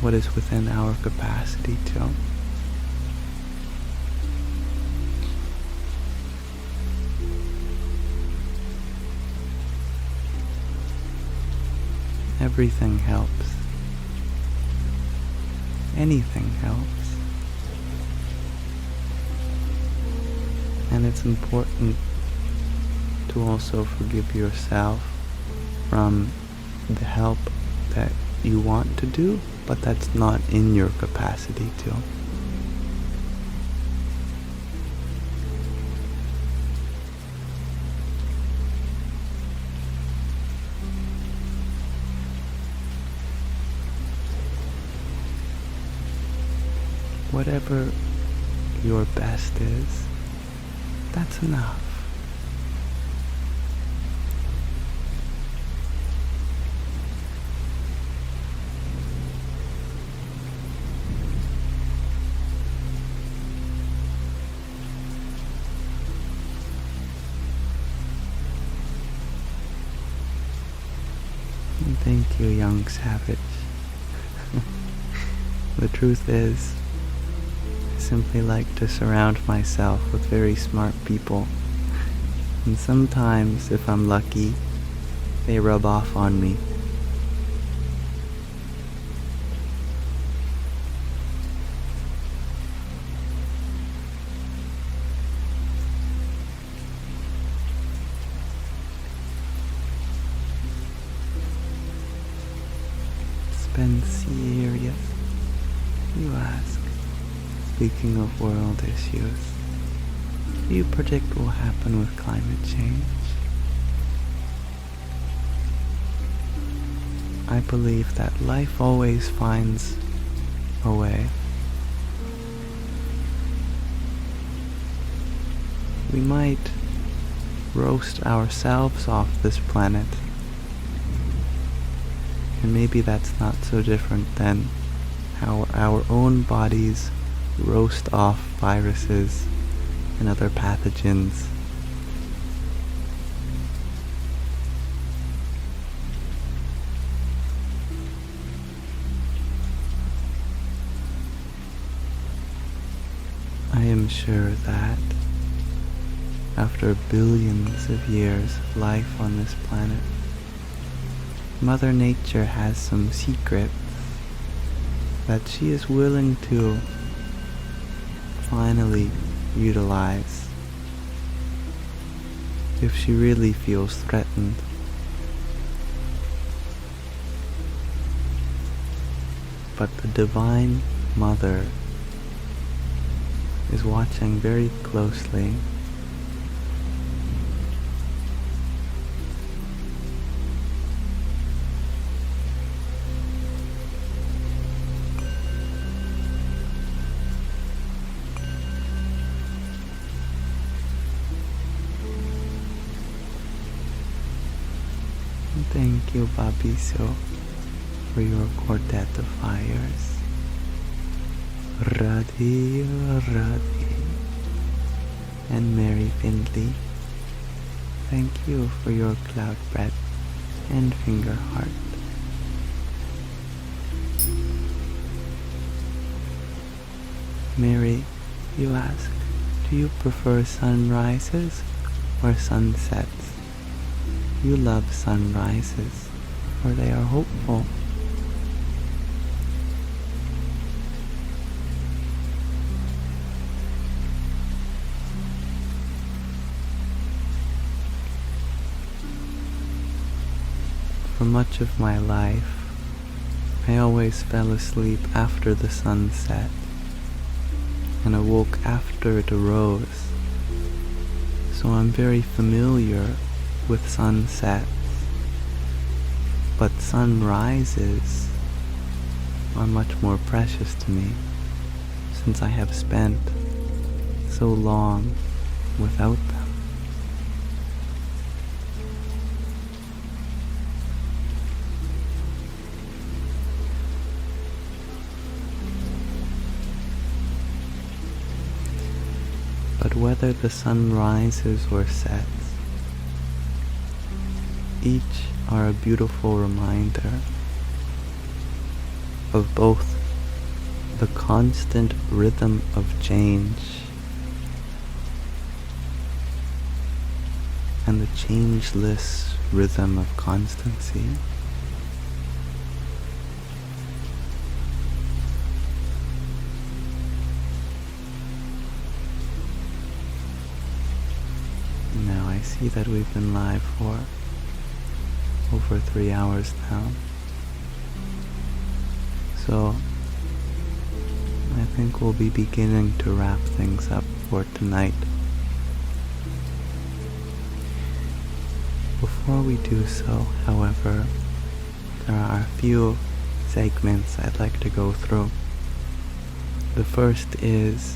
what is within our capacity to. Everything helps. Anything helps. And it's important to also forgive yourself from the help that you want to do, but that's not in your capacity to. Whatever your best is, that's enough. Thank you, young savage. The truth is, I simply like to surround myself with very smart people. And sometimes, if I'm lucky, they rub off on me. Been serious, you ask. Speaking of world issues, what do you predict will happen with climate change? I believe that life always finds a way. We might roast ourselves off this planet. And maybe that's not so different than how our own bodies roast off viruses and other pathogens. I am sure that after billions of years of life on this planet, Mother Nature has some secrets that she is willing to finally utilize if she really feels threatened. But the Divine Mother is watching very closely. Thank you, Babiso, for your quartet of fires. Radhi, Radhi. And Mary Findley, thank you for your cloud bread and finger heart. Mary, you ask, do you prefer sunrises or sunsets? You love sunrises, for they are hopeful. For much of my life, I always fell asleep after the sun set and awoke after it arose, so I'm very familiar with sunsets, but sunrises are much more precious to me since I have spent so long without them. But whether the sun rises or sets, each are a beautiful reminder of both the constant rhythm of change and the changeless rhythm of constancy. Now I see that we've been live for over 3 hours now, so I think we'll be beginning to wrap things up for tonight. Before we do so, however, there are a few segments I'd like to go through. The first is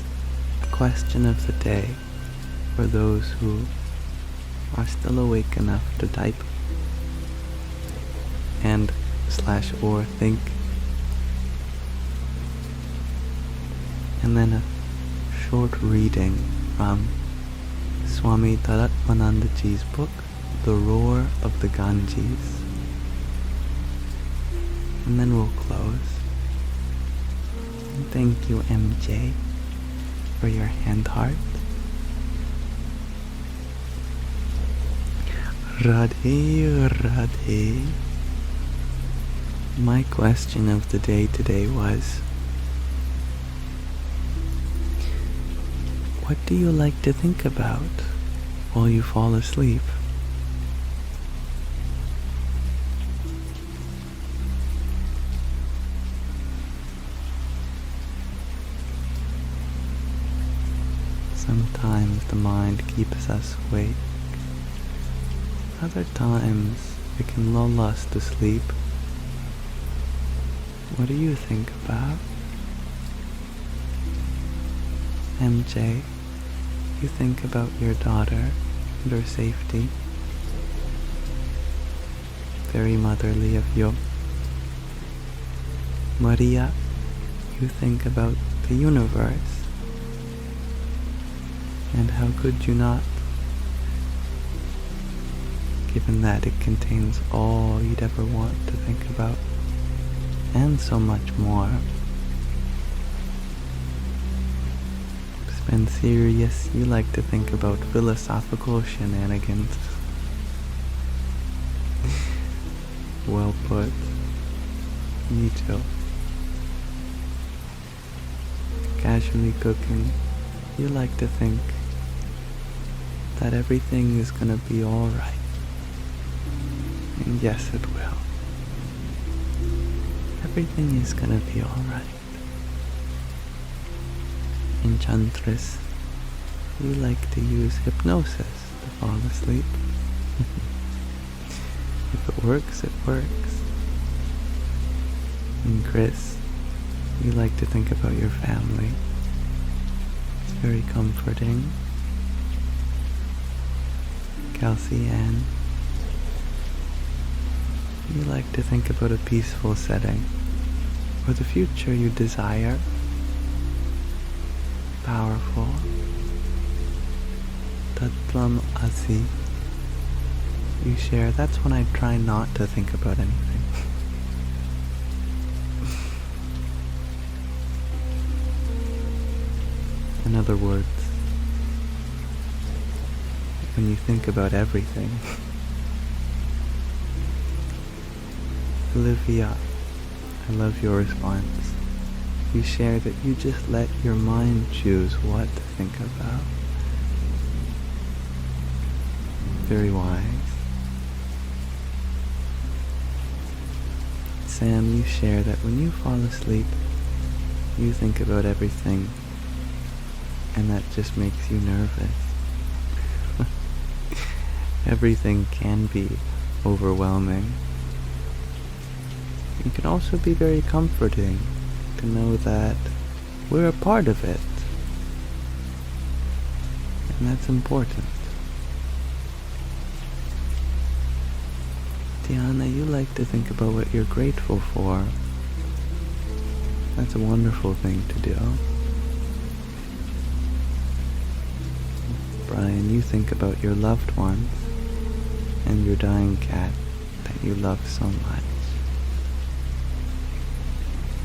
a question of the day for those who are still awake enough to type and / or think, and then a short reading from Swami Taratmanandaji's book, The Roar of the Ganges. and then we'll close. And thank you, MJ, for your hand heart. Radhe, Radhe. My question of the day today was, what do you like to think about while you fall asleep? Sometimes the mind keeps us awake. Other times it can lull us to sleep. What do you think about? MJ, you think about your daughter and her safety. Very motherly of you. Maria, you think about the universe. And how could you not? Given that it contains all you'd ever want to think about, and so much more. Spencerius, you like to think about philosophical shenanigans. Well put. Me too. Casually cooking, you like to think that everything is gonna be alright. And yes, it will. Everything is gonna be alright. Enchantress, you like to use hypnosis to fall asleep. If it works, it works. And Chris, you like to think about your family. It's very comforting. Kelsey Ann, you like to think about a peaceful setting or the future you desire. Powerful. Tatlam Asi, you share, that's when I try not to think about anything. In other words, when you think about everything. Olivia, I love your response. You share that you just let your mind choose what to think about. Very wise. Sam, you share that when you fall asleep, you think about everything, and that just makes you nervous. Everything can be overwhelming. It can also be very comforting to know that we're a part of it. And that's important. Diana, you like to think about what you're grateful for. That's a wonderful thing to do. Brian, you think about your loved ones and your dying cat that you love so much.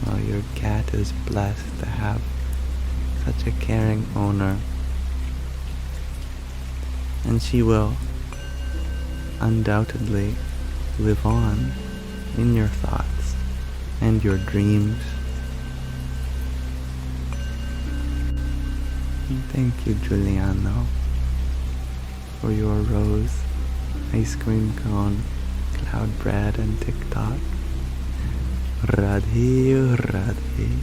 Well, your cat is blessed to have such a caring owner, and she will undoubtedly live on in your thoughts and your dreams. And thank you, Giuliano, for your rose, ice cream cone, cloud bread, and TikTok. Radhe, Radhe.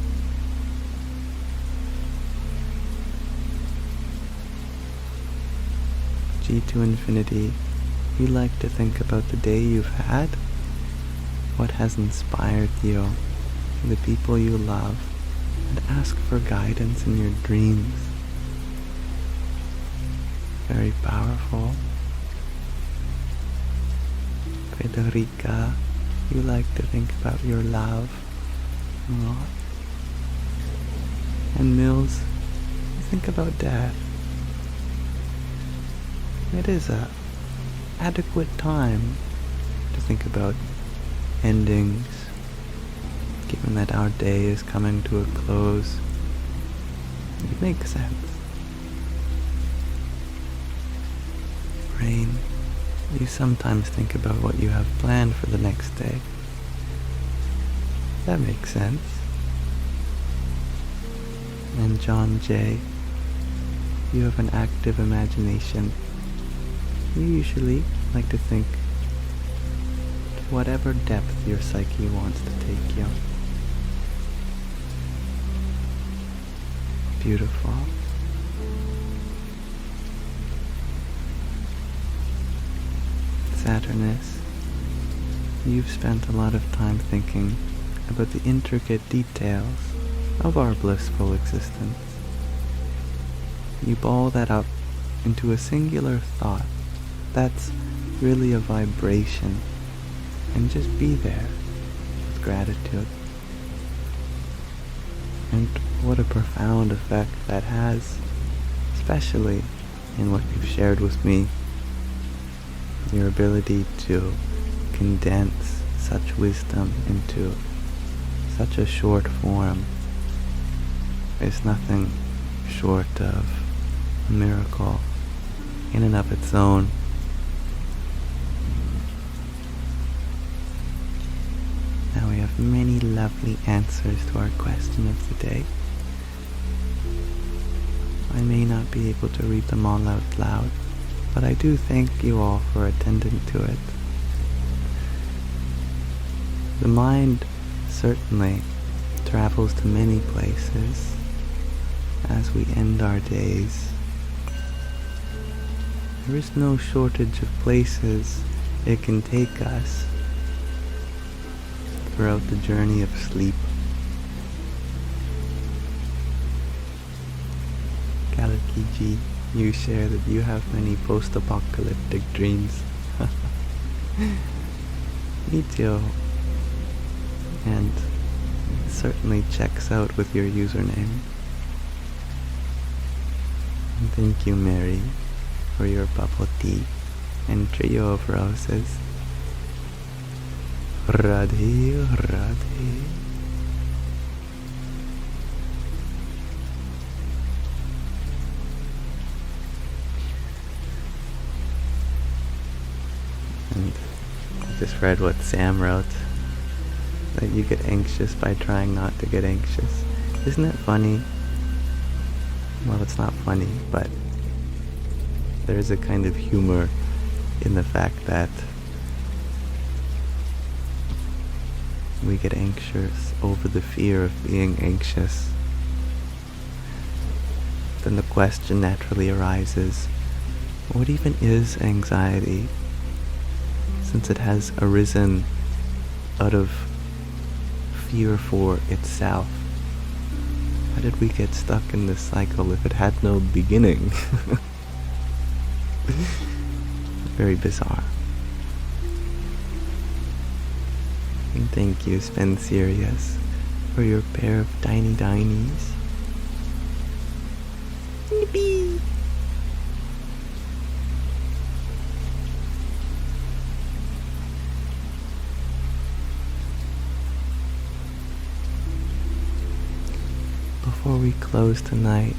G to infinity, you like to think about the day you've had, what has inspired you, the people you love, and ask for guidance in your dreams. Very powerful. Federica, you like to think about your love a lot. And Mills, you think about death. It is a adequate time to think about endings statement that our day is coming to a close, it makes sense. Rain, you sometimes think about what you have planned for the next day. That makes sense. And John J., you have an active imagination. You usually like to think to whatever depth your psyche wants to take you. Beautiful. Saturnus, you've spent a lot of time thinking about the intricate details of our blissful existence. You ball that up into a singular thought that's really a vibration, and just be there with gratitude. And what a profound effect that has, especially in what you've shared with me, your ability to condense such wisdom into such a short form is nothing short of a miracle in and of its own. Now we have many lovely answers to our question of the day. I may not be able to read them all out loud, but I do thank you all for attending to it. The mind certainly travels to many places as we end our days. There is no shortage of places it can take us throughout the journey of sleep. Kalakiji, you share that you have many post-apocalyptic dreams. Me too. And it certainly checks out with your username. And thank you, Mary, for your bubble tea and trio of roses. Radhe, Radhe. And I just read what Sam wrote, that you get anxious by trying not to get anxious. Isn't it funny? Well, it's not funny, but there's a kind of humor in the fact that we get anxious over the fear of being anxious. Then the question naturally arises, what even is anxiety? Since it has arisen out of fear for itself. How did we get stuck in this cycle if it had no beginning? Very bizarre. And thank you, Spend Serious, for your pair of tiny dinies. Yippee! Before we close tonight,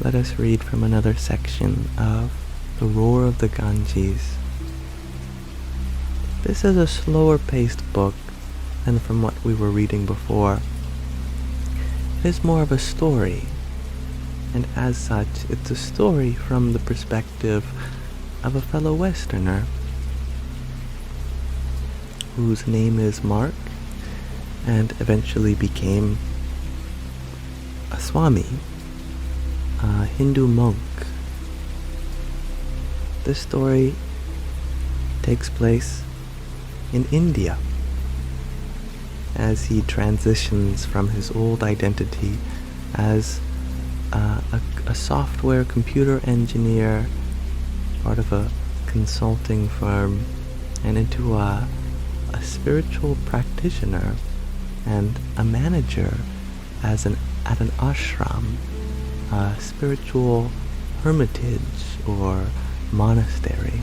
let us read from another section of The Roar of the Ganges. This is a slower paced book than from what we were reading before. It is more of a story, and as such, it's a story from the perspective of a fellow Westerner whose name is Mark and eventually became a Swami, a Hindu monk. This story takes place in India as he transitions from his old identity as a software computer engineer, part of a consulting firm, and into a spiritual practitioner and a manager at an ashram, a spiritual hermitage or monastery.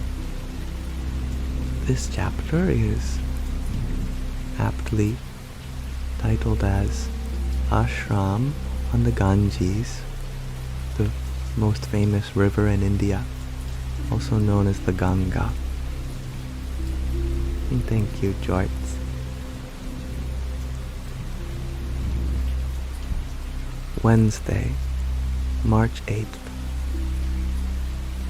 This chapter is aptly titled as Ashram on the Ganges, the most famous river in India, also known as the Ganga. And thank you, Joyce. Wednesday, March 8th.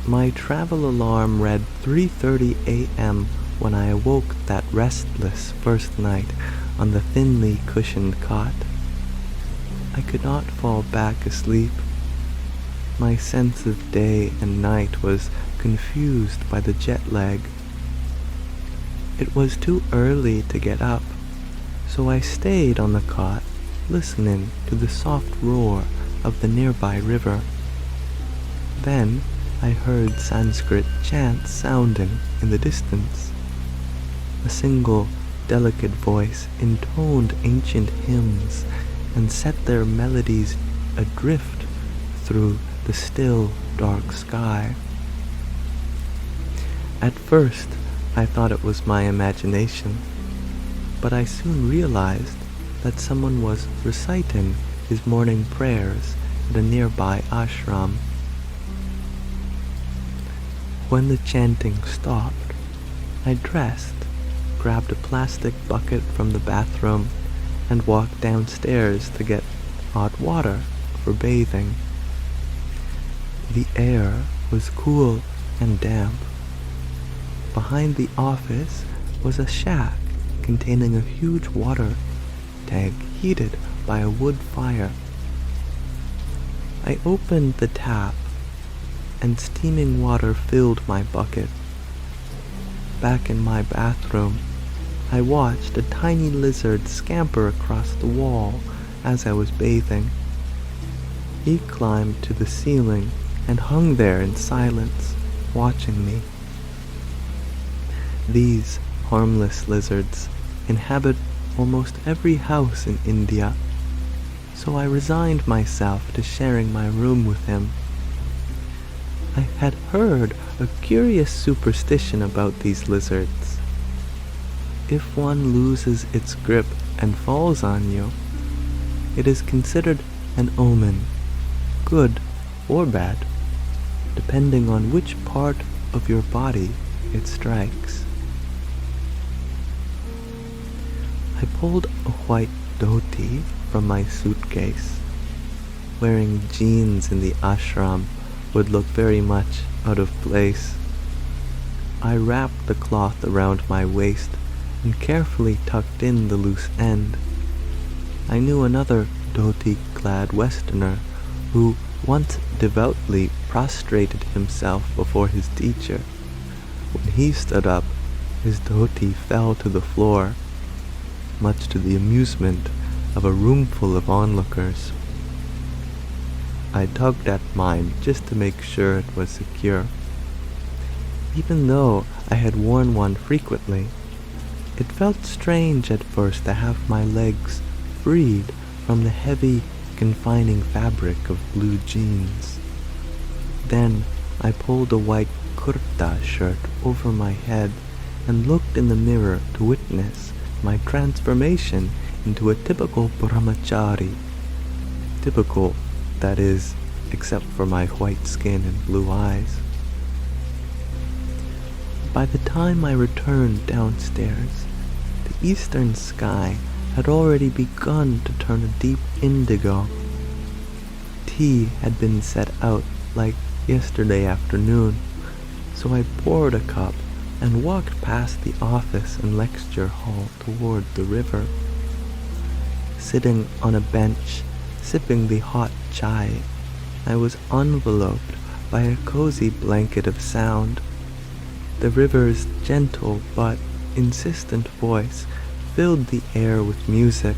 My travel alarm read 3:30 a.m. when I awoke that restless first night on the thinly cushioned cot. I could not fall back asleep. My sense of day and night was confused by the jet lag. It was too early to get up, so I stayed on the cot, listening to the soft roar of the nearby river. Then I heard Sanskrit chants sounding in the distance. A single delicate voice intoned ancient hymns and set their melodies adrift through the still, dark sky. At first, I thought it was my imagination, but I soon realized that someone was reciting his morning prayers at a nearby ashram. When the chanting stopped, I dressed, grabbed a plastic bucket from the bathroom, and walked downstairs to get hot water for bathing. The air was cool and damp. Behind the office was a shack containing a huge water tank heated by a wood fire. I opened the tap, and steaming water filled my bucket. Back in my bathroom, I watched a tiny lizard scamper across the wall as I was bathing. He climbed to the ceiling and hung there in silence, watching me. These harmless lizards inhabit almost every house in India, so I resigned myself to sharing my room with him. I had heard a curious superstition about these lizards. If one loses its grip and falls on you, it is considered an omen, good or bad, depending on which part of your body it strikes. I pulled a white dhoti from my suitcase. Wearing jeans in the ashram would look very much out of place. I wrapped the cloth around my waist and carefully tucked in the loose end. I knew another dhoti-clad Westerner who once devoutly prostrated himself before his teacher. When he stood up, his dhoti fell to the floor, much to the amusement of a roomful of onlookers. I tugged at mine just to make sure it was secure. Even though I had worn one frequently, it felt strange at first to have my legs freed from the heavy, confining fabric of blue jeans. Then I pulled a white kurta shirt over my head and looked in the mirror to witness my transformation into a typical brahmachari. Typical, that is, except for my white skin and blue eyes. By the time I returned downstairs, the eastern sky had already begun to turn a deep indigo. Tea had been set out like yesterday afternoon, so I poured a cup and walked past the office and lecture hall toward the river. Sitting on a bench, sipping the hot chai, I was enveloped by a cozy blanket of sound. The river's gentle but insistent voice filled the air with music.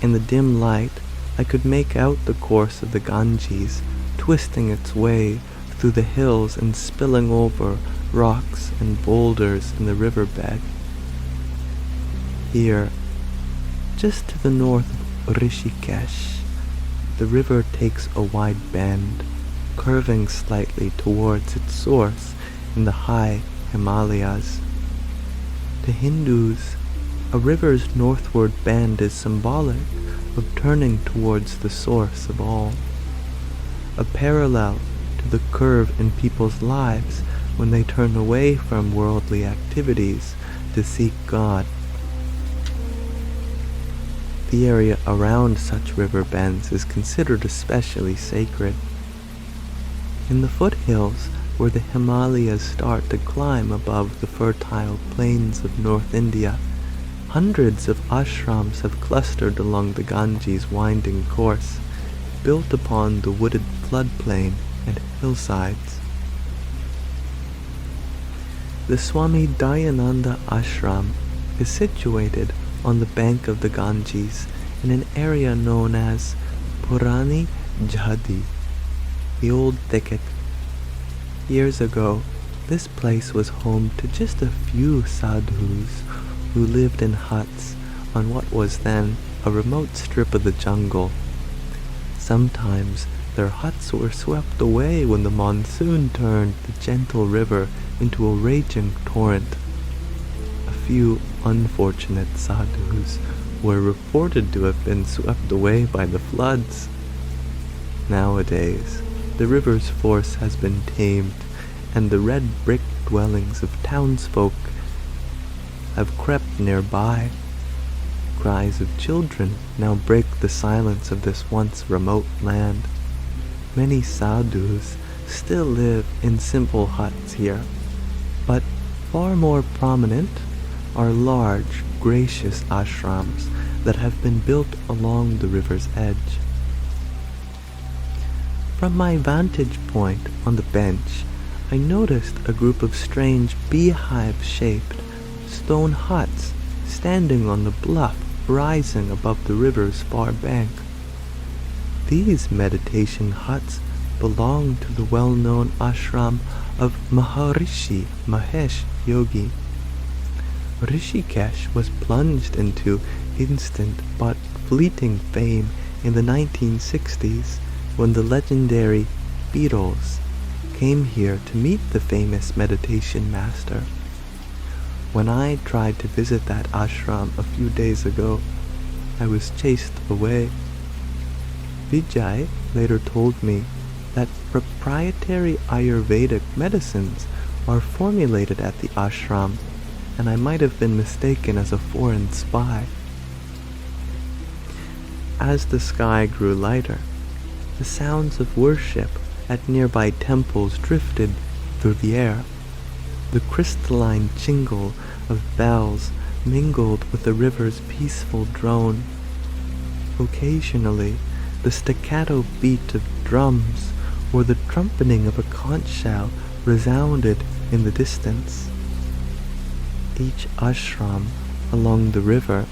In the dim light, I could make out the course of the Ganges, twisting its way through the hills and spilling over rocks and boulders in the riverbed. Here, just to the north of Rishikesh, the river takes a wide bend, curving slightly towards its source in the high Himalayas. To Hindus, A river's northward bend is symbolic of turning towards the source of all, a parallel to the curve in people's lives when they turn away from worldly activities to seek God. The area around such river bends is considered especially sacred. In the foothills, where the Himalayas start to climb above the fertile plains of North India, hundreds of ashrams have clustered along the Ganges' winding course, built upon the wooded floodplain and hillsides. The Swami Dayananda ashram is situated on the bank of the Ganges in an area known as Purani Jhadi, the Old Thicket. Years ago, this place was home to just a few sadhus who lived in huts on what was then a remote strip of the jungle. Sometimes their huts were swept away when the monsoon turned the gentle river into a raging torrent. A few unfortunate sadhus were reported to have been swept away by the floods. Nowadays, the river's force has been tamed, and the red brick dwellings of townsfolk have crept nearby. Cries of children now break the silence of this once remote land. Many sadhus still live in simple huts here, but far more prominent are large, gracious ashrams that have been built along the river's edge. From my vantage point on the bench, I noticed a group of strange beehive-shaped stone huts standing on the bluff rising above the river's far bank. These meditation huts belong to the well-known ashram of Maharishi Mahesh Yogi. Rishikesh was plunged into instant but fleeting fame in the 1960s when the legendary Beatles came here to meet the famous meditation master. When I tried to visit that ashram a few days ago, I was chased away. Vijay later told me that proprietary Ayurvedic medicines are formulated at the ashram, and I might have been mistaken as a foreign spy. As the sky grew lighter, the sounds of worship at nearby temples drifted through the air. The crystalline jingle of bells mingled with the river's peaceful drone. Occasionally, the staccato beat of drums or the trumpeting of a conch shell resounded in the distance. Each ashram along the river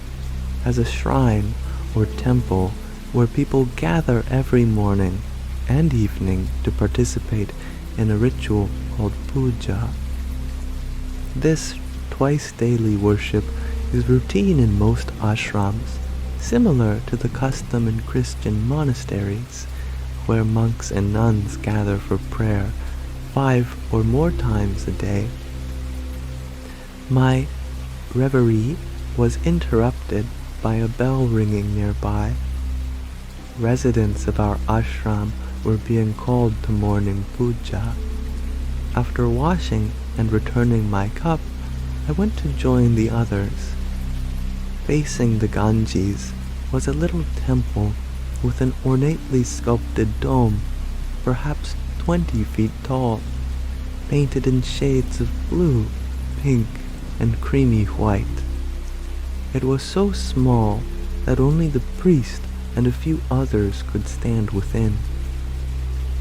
has a shrine or temple where people gather every morning and evening to participate in a ritual called puja. This twice-daily worship is routine in most ashrams, similar to the custom in Christian monasteries, where monks and nuns gather for prayer 5 or more times a day. My reverie was interrupted by a bell ringing nearby. Residents of our ashram were being called to morning puja. After washing and returning my cup, I went to join the others. Facing the Ganges was a little temple with an ornately sculpted dome, perhaps 20 feet tall, painted in shades of blue, pink, and creamy white. It was so small that only the priest and a few others could stand within.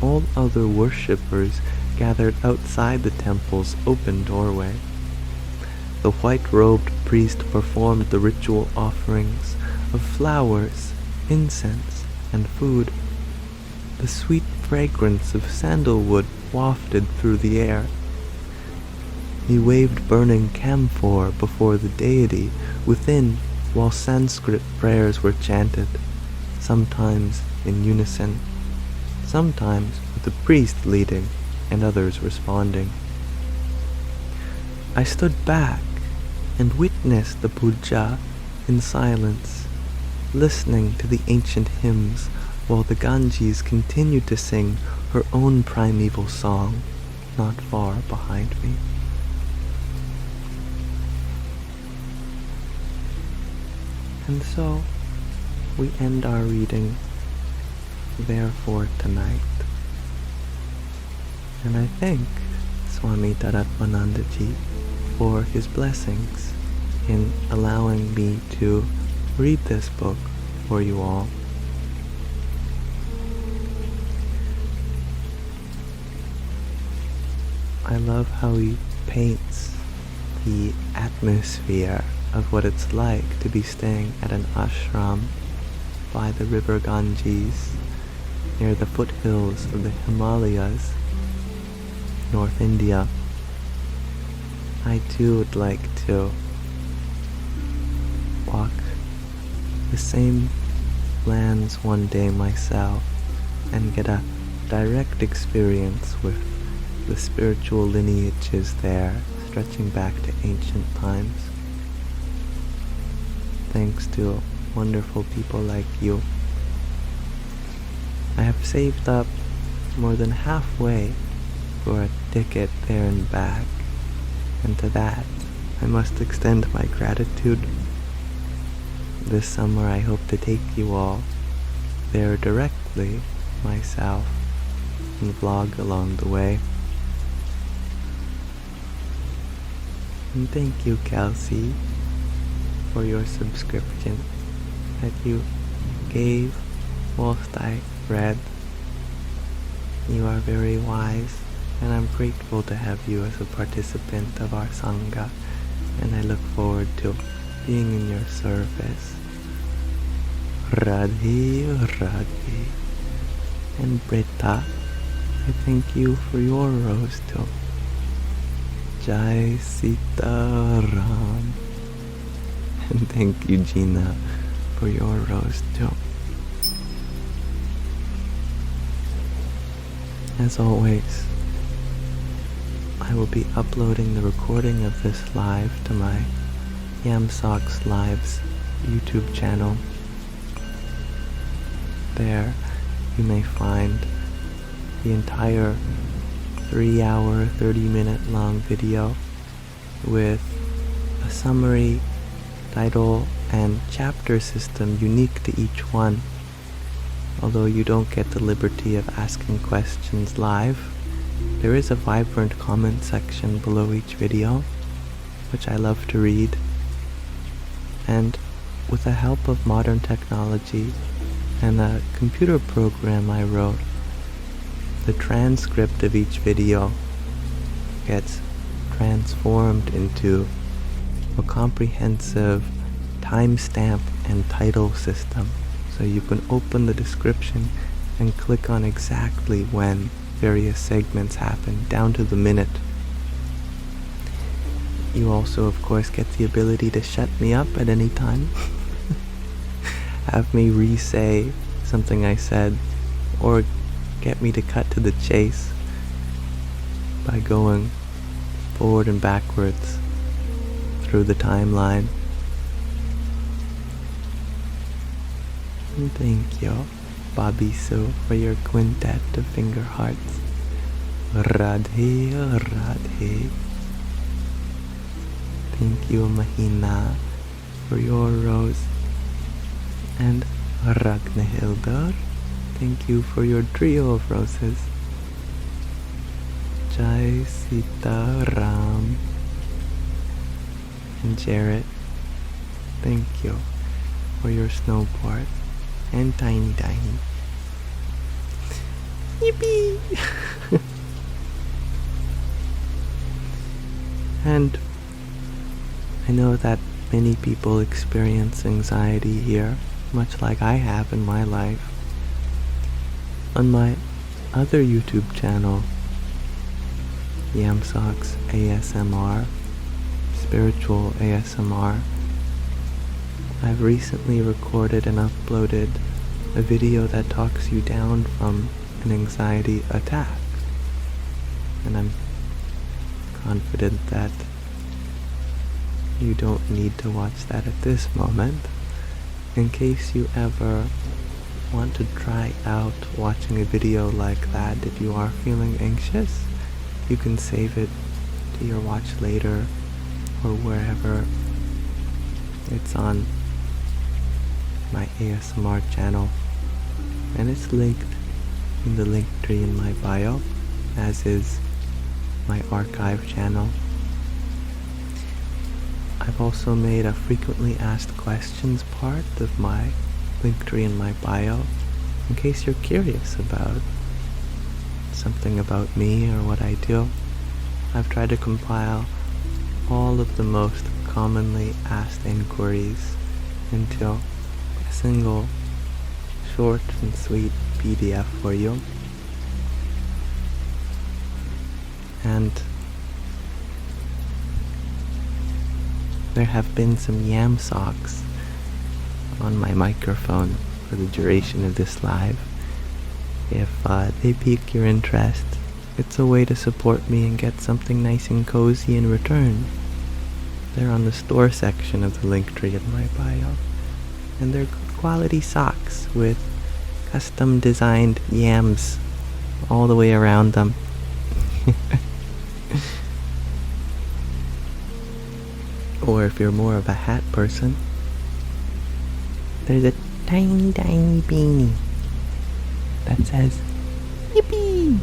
All other worshippers gathered outside the temple's open doorway. The white-robed priest performed the ritual offerings of flowers, incense, and food. The sweet fragrance of sandalwood wafted through the air. He waved burning camphor before the deity within while Sanskrit prayers were chanted, sometimes in unison, sometimes with the priest leading and others responding. I stood back and witnessed the puja in silence, listening to the ancient hymns while the Ganges continued to sing her own primeval song not far behind me. And so, we end our reading therefore tonight. And I thank Swami Taratmanandaji for his blessings in allowing me to read this book for you all. I love how he paints the atmosphere of what it's like to be staying at an ashram by the river Ganges near the foothills of the Himalayas, North India. I too would like to walk the same lands one day myself and get a direct experience with the spiritual lineages there, stretching back to ancient times. Thanks to wonderful people like you, I have saved up more than halfway for a ticket there and back, and to that I must extend my gratitude. This summer I hope to take you all there directly myself and vlog along the way. And thank you, Kelsey, for your subscription that you gave whilst I read. You are very wise, and I'm grateful to have you as a participant of our Sangha, and I look forward to being in your service. Radhe, Radhe. And Britta, I thank you for your rose too. Jai Sita Ram. And thank you, Gina, for your rose too. As always, I will be uploading the recording of this live to my Yamsox Lives YouTube channel. There you may find the entire 3-hour, 30-minute long video with a summary, title, and chapter system unique to each one. Although you don't get the liberty of asking questions live, there is a vibrant comment section below each video, which I love to read. And with the help of modern technology and a computer program I wrote, the transcript of each video gets transformed into a comprehensive timestamp and title system. So you can open the description and click on exactly when various segments happen, down to the minute. You also, of course, get the ability to shut me up at any time. Have me re-say something I said, or get me to cut to the chase by going forward and backwards through the timeline. And thank you, Bobby Sue, for your quintet of finger hearts. Radhe, Radhe. Thank you, Mahina, for your rose. And Ragnhildar, thank you for your trio of roses. Jai Sita Ram. And Jarrett, thank you for your snowboard. And Tiny Tiny. Yippee! And I know that many people experience anxiety here, much like I have in my life. On my other YouTube channel, Yamsox ASMR, Spiritual ASMR, I've recently recorded and uploaded a video that talks you down from an anxiety attack. And I'm confident that you don't need to watch that at this moment. In case you ever want to try out watching a video like that if you are feeling anxious, you can save it to your watch later or wherever. It's on my ASMR channel, and it's linked in the link tree in my bio, as is my archive channel. I've also made a frequently asked questions part of my link tree in my bio, in case you're curious about something about me or what I do. I've tried to compile all of the most commonly asked inquiries into a single short and sweet PDF for you. And there have been some Yamsox on my microphone for the duration of this live. If they pique your interest, it's a way to support me and get something nice and cozy in return. They're on the store section of the link tree in my bio, and they're good quality socks with custom designed yams all the way around them. Or if you're more of a hat person, there's a tiny beanie that says yippee,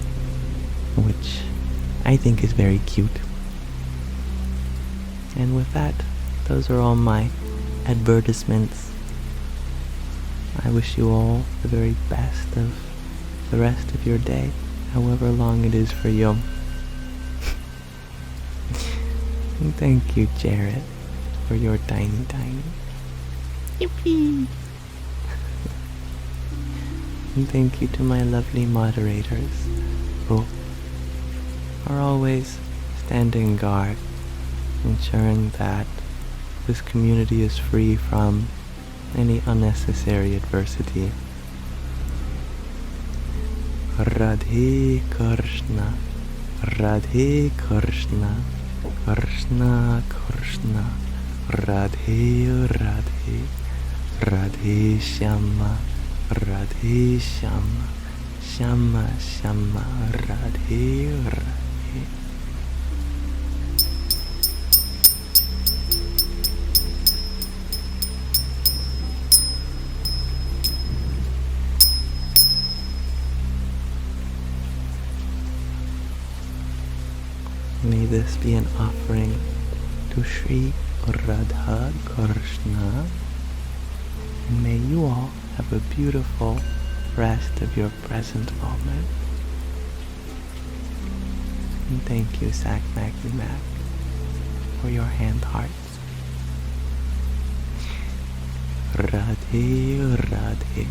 which I think is very cute. And with that, those are all my advertisements. I wish you all the very best of the rest of your day, however long it is for you. And thank you, Jared, for your tiny yippee. And thank you to my lovely moderators, who are always standing guard, ensuring that this community is free from any unnecessary adversity. Radhe Krishna, Radhe Krishna, Krishna Krishna, Radhe Radhe, Radhe Shama, Radhe Shama, Shama Shama, Radhe Radhe. May this be an offering to Sri Radha Krishna, and may you all have a beautiful rest of your present moment. And thank you, Sack Maggie Mac, for your hand hearts. Radhe Radhe.